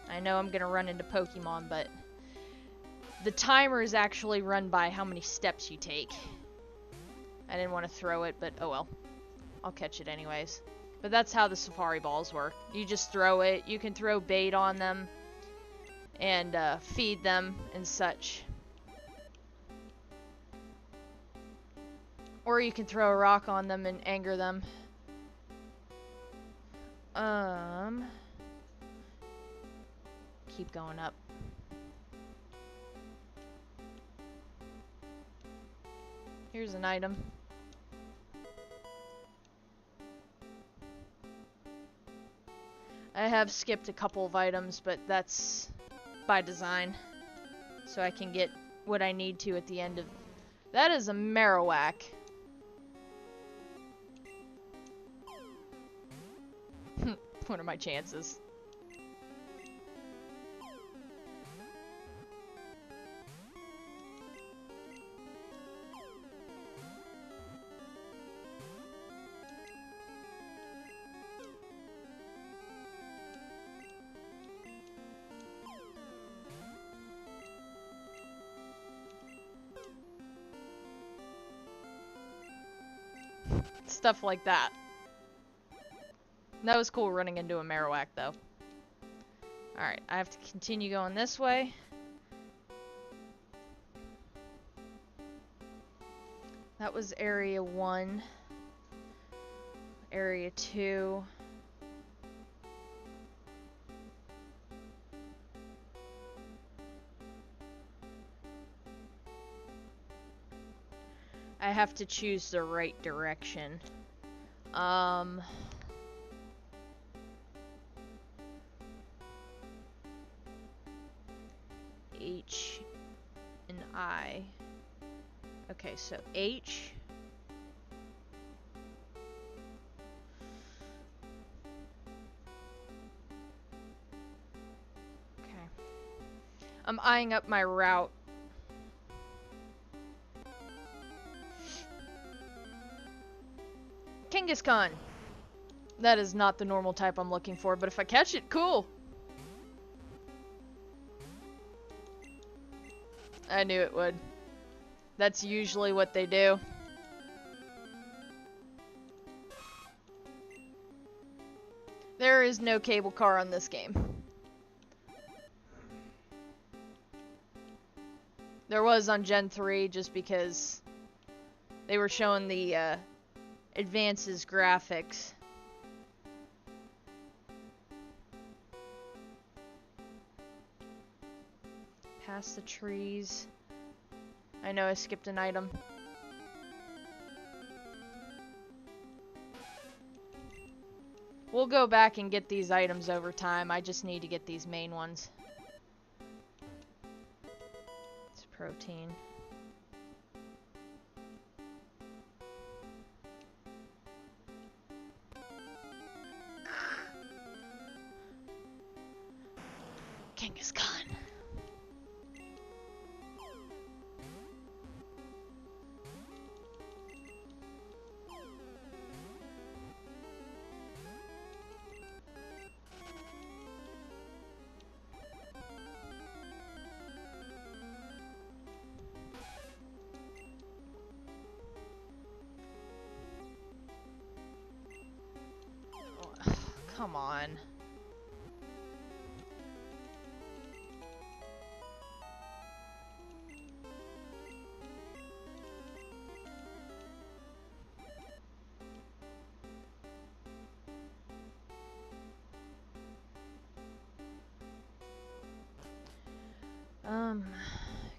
I know I'm gonna run into Pokemon, but the timer is actually run by how many steps you take. I didn't want to throw it, but oh well. I'll catch it anyways. But that's how the Safari Balls work. You just throw it. You can throw bait on them and feed them and such. Or you can throw a rock on them and anger them. Keep going up. Here's an item. I have skipped a couple of items, but that's by design. So I can get what I need to at the end of... That is a Marowak. What are my chances? Stuff like that. That was cool running into a Marowak, though. Alright, I have to continue going this way. That was area 1. Area 2. I have to choose the right direction. H and I. Okay, so H. Okay. I'm eyeing up my route. Kangaskhan. That is not the normal type I'm looking for, but if I catch it, cool. I knew it would. That's usually what they do. There is no cable car on this game. There was on Gen 3 just because they were showing the advances graphics. Past the trees. I know I skipped an item. We'll go back and get these items over time. I just need to get these main ones. It's protein. Kangaskhan. Come on.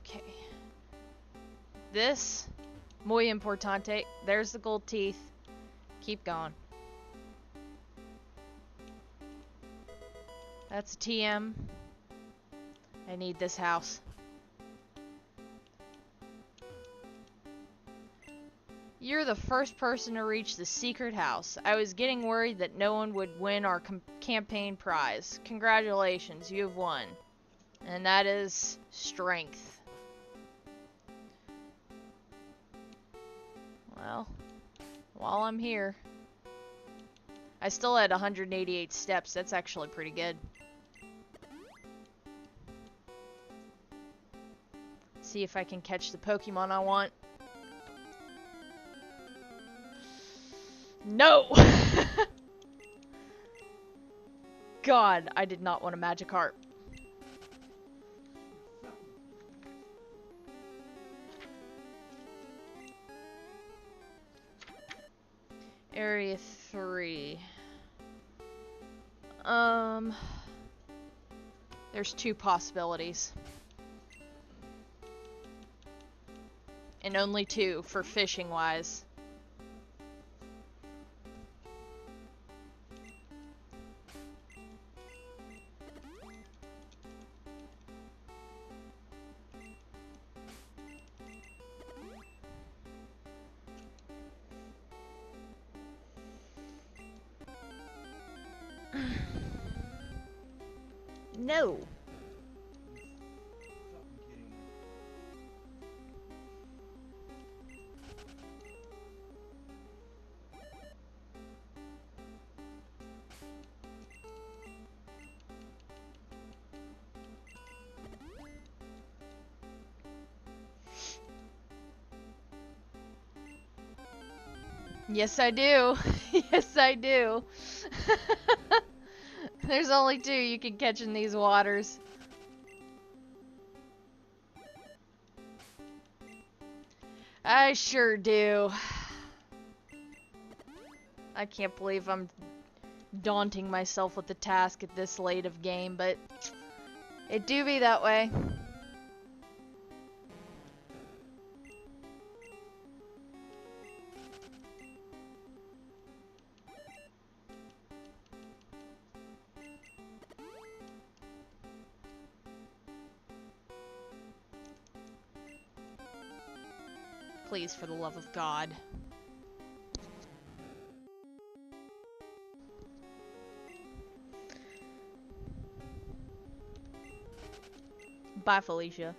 Okay. This, muy importante. There's the gold teeth. Keep going. That's a TM. I need this house. You're the first person to reach the secret house. I was getting worried that no one would win our campaign prize. Congratulations, you have won. And that is strength. Well, while I'm here, I still had 188 steps. That's actually pretty good. See if I can catch the Pokemon I want. No! God, I did not want a Magikarp. Area 3. There's 2 possibilities. And only 2 for fishing wise. No. Yes, I do. Yes, I do. There's only 2 you can catch in these waters. I sure do. I can't believe I'm daunting myself with the task at this late of game, but it do be that way. Please, for the love of God. Bye, Felicia.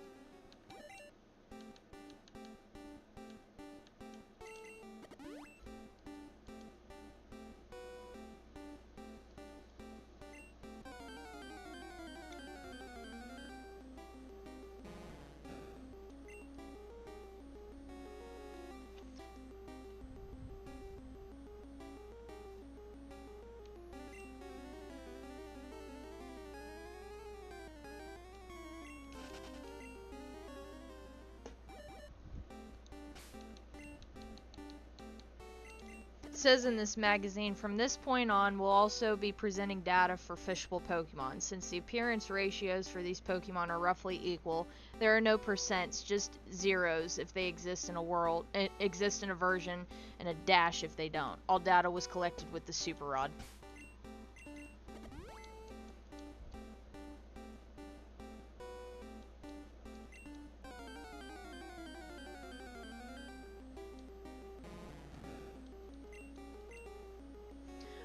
It says in this magazine, from this point on, we'll also be presenting data for fishable Pokemon. Since the appearance ratios for these Pokemon are roughly equal, there are no percents, just zeros if they exist in a version, and a dash if they don't. All data was collected with the Super Rod.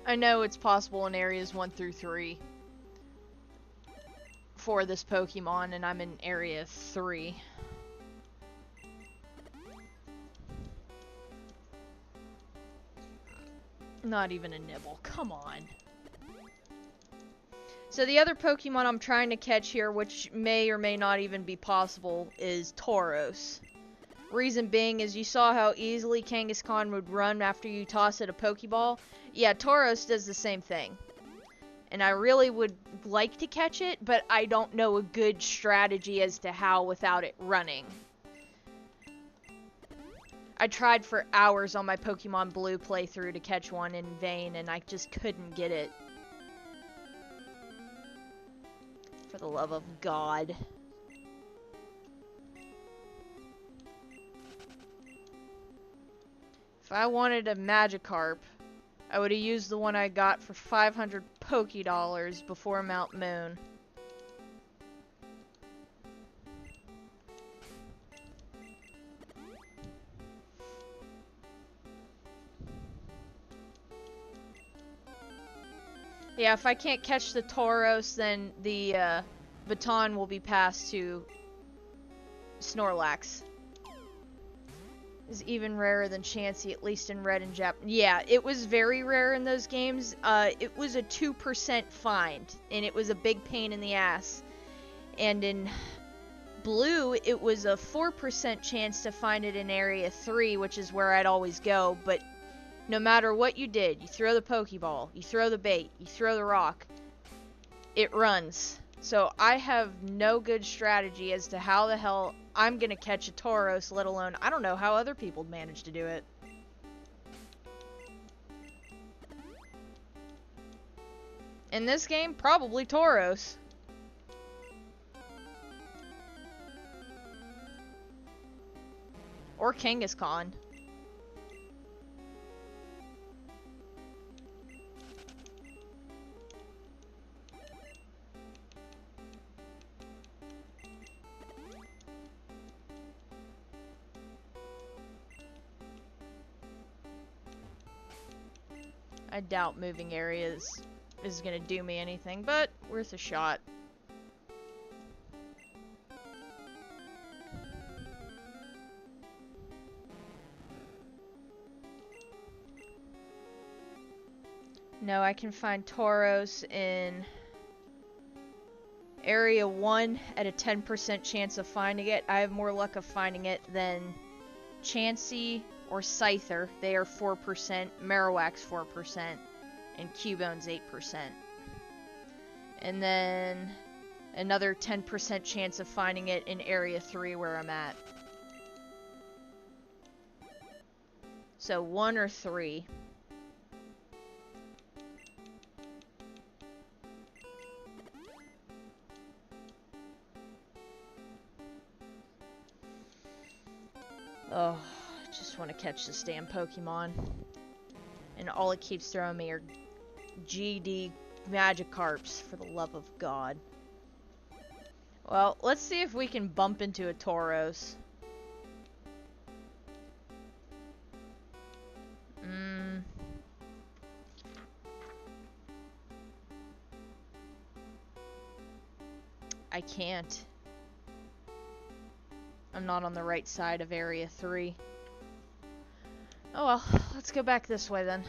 I know it's possible in areas 1 through 3 for this Pokemon, and I'm in area 3. Not even a nibble. Come on. So the other Pokemon I'm trying to catch here, which may or may not even be possible, is Tauros. Reason being is you saw how easily Kangaskhan would run after you toss it a Pokeball. Yeah, Tauros does the same thing. And I really would like to catch it, but I don't know a good strategy as to how without it running. I tried for hours on my Pokemon Blue playthrough to catch one in vain, and I just couldn't get it. For the love of God. If I wanted a Magikarp, I would have used the one I got for 500 Pokédollars before Mount Moon. Yeah, if I can't catch the Tauros, then the baton will be passed to Snorlax. Is even rarer than Chansey, at least in Red and Jap. Yeah, it was very rare in those games. It was a 2% find, and it was a big pain in the ass. And in Blue, it was a 4% chance to find it in Area 3, which is where I'd always go, but no matter what you did, you throw the Pokeball, you throw the bait, you throw the rock, it runs. So I have no good strategy as to how the hell I'm gonna catch a Tauros, let alone I don't know how other people manage to do it. In this game, probably Tauros. Or Kangaskhan. I doubt moving areas is gonna do me anything, but worth a shot. No, I can find Tauros in Area 1 at a 10% chance of finding it. I have more luck of finding it than Chansey or Scyther. They are 4%, Marowak's 4%, and Cubone's 8%. And then another 10% chance of finding it in Area 3 where I'm at. So 1 or 3. Oh, I just want to catch this damn Pokemon. And all it keeps throwing me are GD Magikarps, for the love of God. Well, let's see if we can bump into a Tauros. I can't. I'm not on the right side of Area 3. Oh well, let's go back this way then.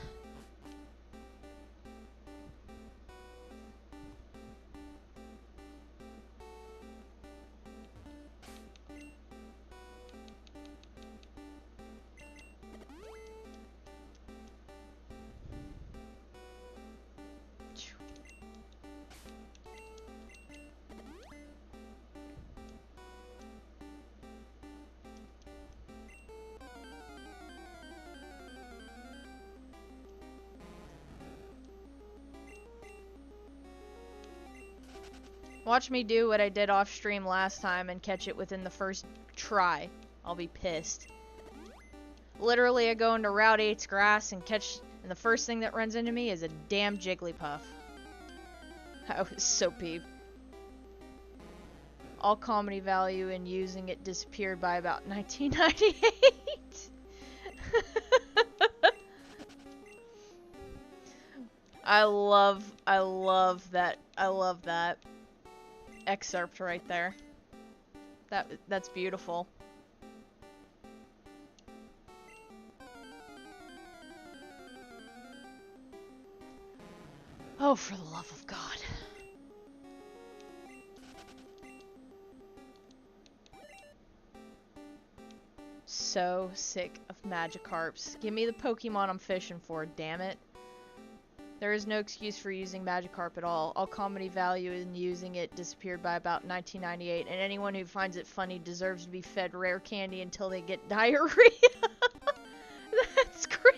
Watch me do what I did off stream last time and catch it within the first try. I'll be pissed. Literally, I go into Route 8's grass and and the first thing that runs into me is a damn Jigglypuff. I was so peeved. All comedy value in using it disappeared by about 1998. I love that excerpt right there. That's beautiful. Oh, for the love of God. So sick of Magikarps. Give me the Pokemon I'm fishing for, damn it. There is no excuse for using Magikarp at all. All comedy value in using it disappeared by about 1998, and anyone who finds it funny deserves to be fed rare candy until they get diarrhea. That's great!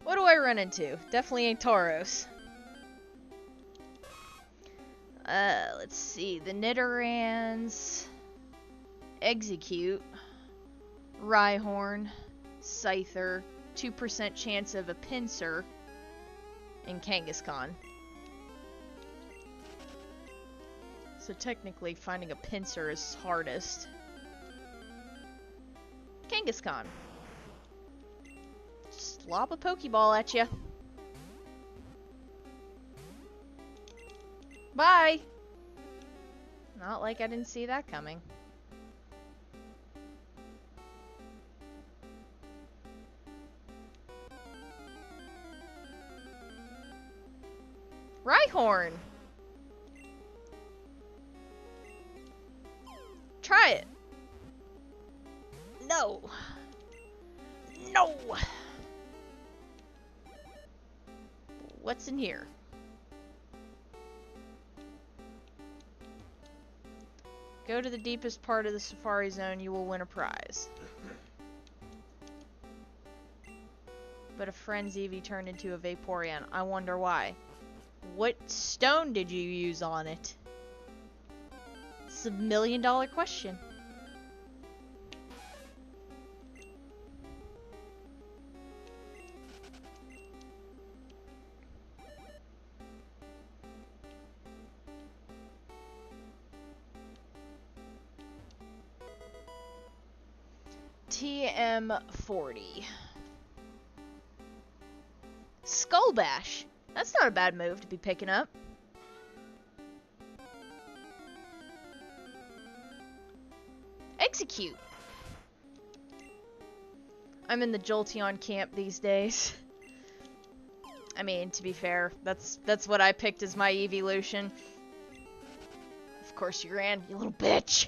What do I run into? Definitely ain't Tauros. Let's see. The Nidorans, Execute, Rhyhorn, Scyther, 2% chance of a Pinsir, and Kangaskhan. So technically, finding a Pinsir is hardest. Kangaskhan. Just lob a Pokeball at you. Bye! Not like I didn't see that coming. Rhyhorn! Try it! No! No! What's in here? Go to the deepest part of the Safari Zone, you will win a prize. But a friend's Eevee turned into a Vaporeon. I wonder why. What stone did you use on it? It's $1 million question. TM40. Skull Bash. That's not a bad move to be picking up. Execute. I'm in the Jolteon camp these days. I mean, to be fair, that's what I picked as my evolution. Of course you ran, you little bitch.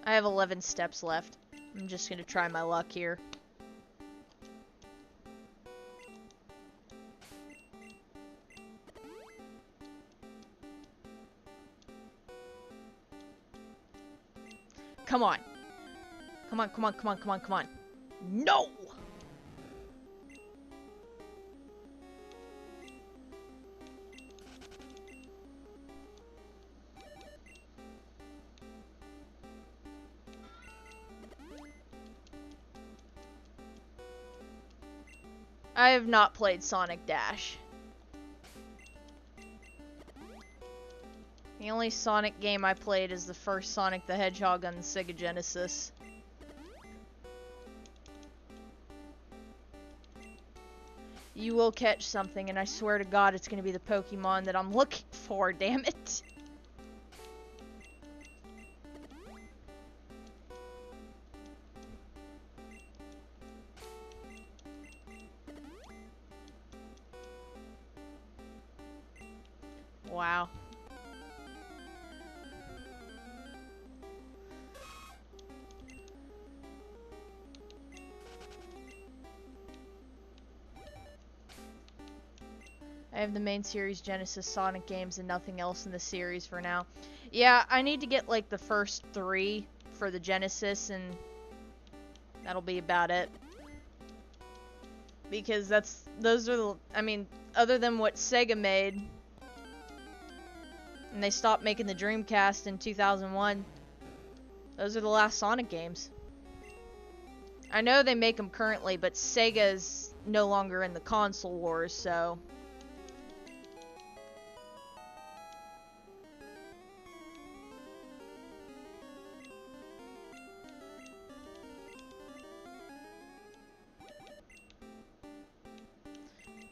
I have 11 steps left. I'm just gonna try my luck here. Come on. Come on, come on, come on, come on, come on. No! I have not played Sonic Dash. The only Sonic game I played is the first Sonic the Hedgehog on the Sega Genesis. You will catch something, and I swear to God it's going to be the Pokemon that I'm looking for, damn it. Wow. I have the main series Genesis Sonic games and nothing else in the series for now. Yeah, I need to get like the first 3 for the Genesis, and that'll be about it. Because those are the, I mean, other than what Sega made, and they stopped making the Dreamcast in 2001, those are the last Sonic games. I know they make them currently, but Sega's no longer in the console wars, so...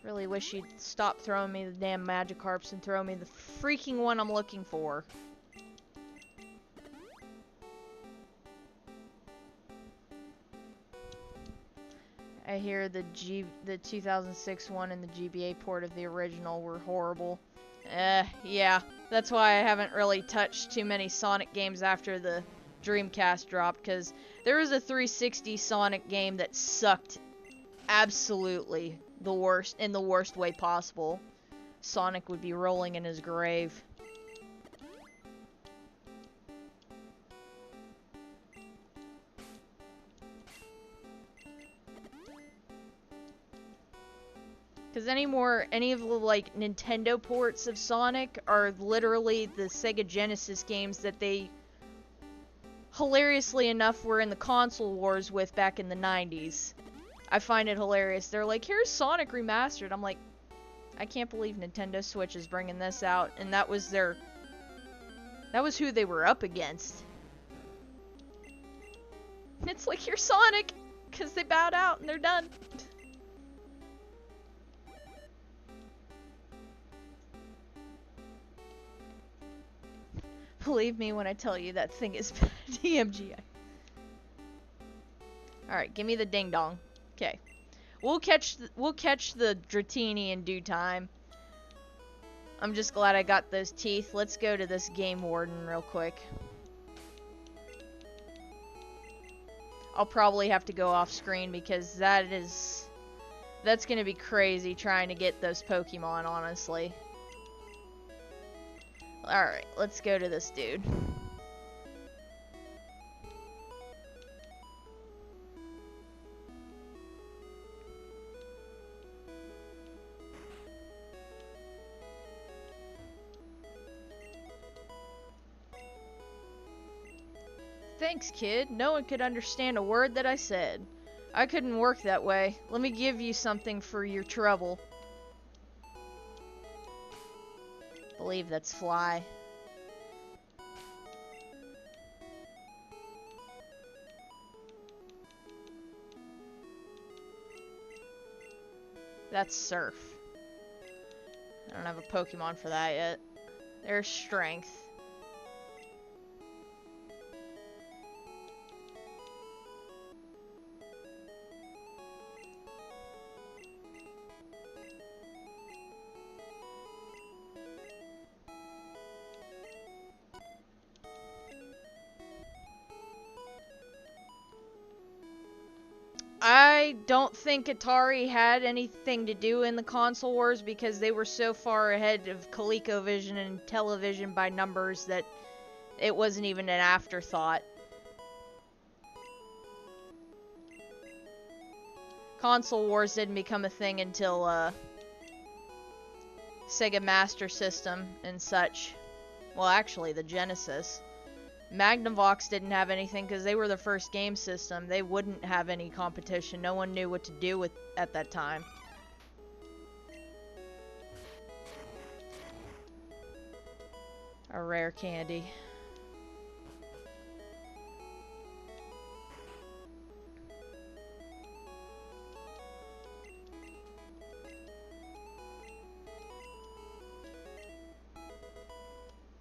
Really wish you'd stop throwing me the damn Magikarps and throw me the freaking one I'm looking for. I hear the 2006 one and the GBA port of the original were horrible. Yeah. That's why I haven't really touched too many Sonic games after the Dreamcast dropped, because there was a 360 Sonic game that sucked absolutely the worst, in the worst way possible. Sonic would be rolling in his grave. Because any of the, like, Nintendo ports of Sonic are literally the Sega Genesis games that they, hilariously enough, were in the console wars with back in the 90s. I find it hilarious. They're like, here's Sonic Remastered. I'm like, I can't believe Nintendo Switch is bringing this out. And that was who they were up against. And it's like, here's Sonic! Because they bowed out and they're done. Believe me when I tell you that thing is DMGI. Alright, give me the ding dong. Okay. We'll catch the Dratini in due time. I'm just glad I got those teeth. Let's go to this game warden real quick. I'll probably have to go off screen because that's gonna be crazy trying to get those Pokemon, honestly. Alright, let's go to this dude. Thanks, kid. No one could understand a word that I said. I couldn't work that way. Let me give you something for your trouble. Believe that's fly. That's surf. I don't have a Pokemon for that yet. There's Strength. I don't think Atari had anything to do in the console wars because they were so far ahead of ColecoVision and television by numbers that it wasn't even an afterthought. Console wars didn't become a thing until Sega Master System and such. Well, actually, the Genesis. Magnavox didn't have anything because they were the first game system. They wouldn't have any competition. No one knew what to do with at that time. A rare candy.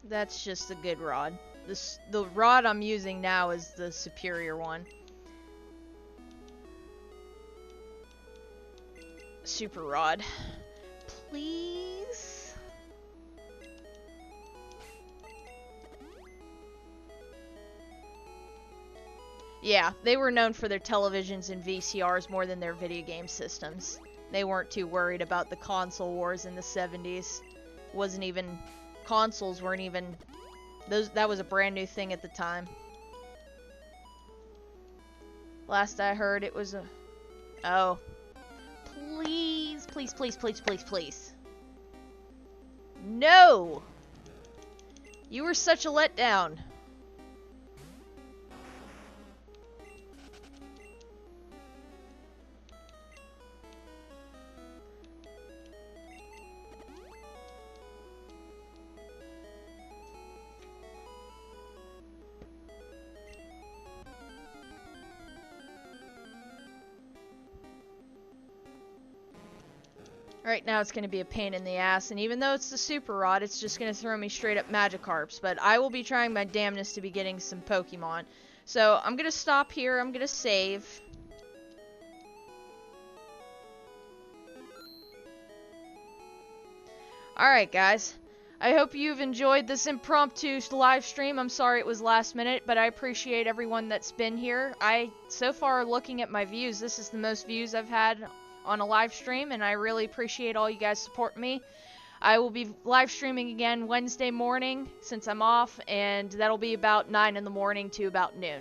That's just a good rod. The rod I'm using now is the superior one. Super rod. Please? Yeah, they were known for their televisions and VCRs more than their video game systems. They weren't too worried about the console wars in the 70s. Consoles weren't even... That was a brand new thing at the time. Last I heard, it was a... Oh. Please, please, please, please, please, please. No! You were such a letdown. Right now it's going to be a pain in the ass, and even though it's the Super Rod, it's just going to throw me straight up Magikarps, but I will be trying my damnedest to be getting some Pokemon. So, I'm going to stop here, I'm going to save. Alright guys, I hope you've enjoyed this impromptu live stream. I'm sorry it was last minute, but I appreciate everyone that's been here. So far, looking at my views, this is the most views I've had on a live stream, and I really appreciate all you guys supporting me. I will be live streaming again Wednesday morning since I'm off, and that'll be about 9 in the morning to about noon.